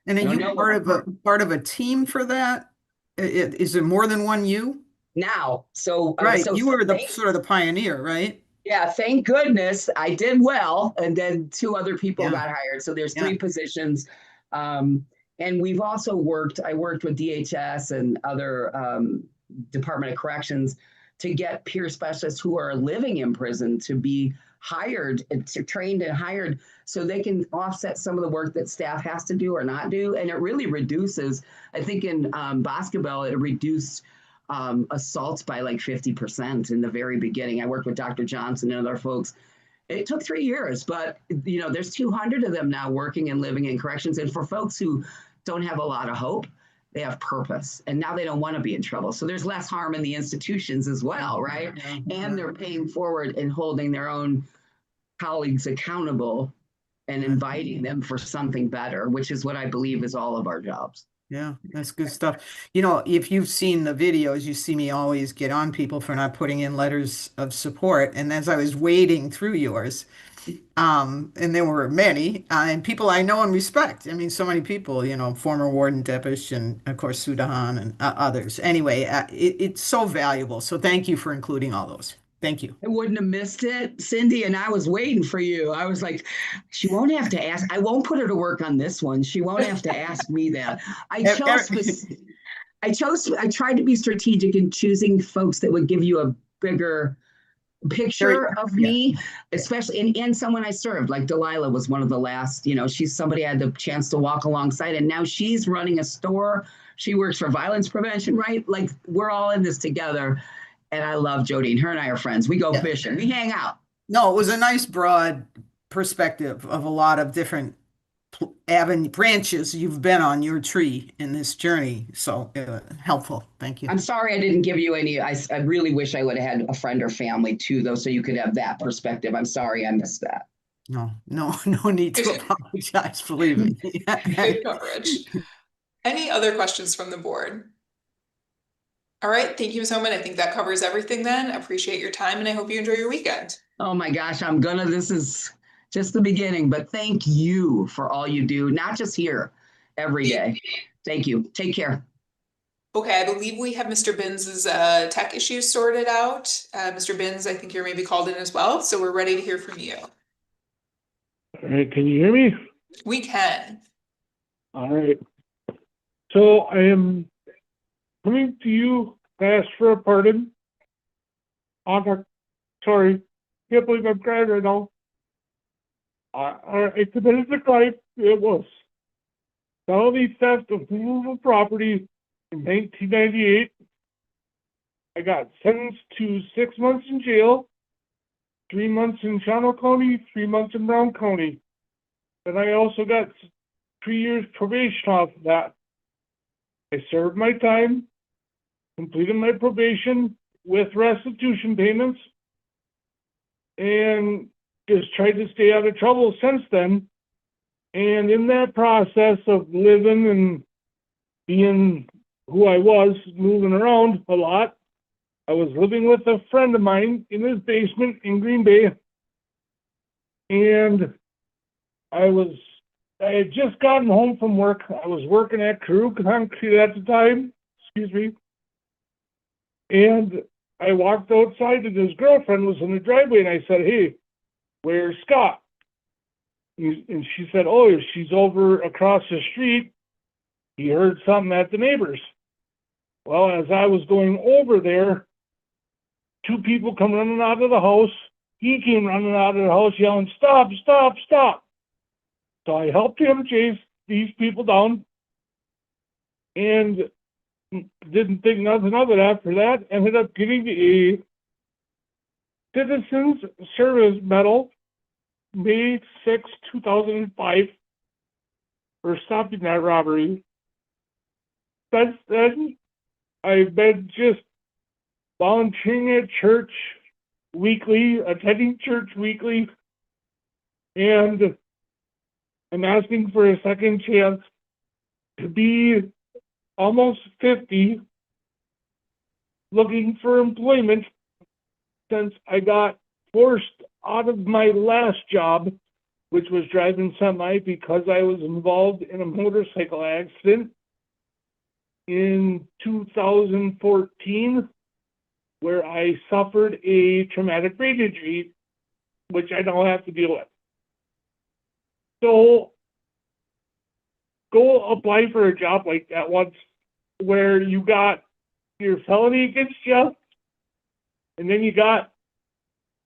and are you part of a team for that? Is there more than one you? Now, so you were sort of the pioneer, right? Yeah, thank goodness I did well, and then 2 other people got hired. So there's 3 positions, and we've also I worked with DHS and other Department of Corrections to get peer specialists who are living in prison to be hired, trained and hired, so they can offset some of the work that staff has to do or not do. And it really reduces, I think in Boscobel, it reduced assaults by like 50% in the very beginning. I worked with Dr. Johnson and other folks. It took 3 years, but there's 200 of them now working and living in corrections. And for folks who don't have a lot of hope, they have purpose, and now they don't want to be in trouble. So there's less harm in the institutions as well, right? And they're paying forward and holding their own colleagues accountable and inviting them for something better, which is what I believe is all of our jobs. Yeah, that's good stuff. If you've seen the videos, you see me always get on people for not putting in letters of support. And as I was wading through yours, And there were many, and people I know and respect. I mean, so many people, former Warden Depesh and of course Sudahan and others. Anyway, it's so valuable. So thank you for including all those. Thank you. I wouldn't have missed it, Cindy, and I was waiting for you. I was like, she won't have to ask. I won't put her to work on this one. She won't have to ask me that. I tried to be strategic in choosing folks that would give you a bigger picture of me, especially in someone I served. Like Delilah was one of the last, she's somebody I had the chance to walk alongside, and now she's running a store. She works for violence prevention, right? Like we're all in this together. And I love Jody, and her and I are friends. We go fishing, we hang out. No, it was a nice broad perspective of a lot of different branches you've been on your tree in this journey. So helpful. Thank you. I'm sorry I didn't give you any. I really wish I would have had a friend or family too, though, so you could have that perspective. I'm sorry I missed that. No need to apologize, believe me. Good coverage. Any other questions from the board? All right, thank you, Ms. Homan. I think that covers everything then. Appreciate your time, and I hope you enjoy your weekend. Oh my gosh, this is just the beginning, but thank you for all you do, not just here, every day. Thank you. Take care. Okay, I believe we have Mr. Binns' tech issues sorted out. Mr. Binns, I think you're maybe called in as well, so we're ready to hear from you. All right, can you hear me? We can. All right. So I am coming to you to ask for a pardon. Sorry, can't believe I'm crying right now. I committed a crime. It was felony theft of movable property in 1998. I got sentenced to 6 months in jail, 3 months in Shawano County, 3 months in Brown County. Then I also got 3 years probation off of that. I served my time, completed my probation with restitution payments, and just tried to stay out of trouble since then. And in that process of living and being who I was, moving around a lot, I was living with a friend of mine in his basement in Green Bay. And I had just gotten home from work. I was working at Carew Concrete at the time, and I walked outside and his girlfriend was in the driveway, and I said, "Hey, where's Scott?" And she said, "Oh, she's over across the street. He heard something at the neighbors." Well, as I was going over there, 2 people come running out of the house. He came running out of the house yelling, "Stop, stop, stop." So I helped him chase these people down and didn't think nothing of it after that. Ended up getting a Citizens Service Medal, May 6, 2005, for stopping that robbery. Since then, I've been just volunteering at church weekly, attending church weekly, and I'm asking for a second chance to be almost 50, looking for employment since I got forced out of my last job, which was driving semi, because I was involved in a motorcycle accident in 2014, where I suffered a traumatic brain injury, which I now have to deal with. So go apply for a job like that once, where you got your felony against you, and then you got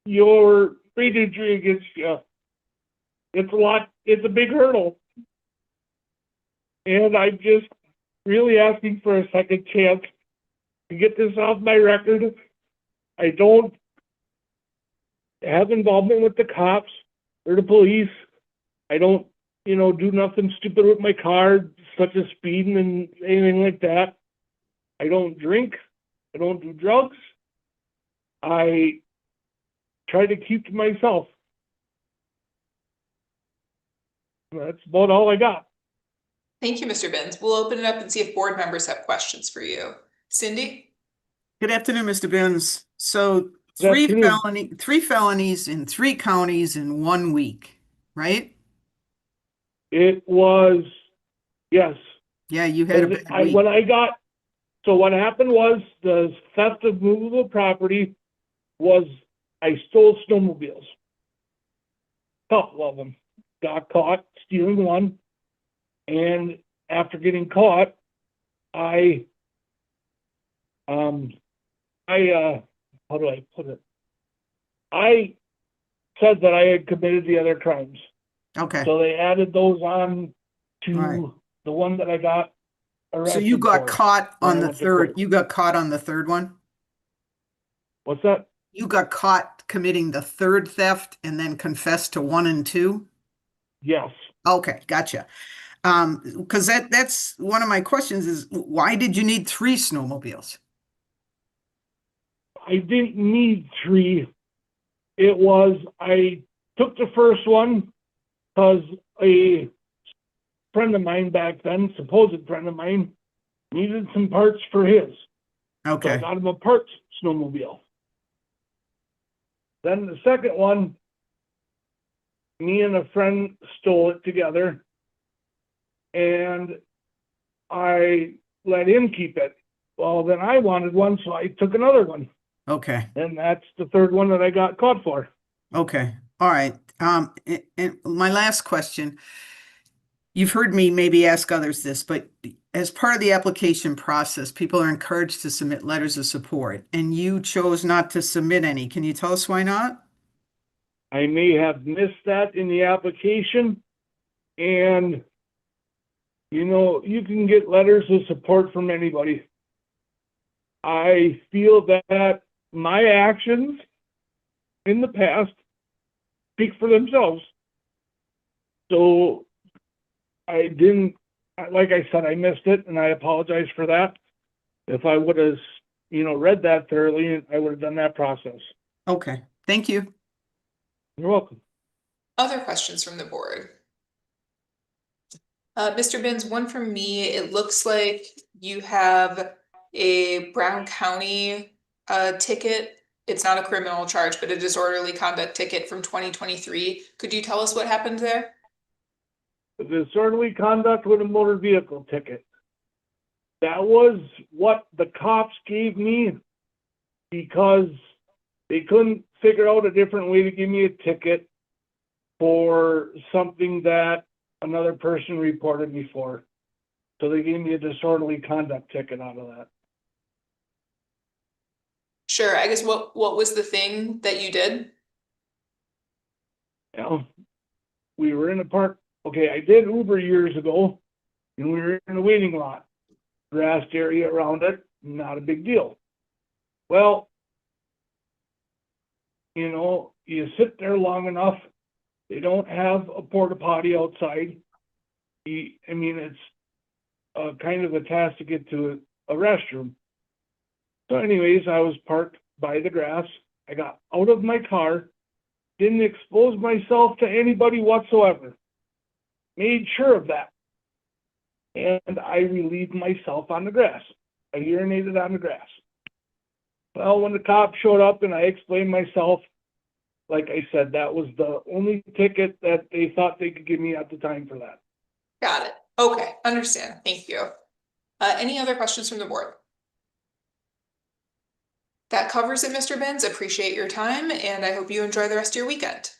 your brain injury against you. It's a big hurdle. And I'm just really asking for a second chance to get this off my record. I don't have involvement with the cops or the police. I don't, do nothing stupid with my car, such as speeding and anything like that. I don't drink. I don't do drugs. I try to keep to myself. That's about all I got. Thank you, Mr. Binns. We'll open it up and see if board members have questions for you. Cindy? Good afternoon, Mr. Binns. So Three felonies in 3 counties in 1 week, right? It was, yes. Yeah, you had a bad week. So what happened was the theft of movable property was I stole snowmobiles. Couple of them. Got caught stealing one. And after getting caught, how do I put it? I said that I had committed the other crimes. Okay. So they added those on to the one that I got arrested. So you got for caught when on I the went to third. court. You got caught on the third one? What's that? You got caught committing the third theft and then confessed to 1 and 2? Yes. Okay, gotcha. Because that's one of my questions is why did you need 3 snowmobiles? I didn't need 3. It was, I took the first one because a friend of mine back then, supposed friend of mine, needed some parts for his. Okay. So I got him a parts snowmobile. Then the second one, me and a friend stole it together, and I let him keep it. Well, then I wanted one, so I took another one. Okay. And that's the third one that I got caught for. Okay. All right. And my last question, you've heard me maybe ask others this, but as part of the application process, people are encouraged to submit letters of support, and you chose not to submit any. Can you tell us why not? I may have missed that in the application, and you can get letters of support from anybody. I feel that my actions in the past speak for themselves. So I didn't, like I said, I missed it, and I apologize for that. If I would have, read that thoroughly, I would have done that process. Okay. Thank you. You're welcome. Other questions from the board? Mr. Binns, one from me. It looks like you have a Brown County ticket. It's not a criminal charge, but a disorderly conduct ticket from 2023. Could you tell us what happened there? The disorderly conduct with a motor vehicle ticket. That was what the cops gave me because they couldn't figure out a different way to give me a ticket for something that another person reported me for. So they gave me a disorderly conduct ticket out of that. Sure. I guess what was the thing that you did? We were in a park. Okay, I did Uber years ago, and we were in a waiting lot. Grassed area around it, not a big deal. Well, you sit there long enough. They don't have a porta potty outside. It's kind of a task to get to a restroom. So anyways, I was parked by the grass. I got out of my car, didn't expose myself to anybody whatsoever. Made sure of that. And I relieved myself on the grass. I urinated on the grass. Well, when the cop showed up and I explained myself, like I said, that was the only ticket that they thought they could give me at the time for that. Got it. Okay, understand. Thank you. Any other questions from the board? That covers it, Mr. Binns. Appreciate your time, and I hope you enjoy the rest of your weekend.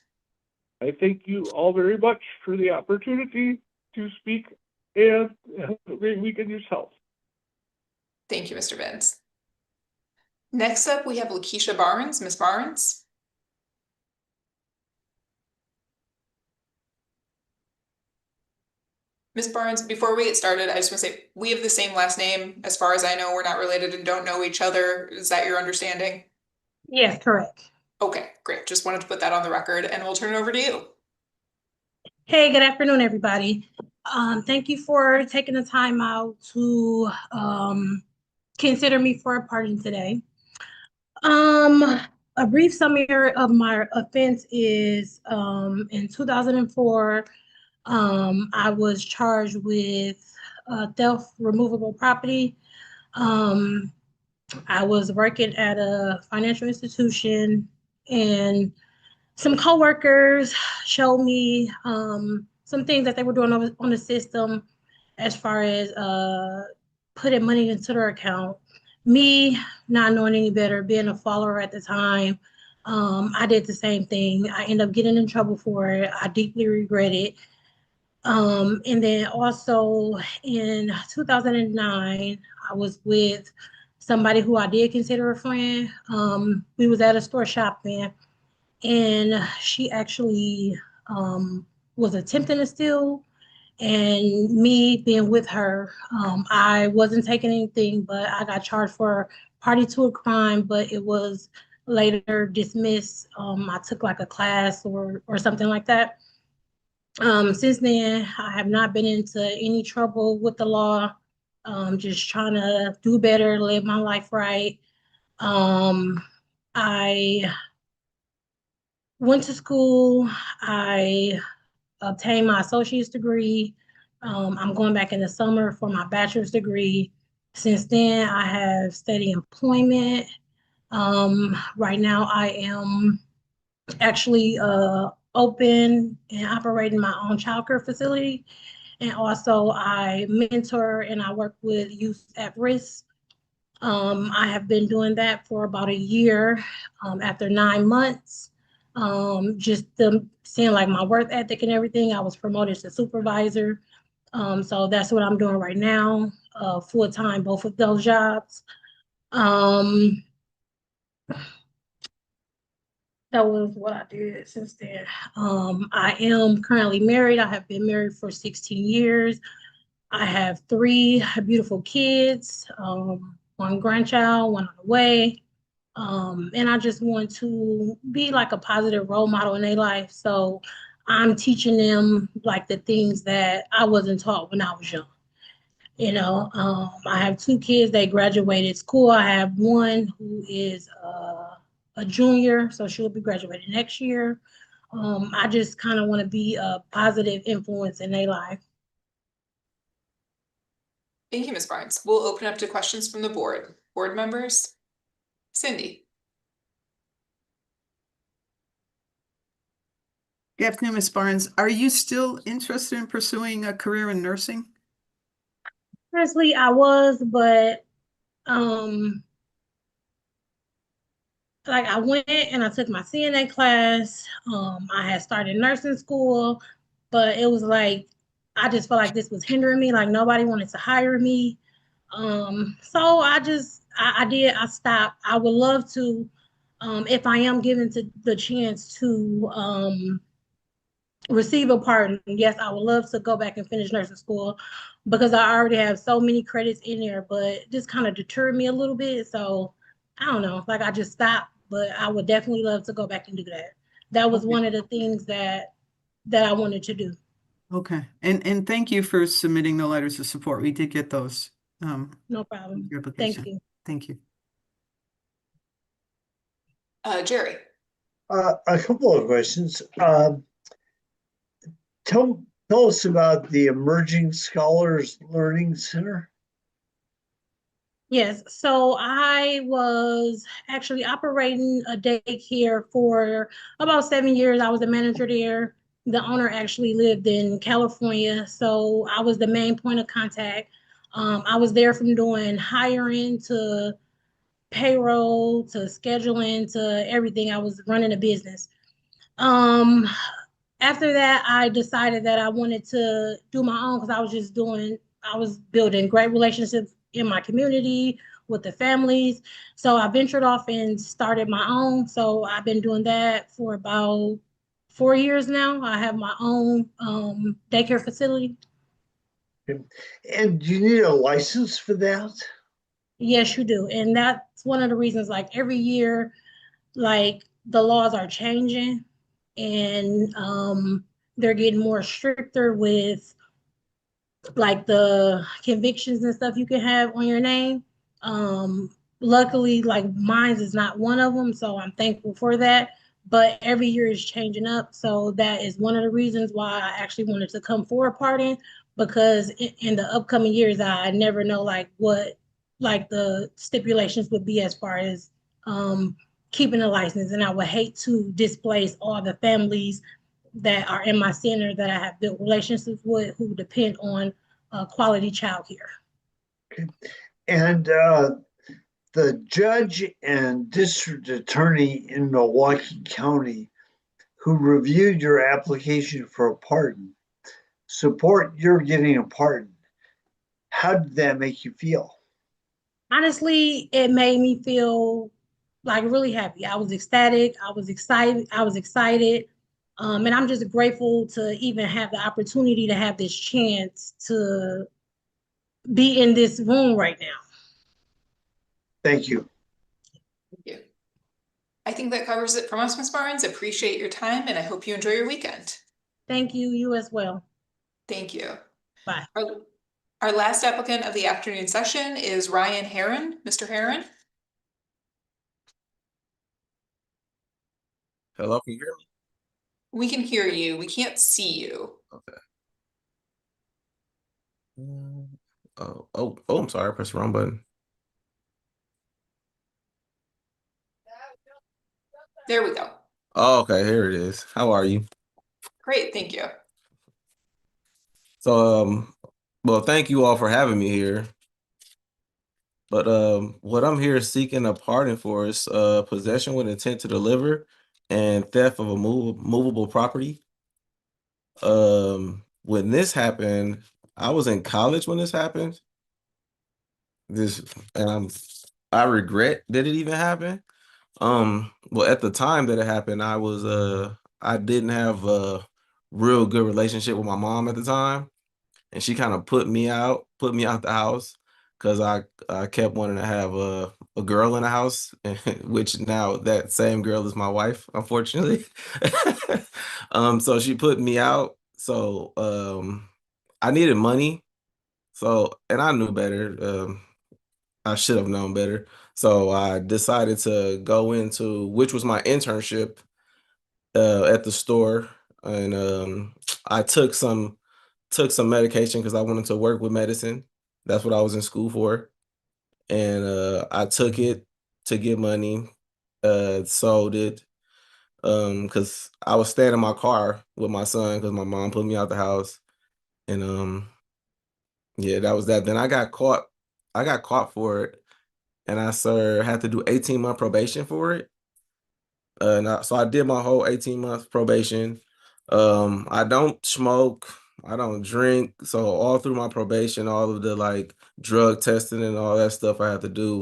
I thank you all very much for the opportunity to speak, and have a great weekend yourself. Thank you, Mr. Binns. Next up, we have Lakeisha Barnes. Ms. Barnes. Ms. Barnes, before we get started, I just want to say we have the same last name. As far as I know, we're not related and don't know each other. Is that your understanding? Yes, correct. Okay, great. Just wanted to put that on the record, and we'll turn it over to you. Hey, good afternoon, everybody. Thank you for taking the time out to consider me for a pardon today. A brief summary of my offense is in 2004, I was charged with theft, removable property. I was working at a financial institution, and some coworkers showed me some things that they were doing on the system as far as putting money into their account. Me not knowing any better, being a follower at the time, I did the same thing. I ended up getting in trouble for it. I deeply regret it. And then also in 2009, I was with somebody who I did consider a friend. We was at a store shopping, and she actually was attempting to steal. And me being with her, I wasn't taking anything, but I got charged for party to a crime, but it was later dismissed. I took like a class or something like that. Since then, I have not been into any trouble with the law. Just trying to do better, live my life right. I went to school. I obtained my associate's degree. I'm going back in the summer for my bachelor's degree. Since then, I have steady employment. Right now, I am actually open and operating my own childcare facility. And also, I mentor and I work with youth at risk. I have been doing that for about a year. After 9 months, just seeing like my work ethic and everything, I was promoted to supervisor. So that's what I'm doing right now, full time, both of those jobs. That was what I did since then. I am currently married. I have been married for 16 years. I have 3 beautiful kids, 1 grandchild, 1 on the way. And I just want to be like a positive role model in their life. So I'm teaching them like the things that I wasn't taught when I was young. I have 2 kids, they graduated school. I have 1 who is a junior, so she'll be graduating next year. I just kind of want to be a positive influence in their life. Thank you, Ms. Barnes. We'll open up to questions from the board. Board members? Cindy? Good afternoon, Ms. Barnes. Are you still interested in pursuing a career in nursing? Honestly, I was, but like I went and I took my CNA class. I had started nursing school, but it was like I just felt like this was hindering me. Like nobody wanted to hire me. So I stopped. I would love to, if I am given the chance to receive a pardon. Yes, I would love to go back and finish nursing school because I already have so many credits in there, but this kind of deterred me a little bit. So I don't know, like I just stopped, but I would definitely love to go back and do that. That was one of the things that I wanted to do. Okay. And thank you for submitting the letters of support. We did get those. No problem. Your Thank application. you. Thank you. Jerry? A couple of questions. Tell us about the Emerging Scholars Learning Center. Yes, so I was actually operating a daycare for about 7 years. I was a manager there. The owner actually lived in California, so I was the main point of contact. I was there from doing hiring to payroll to scheduling to everything. I was running a business. After that, I decided that I wanted to do my own because I was building great relationships in my community with the families. So I ventured off and started my own. So I've been doing that for about 4 years now. I have my own daycare facility. And do you need a license for that? Yes, you do. And that's one of the reasons, like every year, like the laws are changing and they're getting more stricter with like the convictions and stuff you can have on your name. Luckily, like mine is not one of them, so I'm thankful for that. But every year is changing up, so that is one of the reasons why I actually wanted to come for a pardon, because in the upcoming years, I never know like what like the stipulations would be as far as keeping a license. And I would hate to displace all the families that are in my center that I have built relationships with who depend on quality childcare. Okay. And the judge and district attorney in Milwaukee County who reviewed your application for a pardon support you're getting a pardon. How did that make you feel? Honestly, it made me feel like really happy. I was ecstatic. I was excited. And I'm just grateful to even have the opportunity to have this chance to be in this room right now. Thank you. Thank you. I think that covers it from us, Ms. Barnes. Appreciate your time, and I hope you enjoy your weekend. Thank you. You as well. Thank you. Bye. Our last applicant of the afternoon session is Ryan Heron. Mr. Heron? Hello, can you hear me? We can hear you. We can't see you. Okay. Oh, I'm sorry. I pressed the wrong button. There we go. Oh, okay. Here it is. How are you? Great. Thank you. So, well, thank you all for having me here. But what I'm here seeking a pardon for is possession with intent to deliver and theft of a movable property. When this happened, I was in college when this happened. I regret that it even happened. Well, at the time that it happened, I didn't have a real good relationship with my mom at the time, and she kind of put me out the house because I kept wanting to have a girl in the house, which now that same girl is my wife, unfortunately. So she put me out. So I needed money. So, and I knew better. I should have known better. So I decided to go into, which was my internship at the store. And I took some medication because I wanted to work with medicine. That's what I was in school for. And I took it to get money, sold it, because I was staying in my car with my son because my mom put me out the house. And yeah, that was that. Then I got caught for it, and I had to do 18-month probation for it. So I did my whole 18-month probation. I don't smoke, I don't drink. So all through my probation, all of the like drug testing and all that stuff I had to do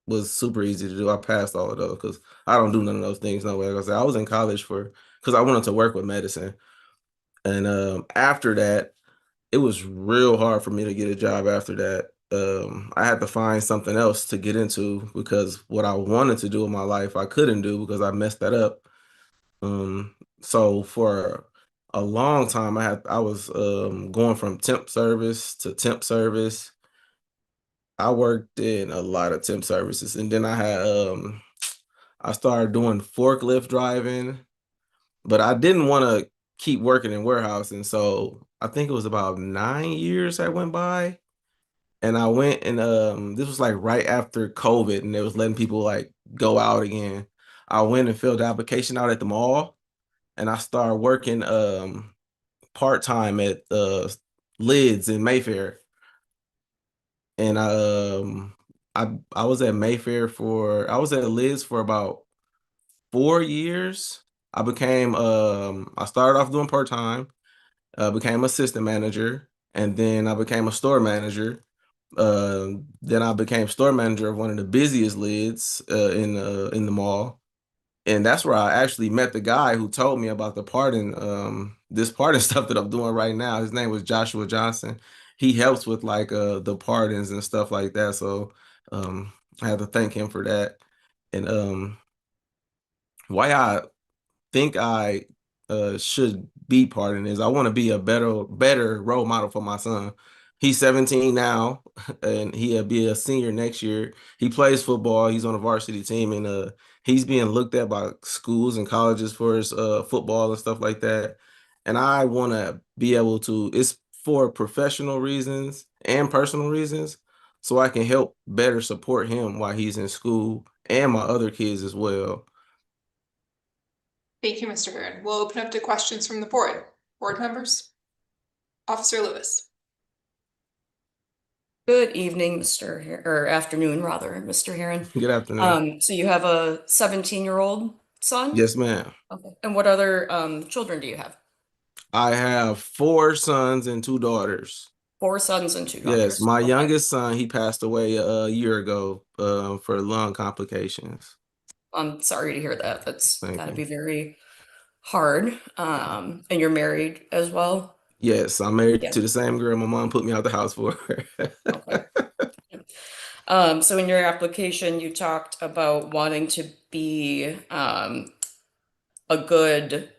was super easy to do. I passed all of those because I don't do none of those things no way. Like I said, I was in college because I wanted to work with medicine. And after that, it was real hard for me to get a job after that. I had to find something else to get into because what I wanted to do in my life, I couldn't do because I messed that up. So for a long time, I was going from temp service to temp service. I worked in a lot of temp services, and then I started doing forklift driving, but I didn't want to keep working in warehousing. So I think it was about 9 years that went by. And I went and this was like right after COVID and they was letting people like go out again. I went and filled the application out at the mall and I started working part-time at Lids in Mayfair. And I was at Lids for about 4 years. I started off doing part-time, became assistant manager, and then I became a store manager. Then I became store manager of one of the busiest Lids in the mall, and that's where I actually met the guy who told me about this pardon stuff that I'm doing right now. His name was Joshua Johnson. He helps with like the pardons and stuff like that. So I have to thank him for that. And why I think I should be pardoned is I want to be a better role model for my son. He's 17 now, and he'll be a senior next year. He plays football. He's on a varsity team, and he's being looked at by schools and colleges for his football and stuff like that. And I want to be able to. It's for professional reasons and personal reasons. so I can help better support him while he's in school and my other kids as well. Thank you, Mr. Heron. We'll open up to questions from the board. Board members? Officer Lewis. Good evening, or afternoon rather, Mr. Heron. Good afternoon. So you have a 17-year-old son? Yes, ma'am. Okay. And what other children do you have? I have 4 sons and 2 daughters. 4 sons and 2 daughters. Yes, my Okay. youngest son, he passed away a year ago for lung complications. I'm sorry to hear that. That's Thank gotta you. be very hard. And you're married as well? Yes, I'm married Yeah. to the same girl my mom put me out the house for. So in your application, you talked about wanting to be a good,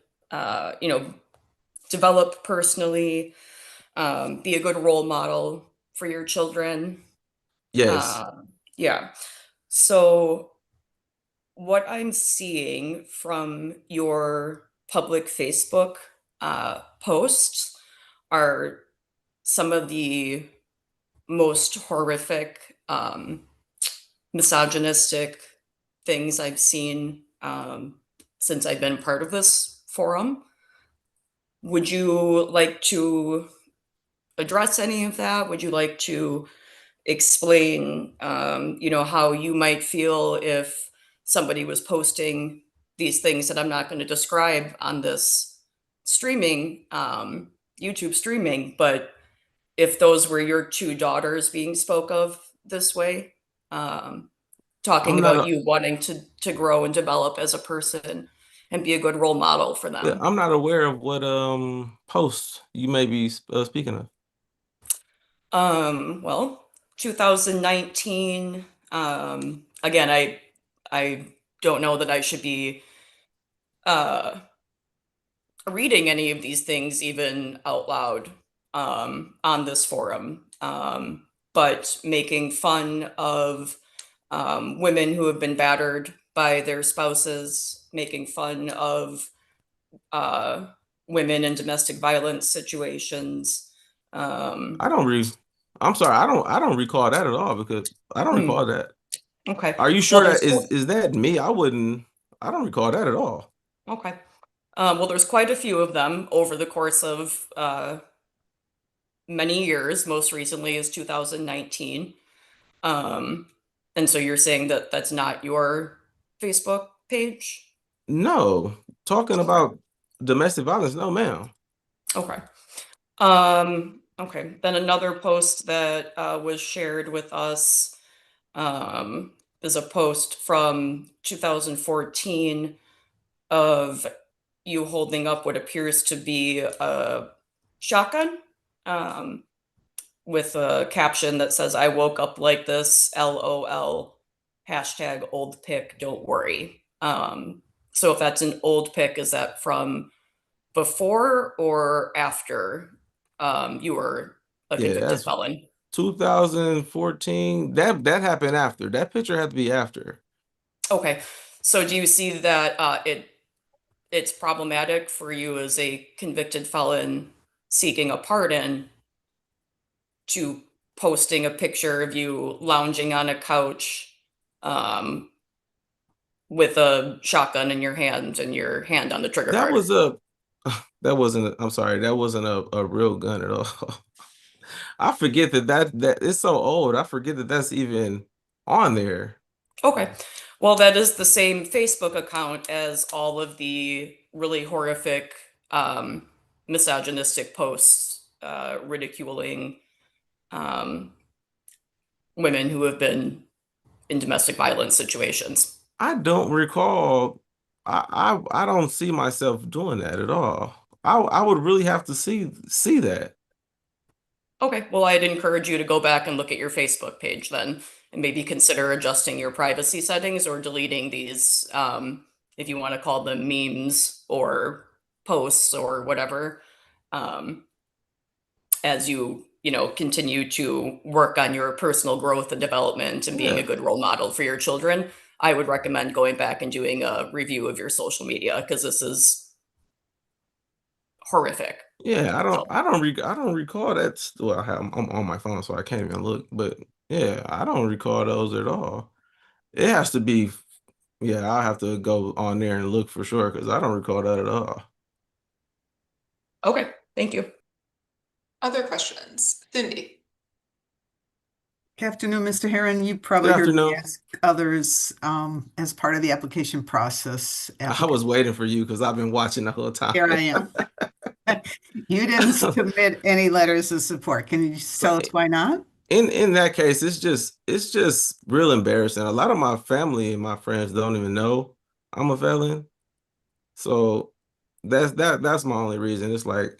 develop personally, be a good role model for your children. Yes. Yeah. So what I'm seeing from your public Facebook posts are some of the most horrific, misogynistic things I've seen since I've been part of this forum. Would you like to address any of that? Would you like to explain, how you might feel if somebody was posting these things that I'm not going to describe on this streaming, YouTube streaming, but if those were your 2 daughters being spoke of this way, talking I'm not about a- you wanting to grow and develop as a person and be a good role model for them. Yeah, I'm not aware of what posts you may be speaking of. Well, 2019, again, I don't know that I should be reading any of these things even out loud on this forum, but making fun of women who have been battered by their spouses, making fun of women in domestic violence situations. I'm sorry, I don't recall that at all because I don't recall that. Okay. Are you sure Well, that there's is that me? I don't recall that at all. Okay. Well, there's quite a few of them over the course of many years. Most recently is 2019. And so you're saying that that's not your Facebook page? No, talking about domestic violence, no, ma'am. Okay. Okay. Then another post that was shared with us is a post from 2014 of you holding up what appears to be a shotgun with a caption that says, "I woke up like this, LOL, hashtag old pic, don't worry." So if that's an old pic, is that from before or after you were a Yeah, convicted that's felon? 2014. That happened after. That picture had to be after. Okay. So do you see that it's problematic for you as a convicted felon seeking a pardon to posting a picture of you lounging on a couch with a shotgun in your hand and your hand on the trigger That guard? was I'm sorry, that wasn't a real gun at all. I forget that it's so old. I forget that that's even on there. Okay. Well, that is the same Facebook account as all of the really horrific misogynistic posts ridiculing women who have been in domestic violence situations. I don't recall. I don't see myself doing that at all. I would really have to see that. Okay, well, I'd encourage you to go back and look at your Facebook page then, and maybe consider adjusting your privacy settings or deleting these, if you want to call them memes or posts or whatever, as you continue to work on your personal growth and development and being a Yeah. good role model for your children. I would recommend going back and doing a review of your social media because this is horrific. Yeah, I don't recall that. Well, I'm on my phone, so I can't even look. But Yeah, I don't recall those at all. It has to be, yeah, I'll have to go on there and look for sure because I don't recall that at all. Okay, thank you. Other questions? Cindy? Good afternoon, Mr. Heron. You probably Good heard me afternoon. ask others as part of the application process. I was waiting for you because I've been watching the whole time. Here I am. You didn't submit any letters of support. Can you just tell us why not? In that case, it's just real embarrassing. A lot of my family and my friends don't even know I'm a felon. So that's my only reason. It's like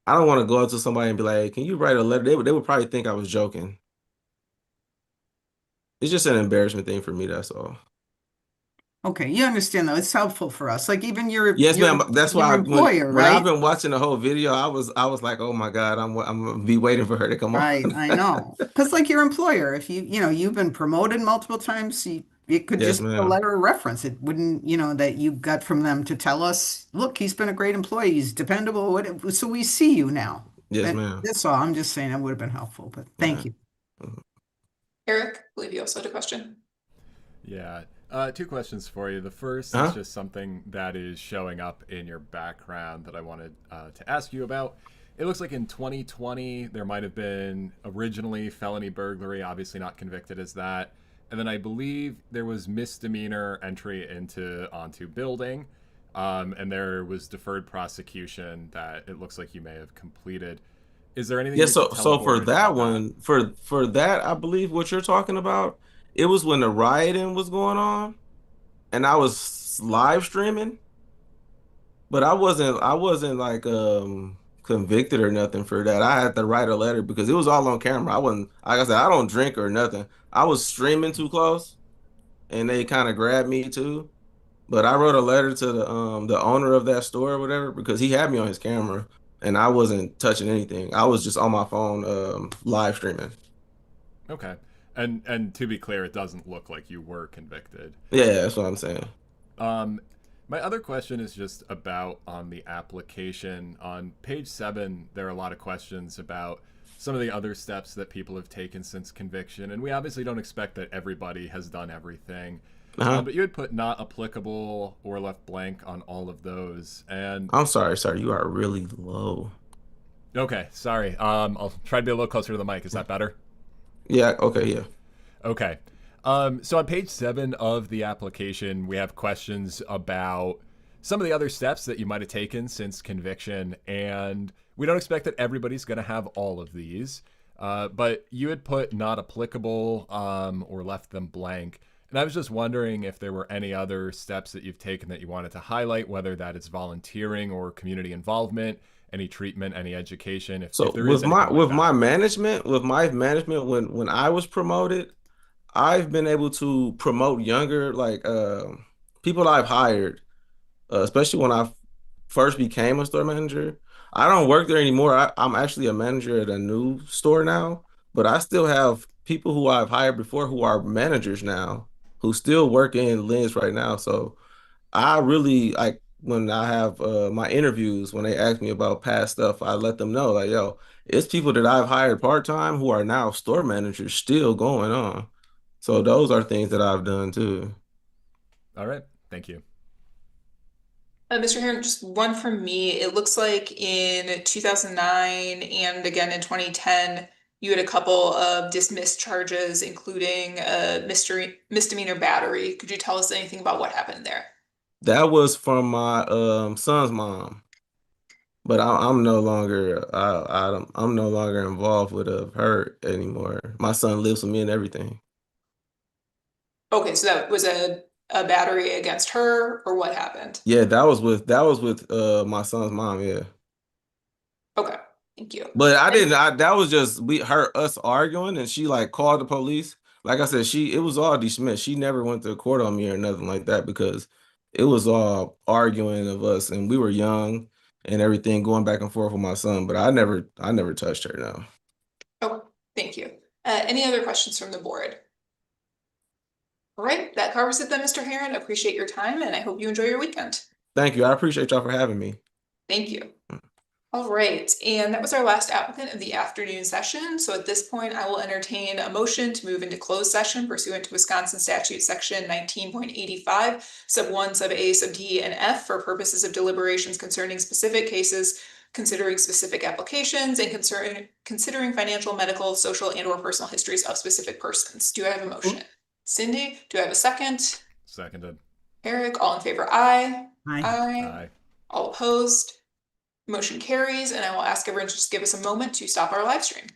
I don't want to go up to somebody and be like, "Can you write a letter?" They would probably think I was joking. It's just an embarrassment thing for me, that's all. Okay, you understand though, it's helpful for us. Like even your Yes, ma'am. That's why your employer, when I've right? been watching the whole video, I was like, "Oh my God, I'm gonna be waiting for her to come on." Right, I know. Because like your employer, if you've been promoted multiple times, it could Yes, just be a ma'am. letter of reference. It wouldn't, that you got from them to tell us, look, he's been a great employee, he's dependable, so we see you now. Yes, ma'am. That's all. I'm just saying it would have been helpful, but thank you. Eric, I believe you also had a question. Yeah. Two questions for you. The first is just something that is showing up in your background that I wanted to ask you about. It looks like in 2020, there might have been originally felony burglary, obviously not convicted as that. And then I believe there was misdemeanor entry onto building. And there was deferred prosecution that it looks like you may have completed. Is there anything? Yeah, you could tell so the for board that about one, for that, I believe what you're talking about, it was when the rioting was going on, and I was live streaming, but I wasn't like convicted or nothing for that. I had to write a letter because it was all on camera. I wasn't, like I said, I don't drink or nothing. I was streaming too close, and they kind of grabbed me too. But I wrote a letter to the owner of that store or whatever because he had me on his camera and I wasn't touching anything. I was just on my phone live streaming. Okay. And to be clear, it doesn't look like you were convicted. Yeah, that's what I'm saying. My other question is just about on the application. On page 7, there are a lot of questions about some of the other steps that people have taken since conviction. And we obviously don't expect that everybody has done everything. But you had put not applicable or left blank on all of those. And I'm sorry, sir. You are really low. Okay, sorry. I'll try to be a little closer to the mic. Is that better? Yeah, okay, yeah. Okay. So on page 7 of the application, we have questions about some of the other steps that you might have taken since conviction. And we don't expect that everybody's going to have all of these. But you had put not applicable or left them blank. And I was just wondering if there were any other steps that you've taken that you wanted to highlight, whether that is volunteering or community involvement, any treatment, any education. If there is with my management, when I was promoted, I've been able to promote younger people I've hired, especially when I first became a store manager. I don't work there anymore. I'm actually a manager at a new store now, but I still have people who I've hired before who are managers now, who still work in Lynn's right now. So I really like when I have my interviews, when they ask me about past stuff, I let them know like, yo, it's people that I've hired part-time who are now store managers still going on. So those are things that I've done too. All right. Thank you. Mr. Heron, just one from me. It looks like in 2009 and again in 2010, you had a couple of dismissed charges, including a misdemeanor battery. Could you tell us anything about what happened there? That was from my son's mom, but I'm no longer I'm no longer involved with her anymore. My son lives with me and everything. Okay, so that was a battery against her, or what happened? Yeah, that was with my son's mom. Yeah. Okay, thank you. But that was just us arguing, and she like called the police. Like I said, it was all dismissed. She never went to court on me or nothing like that because it was all arguing of us, and we were young and everything going back and forth with my son. But I never touched her. No. Oh, thank you. Any other questions from the board? All right, that covers it then, Mr. Heron. Appreciate your time, and I hope you enjoy your weekend. Thank you. I appreciate y'all for having me. Thank you. All right, and that was our last applicant of the afternoon session. So at this point, I will entertain a motion to move into closed session pursuant to Wisconsin statute section 19.85, sub 1, sub A, sub D, and F for purposes of deliberations concerning specific cases, considering specific applications, and considering financial, medical, social, and or personal histories of specific persons. Do I have a motion? Cindy, do I have a second? Seconded. Eric, all in favor, aye. Aye. Aye. All opposed? Motion carries, and I will ask everyone to just give us a moment to stop our live stream.